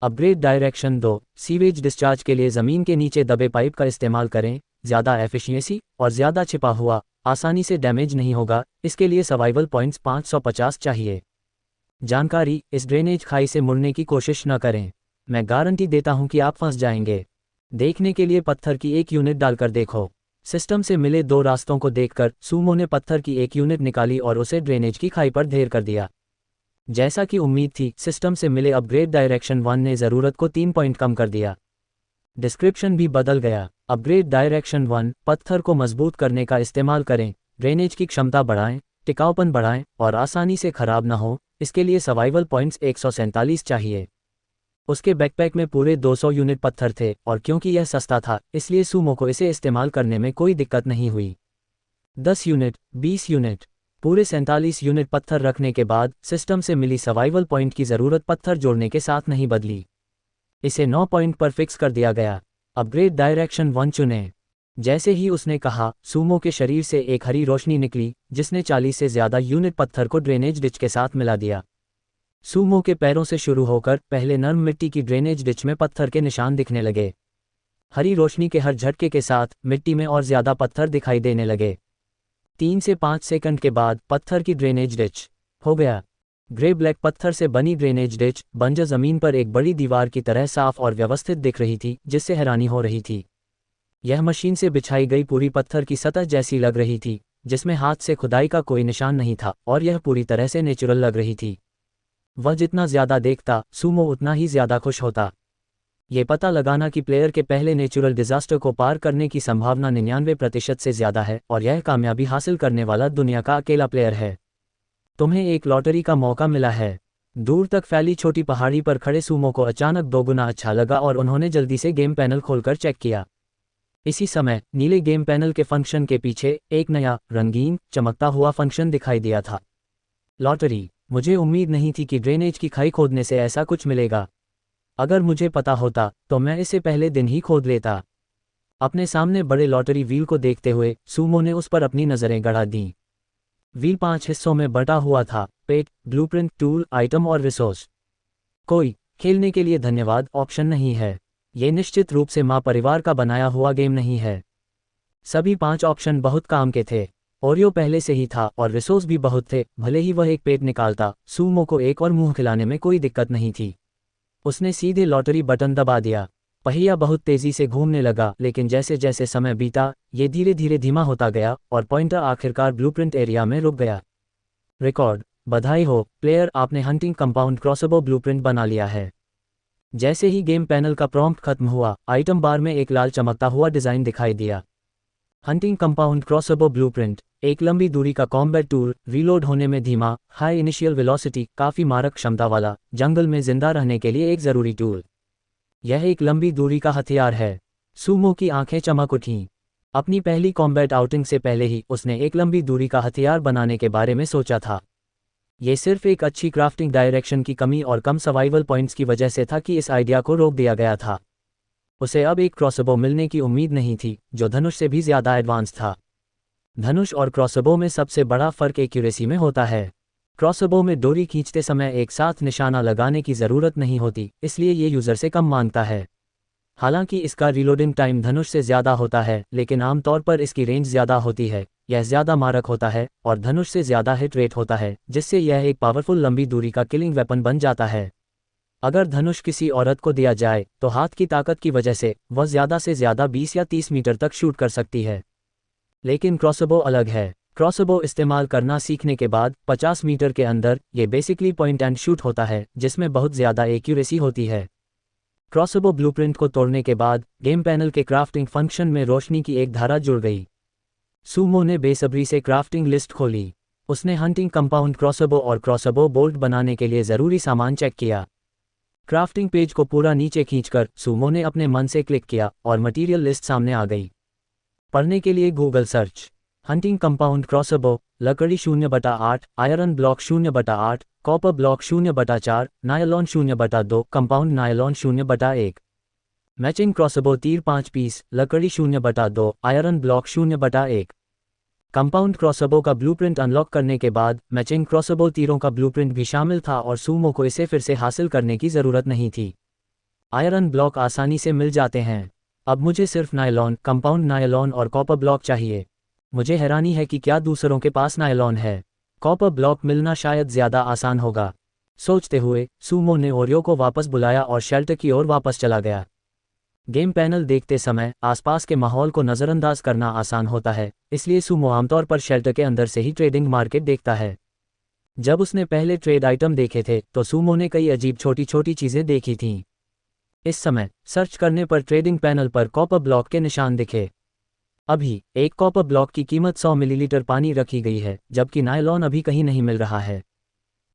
Speaker 1: अपग्रेड डायरेक्शन 2 सीवेज डिस्चार्ज के लिए ज़मीन के नीचे दबे पाइप का इस्तेमाल करें। ज़्यादा एफिशिएंसी और ज़्यादा छिपा हुआ, आसानी से डैमेज नहीं होगा। इसके लिए सर्वाइवल पॉइंट्स 550 चाहिए। जानकारी इस ड्रेनेज खाई से मुड़ने की कोशिश न करें। मैं गारंटी देता हूं कि आप फंस जाएंगे। देखने के लिए पत्थर की एक यूनिट डालकर देखो। सिस्टम से मिले 2 रास्तों को देखकर सूमो ने पत्थर की एक यूनिट निकाली और उसे ड्रेनेज की खाई पर ढेर कर दिया। जैसा कि उम्मीद थी, सिस्टम से मिले अपग्रेड डायरेक्शन 1 ने ज़रूरत को 3 पॉइंट कम कर दिया। डिस्क्रिप्शन भी बदल गया। अपग्रेड डायरेक्शन 1 पत्थर को मजबूत करने का इस्तेमाल करें, ड्रेनेज की क्षमता बढ़ाएं, टिकाऊपन बढ़ाएं और आसानी से खराब ना हो। इसके लिए सर्वाइवल पॉइंट्स 147 चाहिए। उसके बैकपैक में पूरे 200 यूनिट पत्थर थे और क्योंकि यह सस्ता था, इसलिए सूमो को इसे इस्तेमाल करने में कोई दिक्कत नहीं हुई। 10 यूनिट, 20 यूनिट, पूरे 47 यूनिट पत्थर रखने के बाद सिस्टम से मिली सर्वाइवल पॉइंट की ज़रूरत पत्थर जोड़ने के साथ नहीं बदली। इसे 9 पॉइंट पर फिक्स कर दिया गया। अपग्रेड डायरेक्शन 1 चुनें। जैसे ही उसने कहा, सूमो के शरीर से एक हरी रोशनी निकली जिसने 40 से ज़्यादा यूनिट पत्थर को ड्रेनेज डिच के साथ मिला दिया। सूमो के पैरों से शुरू होकर पहले नर्म मिट्टी की ड्रेनेज डिच में पत्थर के निशान दिखने लगे। हरी रोशनी के हर झटके के साथ मिट्टी में और ज़्यादा पत्थर दिखाई देने लगे। 3 से 5 सेकंड के बाद पत्थर की ड्रेनेज डिच हो गया। ग्रे ब्लैक पत्थर से बनी ड्रेनेज डिच बंजर ज़मीन पर एक बड़ी दीवार की तरह साफ और व्यवस्थित दिख रही थी, जिससे हैरानी हो रही थी। यह मशीन से बिछाई गई पूरी पत्थर की सतह जैसी लग रही थी, जिसमें हाथ से खुदाई का कोई निशान नहीं था, और यह पूरी तरह से नेचुरल लग रही थी। वह जितना ज़्यादा देखता, सूमो उतना ही ज़्यादा खुश होता। ये पता लगाना कि प्लेयर के पहले नेचुरल डिजास्टर को पार करने की संभावना 99% से ज़्यादा है, और यह कामयाबी हासिल करने वाला दुनिया का अकेला प्लेयर है। तुम्हें एक लॉटरी का मौका मिला है। दूर तक फैली छोटी पहाड़ी पर खड़े सूमो को अचानक दोगुना अच्छा लगा और उन्होंने जल्दी से गेम पैनल खोलकर चेक किया। इसी समय नीले गेम पैनल के फंक्शन के पीछे एक नया, रंगीन, चमकता हुआ फंक्शन दिखाई दिया था। लॉटरी। मुझे उम्मीद नहीं थी कि ड्रेनेज की खाई खोदने से ऐसा कुछ मिलेगा। अगर मुझे पता होता तो मैं इसे पहले दिन ही खोद लेता। अपने सामने बड़े लॉटरी व्हील को देखते हुए सूमो ने उस पर अपनी नज़रें गड़ा दीं। व्हील 5 हिस्सों में बटा हुआ था: पेट, ब्लूप्रिंट, टूल, आइटम और रिसोर्स। कोई खेलने के लिए धन्यवाद ऑप्शन नहीं है। ये निश्चित रूप से माँ परिवार का बनाया हुआ गेम नहीं है। सभी 5 ऑप्शन बहुत काम के थे। ओरियो पहले से ही था और रिसोर्स भी बहुत थे। भले ही वह एक पेट निकालता, सूमो को एक और मुंह खिलाने में कोई दिक्कत नहीं थी। उसने सीधे लॉटरी बटन दबा दिया। पहिया बहुत तेजी से घूमने लगा, लेकिन जैसे जैसे समय बीता ये धीरे धीरे धीमा होता गया और पॉइंटर आखिरकार ब्लूप्रिंट एरिया में रुक गया। रिकॉर्ड। बधाई हो प्लेयर, आपने हंटिंग कंपाउंड क्रॉसबो ब्लूप्रिंट बना लिया है। जैसे ही गेम पैनल का प्रॉम्प्ट खत्म हुआ, आइटम बार में एक लाल चमकता हुआ डिज़ाइन दिखाई दिया। Hunting compound crossbow blueprint. एक लंबी दूरी का कॉम्बैट टूल, रीलोड होने में धीमा, हाई इनिशियल वेलोसिटी, काफ़ी मारक क्षमता वाला, जंगल में जिंदा रहने के लिए एक ज़रूरी टूल। यह एक लंबी दूरी का हथियार है। सूमो की आंखें चमक उठीं। अपनी पहली कॉम्बैट आउटिंग से पहले ही उसने एक लंबी दूरी का हथियार बनाने के बारे में सोचा था। ये सिर्फ एक अच्छी क्राफ्टिंग डायरेक्शन की कमी और कम सर्वाइवल पॉइंट्स की वजह से था कि इस आइडिया को रोक दिया गया था। उसे अब एक क्रॉसबो मिलने की उम्मीद नहीं थी जो धनुष से भी ज़्यादा एडवांस था। धनुष और क्रॉसबो में सबसे बड़ा फ़र्क एक्यूरेसी में होता है। क्रॉसबो में डोरी खींचते समय एक साथ निशाना लगाने की ज़रूरत नहीं होती, इसलिए ये यूज़र से कम मांगता है। हालांकि इसका रीलोडिंग टाइम धनुष से ज़्यादा होता है, लेकिन आमतौर पर इसकी रेंज ज़्यादा होती है। यह ज़्यादा मारक होता है और धनुष से ज़्यादा हिट रेट होता है, जिससे यह एक पावरफुल लंबी दूरी का किलिंग वेपन बन जाता है। अगर धनुष किसी औरत को दिया जाए तो हाथ की ताकत की वजह से वह ज़्यादा से ज़्यादा 20 या 30 मीटर तक शूट कर सकती है। लेकिन क्रॉसबो अलग है। क्रॉसबो इस्तेमाल करना सीखने के बाद 50 मीटर के अंदर ये बेसिकली पॉइंट एंड शूट होता है, जिसमें बहुत ज़्यादा एक्यूरेसी होती है। क्रॉसबो ब्लूप्रिंट को तोड़ने के बाद गेम पैनल के क्राफ्टिंग फंक्शन में रोशनी की एक धारा जुड़ गई। सूमो ने बेसब्री से क्राफ्टिंग लिस्ट खोली। उसने हंटिंग कंपाउंड क्रॉसबो और क्रॉसबो बोल्ट बनाने के लिए ज़रूरी सामान चेक किया। क्राफ्टिंग पेज को पूरा नीचे खींचकर सूमो ने अपने मन से क्लिक किया और मटेरियल लिस्ट सामने आ गई। पढ़ने के लिए Google search. Hunting compound crossbow, लकड़ी 0/8, iron block 0/8, copper block 0/4, nylon 0/2, compound nylon 0/1। Matching crossbow तीर 5 पीस, लकड़ी 0/2, आयरन ब्लॉक 0/1। कंपाउंड क्रॉसबो का ब्लूप्रिंट अनलॉक करने के बाद मैचिंग क्रॉसबो तीरों का ब्लूप्रिंट भी शामिल था और सूमो को इसे फिर से हासिल करने की ज़रूरत नहीं थी। आयरन ब्लॉक आसानी से मिल जाते हैं। अब मुझे सिर्फ नायलॉन, कंपाउंड नायलॉन और कॉपर ब्लॉक चाहिए। मुझे हैरानी है कि क्या दूसरों के पास नायलॉन है। कॉपर ब्लॉक मिलना शायद ज़्यादा आसान होगा। सोचते हुए सूमो ने ओरियो को वापस बुलाया और शेल्टर की ओर वापस चला गया। गेम पैनल देखते समय आसपास के माहौल को नज़रअंदाज करना आसान होता है, इसलिए सूमो आमतौर पर शेल्टर के अंदर से ही ट्रेडिंग मार्केट देखता है। जब उसने पहले ट्रेड आइटम देखे थे तो सूमो ने कई अजीब छोटी छोटी चीज़ें देखी थीं। इस समय सर्च करने पर ट्रेडिंग पैनल पर कॉपर ब्लॉक के निशान दिखे। अभी एक कॉपर ब्लॉक की कीमत 100 मिलीलीटर पानी रखी गई है, जबकि नायलॉन अभी कहीं नहीं मिल रहा है।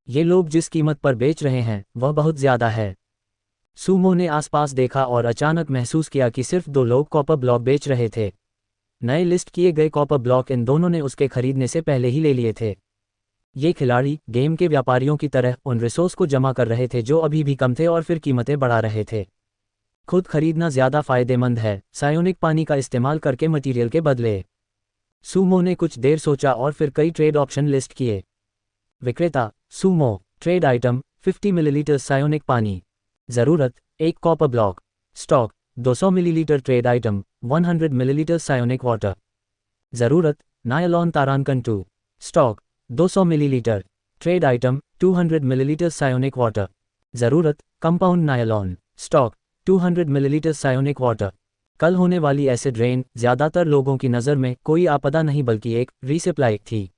Speaker 1: ये लोग जिस कीमत पर बेच रहे हैं वह बहुत ज़्यादा है। सूमो ने आसपास देखा और अचानक महसूस किया कि सिर्फ 2 लोग कॉपर ब्लॉक बेच रहे थे। नए लिस्ट किए गए कॉपर ब्लॉक इन दोनों ने उसके खरीदने से पहले ही ले लिए थे। ये खिलाड़ी गेम के व्यापारियों की तरह उन रिसोर्स को जमा कर रहे थे जो अभी भी कम थे और फिर कीमतें बढ़ा रहे थे। खुद खरीदना ज़्यादा फायदेमंद है, सायोनिक पानी का इस्तेमाल करके मटीरियल के बदले। सूमो ने कुछ देर सोचा और फिर कई ट्रेड ऑप्शन लिस्ट किए। विक्रेता सूमो ट्रेड आइटम 50 मिलीलीटर सायोनिक पानी। ज़रूरत 1 copper block. Stock 200 millilitre trade item 100 millilitre सायोनिक वाटर। ज़रूरत नायलॉन तारांकन 2। Stock 200 millilitre trade item 200 millilitre सायोनिक वाटर। ज़रूरत कंपाउंड नायलॉन। स्टॉक 200 मिलीलीटर सायोनिक वाटर। कल होने वाली एसिड रेन ज़्यादातर लोगों की नज़र में कोई आपदा नहीं बल्कि एक रीसप्लाई थी।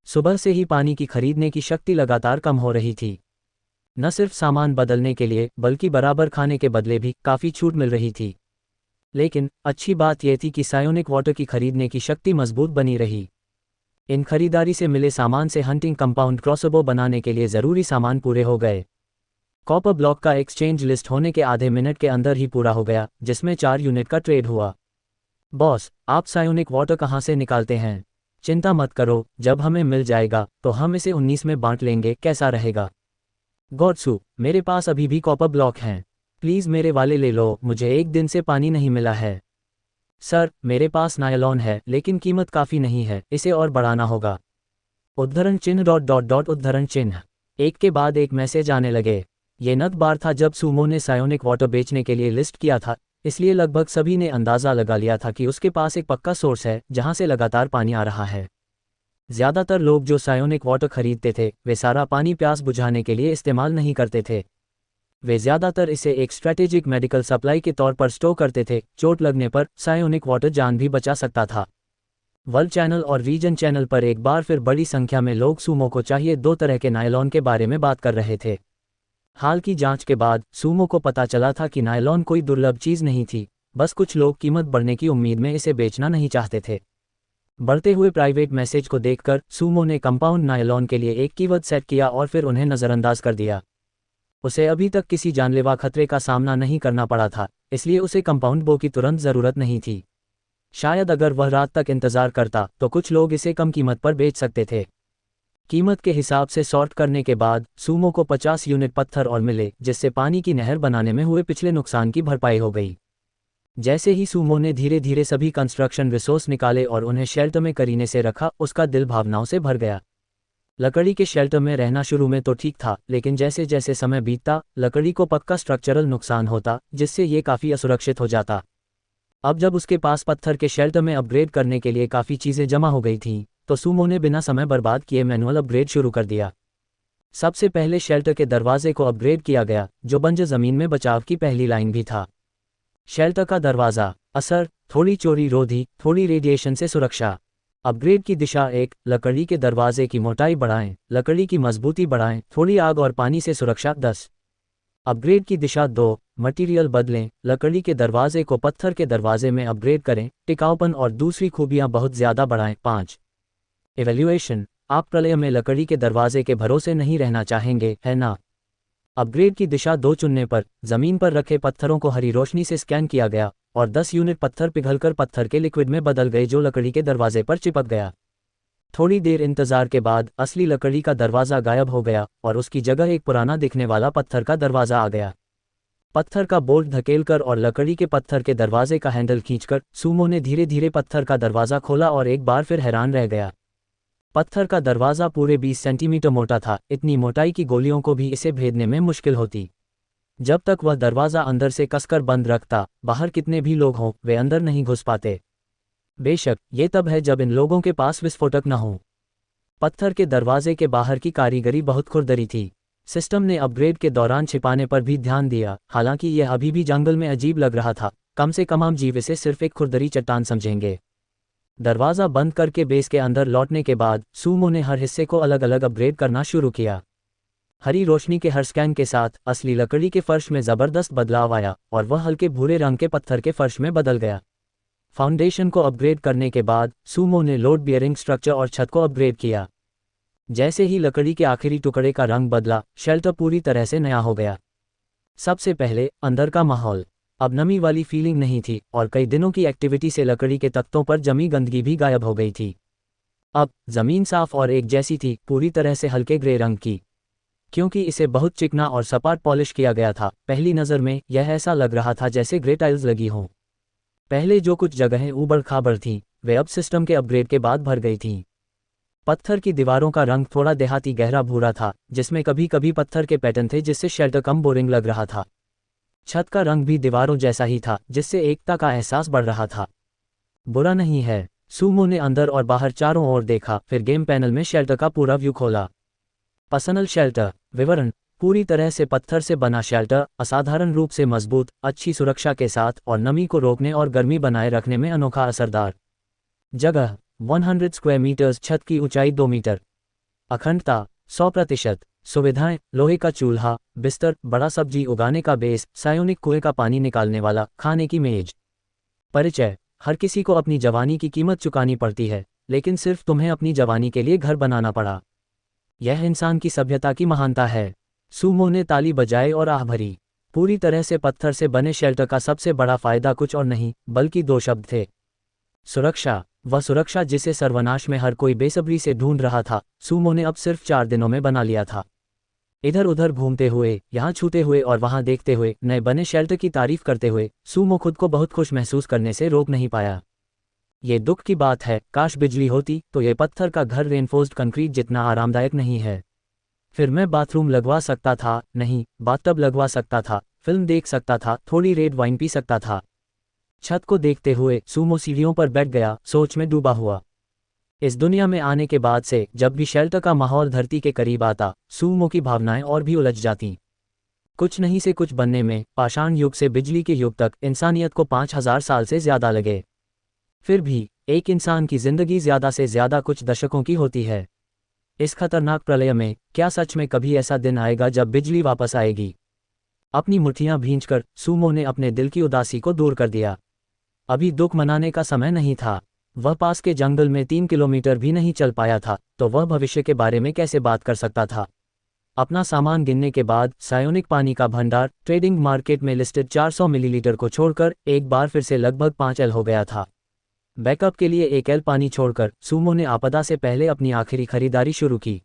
Speaker 1: सुबह से ही पानी की खरीदने की शक्ति लगातार कम हो रही थी। न सिर्फ सामान बदलने के लिए बल्कि बराबर खाने के बदले भी काफ़ी छूट मिल रही थी। लेकिन अच्छी बात यह थी कि सायोनिक वाटर की खरीदने की शक्ति मजबूत बनी रही। इन खरीदारी से मिले सामान से हंटिंग कंपाउंड क्रॉसबो बनाने के लिए ज़रूरी सामान पूरे हो गए। कॉपर ब्लॉक का एक्सचेंज लिस्ट होने के आधे मिनट के अंदर ही पूरा हो गया, जिसमें 4 यूनिट का ट्रेड हुआ। बॉस, आप सायोनिक वाटर कहाँ से निकालते हैं? चिंता मत करो, जब हमें मिल जाएगा तो हम इसे 19 में बांट लेंगे, कैसा रहेगा? गॉड्सू, मेरे पास अभी भी कॉपर ब्लॉक हैं। प्लीज़ मेरे वाले ले लो, मुझे एक दिन से पानी नहीं मिला है। सर, मेरे पास नायलॉन है लेकिन कीमत काफ़ी नहीं है, इसे और बढ़ाना होगा। उद्धरण चिन्ह उद्धरण चिन्ह। एक के बाद एक मैसेज आने लगे। ये नग बार था जब सूमो ने सायोनिक वाटर बेचने के लिए लिस्ट किया था, इसलिए लगभग सभी ने अंदाज़ा लगा लिया था कि उसके पास एक पक्का सोर्स है जहां से लगातार पानी आ रहा है। ज़्यादातर लोग जो सायोनिक वाटर खरीदते थे वे सारा पानी प्यास बुझाने के लिए इस्तेमाल नहीं करते थे। वे ज़्यादातर इसे एक स्ट्रैटेजिक मेडिकल सप्लाई के तौर पर स्टोर करते थे। चोट लगने पर सायोनिक वाटर जान भी बचा सकता था। वर्ल्ड चैनल और रीजन चैनल पर एक बार फिर बड़ी संख्या में लोग सूमो को चाहिए 2 तरह के नायलॉन के बारे में बात कर रहे थे। हाल की जांच के बाद सूमो को पता चला था कि नायलॉन कोई दुर्लभ चीज़ नहीं थी, बस कुछ लोग कीमत बढ़ने की उम्मीद में इसे बेचना नहीं चाहते थे। बढ़ते हुए प्राइवेट मैसेज को देखकर सूमो ने कंपाउंड नायलॉन के लिए एक कीवर्ड सेट किया और फिर उन्हें नज़रअंदाज कर दिया। उसे अभी तक किसी जानलेवा खतरे का सामना नहीं करना पड़ा था, इसलिए उसे कंपाउंड बो की तुरंत ज़रूरत नहीं थी। शायद अगर वह रात तक इंतज़ार करता तो कुछ लोग इसे कम कीमत पर बेच सकते थे। कीमत के हिसाब से सॉर्ट करने के बाद सूमो को 50 यूनिट पत्थर और मिले, जिससे पानी की नहर बनाने में हुए पिछले नुकसान की भरपाई हो गई। जैसे ही सूमो ने धीरे धीरे सभी कंस्ट्रक्शन रिसोर्स निकाले और उन्हें शेल्टर में करीने से रखा, उसका दिल भावनाओं से भर गया। लकड़ी के शेल्टर में रहना शुरू में तो ठीक था, लेकिन जैसे जैसे समय बीतता लकड़ी को पक्का स्ट्रक्चरल नुकसान होता, जिससे ये काफ़ी असुरक्षित हो जाता। अब जब उसके पास पत्थर के शेल्टर में अपग्रेड करने के लिए काफ़ी चीज़ें जमा हो गई थीं, तो सूमो ने बिना समय बर्बाद किए मैनुअल अपग्रेड शुरू कर दिया। सबसे पहले शेल्टर के दरवाजे को अपग्रेड किया गया, जो बंजर ज़मीन में बचाव की पहली लाइन भी था। शेल्टर का दरवाज़ा असर, थोड़ी चोरी रोधी, थोड़ी रेडिएशन से सुरक्षा। अपग्रेड की दिशा 1, लकड़ी के दरवाजे की मोटाई बढ़ाएं, लकड़ी की मजबूती बढ़ाएं, थोड़ी आग और पानी से सुरक्षा 10। अपग्रेड की दिशा 2, मटेरियल बदलें, लकड़ी के दरवाजे को पत्थर के दरवाजे में अपग्रेड करें, टिकाऊपन और दूसरी खूबियां बहुत ज़्यादा बढ़ाएं 5। इवैल्यूएशन, आप प्रलय में लकड़ी के दरवाजे के भरोसे नहीं रहना चाहेंगे, है ना? अपग्रेड की दिशा 2 चुनने पर ज़मीन पर रखे पत्थरों को हरी रोशनी से स्कैन किया गया और 10 यूनिट पत्थर पिघलकर पत्थर के लिक्विड में बदल गए जो लकड़ी के दरवाजे पर चिपक गया। थोड़ी देर इंतजार के बाद असली लकड़ी का दरवाज़ा गायब हो गया और उसकी जगह एक पुराना दिखने वाला पत्थर का दरवाज़ा आ गया। पत्थर का बोल्ट धकेलकर और लकड़ी के पत्थर के दरवाजे का हैंडल खींचकर सूमो ने धीरे धीरे पत्थर का दरवाज़ा खोला और एक बार फिर हैरान रह गया। पत्थर का दरवाज़ा पूरे 20 सेंटीमीटर मोटा था, इतनी मोटाई की गोलियों को भी इसे भेदने में मुश्किल होती। जब तक वह दरवाज़ा अंदर से कसकर बंद रखता, बाहर कितने भी लोग हों वे अंदर नहीं घुस पाते। बेशक ये तब है जब इन लोगों के पास विस्फोटक न हो। पत्थर के दरवाजे के बाहर की कारीगरी बहुत खुरदरी थी। सिस्टम ने अपग्रेड के दौरान छिपाने पर भी ध्यान दिया, हालांकि यह अभी भी जंगल में अजीब लग रहा था। कम से कम आम जीव इसे सिर्फ एक खुरदरी चट्टान समझेंगे। दरवाज़ा बंद करके बेस के अंदर लौटने के बाद सूमो ने हर हिस्से को अलग अलग अपग्रेड करना शुरू किया। हरी रोशनी के हर स्कैन के साथ असली लकड़ी के फर्श में ज़बरदस्त बदलाव आया और वह हल्के भूरे रंग के पत्थर के फर्श में बदल गया। फाउंडेशन को अपग्रेड करने के बाद सूमो ने लोड बियरिंग स्ट्रक्चर और छत को अपग्रेड किया। जैसे ही लकड़ी के आखिरी टुकड़े का रंग बदला, शेल्टर पूरी तरह से नया हो गया। सबसे पहले अंदर का माहौल। अब नमी वाली फीलिंग नहीं थी और कई दिनों की एक्टिविटी से लकड़ी के तख्तों पर जमी गंदगी भी गायब हो गई थी। अब जमीन साफ और एक जैसी थी, पूरी तरह से हल्के ग्रे रंग की। क्योंकि इसे बहुत चिकना और सपाट पॉलिश किया गया था, पहली नज़र में यह ऐसा लग रहा था जैसे ग्रे टाइल्स लगी हों। पहले जो कुछ जगहें ऊबड़ खाबड़ थीं, वे अब सिस्टम के अपग्रेड के बाद भर गई थीं। पत्थर की दीवारों का रंग थोड़ा देहाती गहरा भूरा था, जिसमें कभी कभी पत्थर के पैटर्न थे जिससे शेल्टर कम बोरिंग लग रहा था। छत का रंग भी दीवारों जैसा ही था, जिससे एकता का एहसास बढ़ रहा था। बुरा नहीं है। सूमो ने अंदर और बाहर चारों ओर देखा, फिर गेम पैनल में शेल्टर का पूरा व्यू खोला। पर्सनल शेल्टर विवरण। पूरी तरह से पत्थर से बना शेल्टर, असाधारण रूप से मजबूत, अच्छी सुरक्षा के साथ और नमी को रोकने और गर्मी बनाए रखने में अनोखा असरदार। जगह 100 स्क्वायर मीटर्स, छत की ऊंचाई 2 मीटर। अखंडता 100%। सुविधाएं: लोहे का चूल्हा, बिस्तर, बड़ा सब्जी उगाने का बेस, सायोनिक कुएं का पानी निकालने वाला, खाने की मेज। परिचय: हर किसी को अपनी जवानी की कीमत चुकानी पड़ती है, लेकिन सिर्फ तुम्हें अपनी जवानी के लिए घर बनाना पड़ा। यह इंसान की सभ्यता की महानता है। सूमो ने ताली बजाई और आह भरी। पूरी तरह से पत्थर से बने शेल्टर का सबसे बड़ा फायदा कुछ और नहीं बल्कि दो शब्द थे: सुरक्षा। वह सुरक्षा जिसे सर्वनाश में हर कोई बेसब्री से ढूंढ रहा था, सूमो ने अब सिर्फ 4 दिनों में बना लिया था। इधर उधर घूमते हुए, यहाँ छूते हुए और वहाँ देखते हुए, नए बने शेल्टर की तारीफ करते हुए, सूमो खुद को बहुत खुश महसूस करने से रोक नहीं पाया। ये दुख की बात है, काश बिजली होती तो ये पत्थर का घर रेनफोर्स्ड कंक्रीट जितना आरामदायक नहीं है। फिर मैं बाथरूम लगवा सकता था, नहीं, बाथटब लगवा सकता था, फिल्म देख सकता था, थोड़ी रेड वाइन पी सकता था। छत को देखते हुए सूमो सीढ़ियों पर बैठ गया, सोच में डूबा हुआ। इस दुनिया में आने के बाद से जब भी शेल्टर का माहौल धरती के करीब आता, सूमो की भावनाएं और भी उलझ जातीं। कुछ नहीं से कुछ बनने में पाषाण युग से बिजली के युग तक इंसानियत को 5000 साल से ज्यादा लगे। फिर भी एक इंसान की जिंदगी ज्यादा से ज्यादा कुछ दशकों की होती है। इस खतरनाक प्रलय में क्या सच में कभी ऐसा दिन आएगा जब बिजली वापस आएगी? अपनी मुट्ठियां भींचकर सूमो ने अपने दिल की उदासी को दूर कर दिया। अभी दुख मनाने का समय नहीं था। वह पास के जंगल में 3 किलोमीटर भी नहीं चल पाया था, तो वह भविष्य के बारे में कैसे बात कर सकता था? अपना सामान गिनने के बाद सायोनिक पानी का भंडार ट्रेडिंग मार्केट में लिस्टेड 400 मिलीलीटर को छोड़कर एक बार फिर से लगभग 5 एल हो गया था। बैकअप के लिए 1 एल पानी छोड़कर सूमो ने आपदा से पहले अपनी आखिरी खरीदारी शुरू की।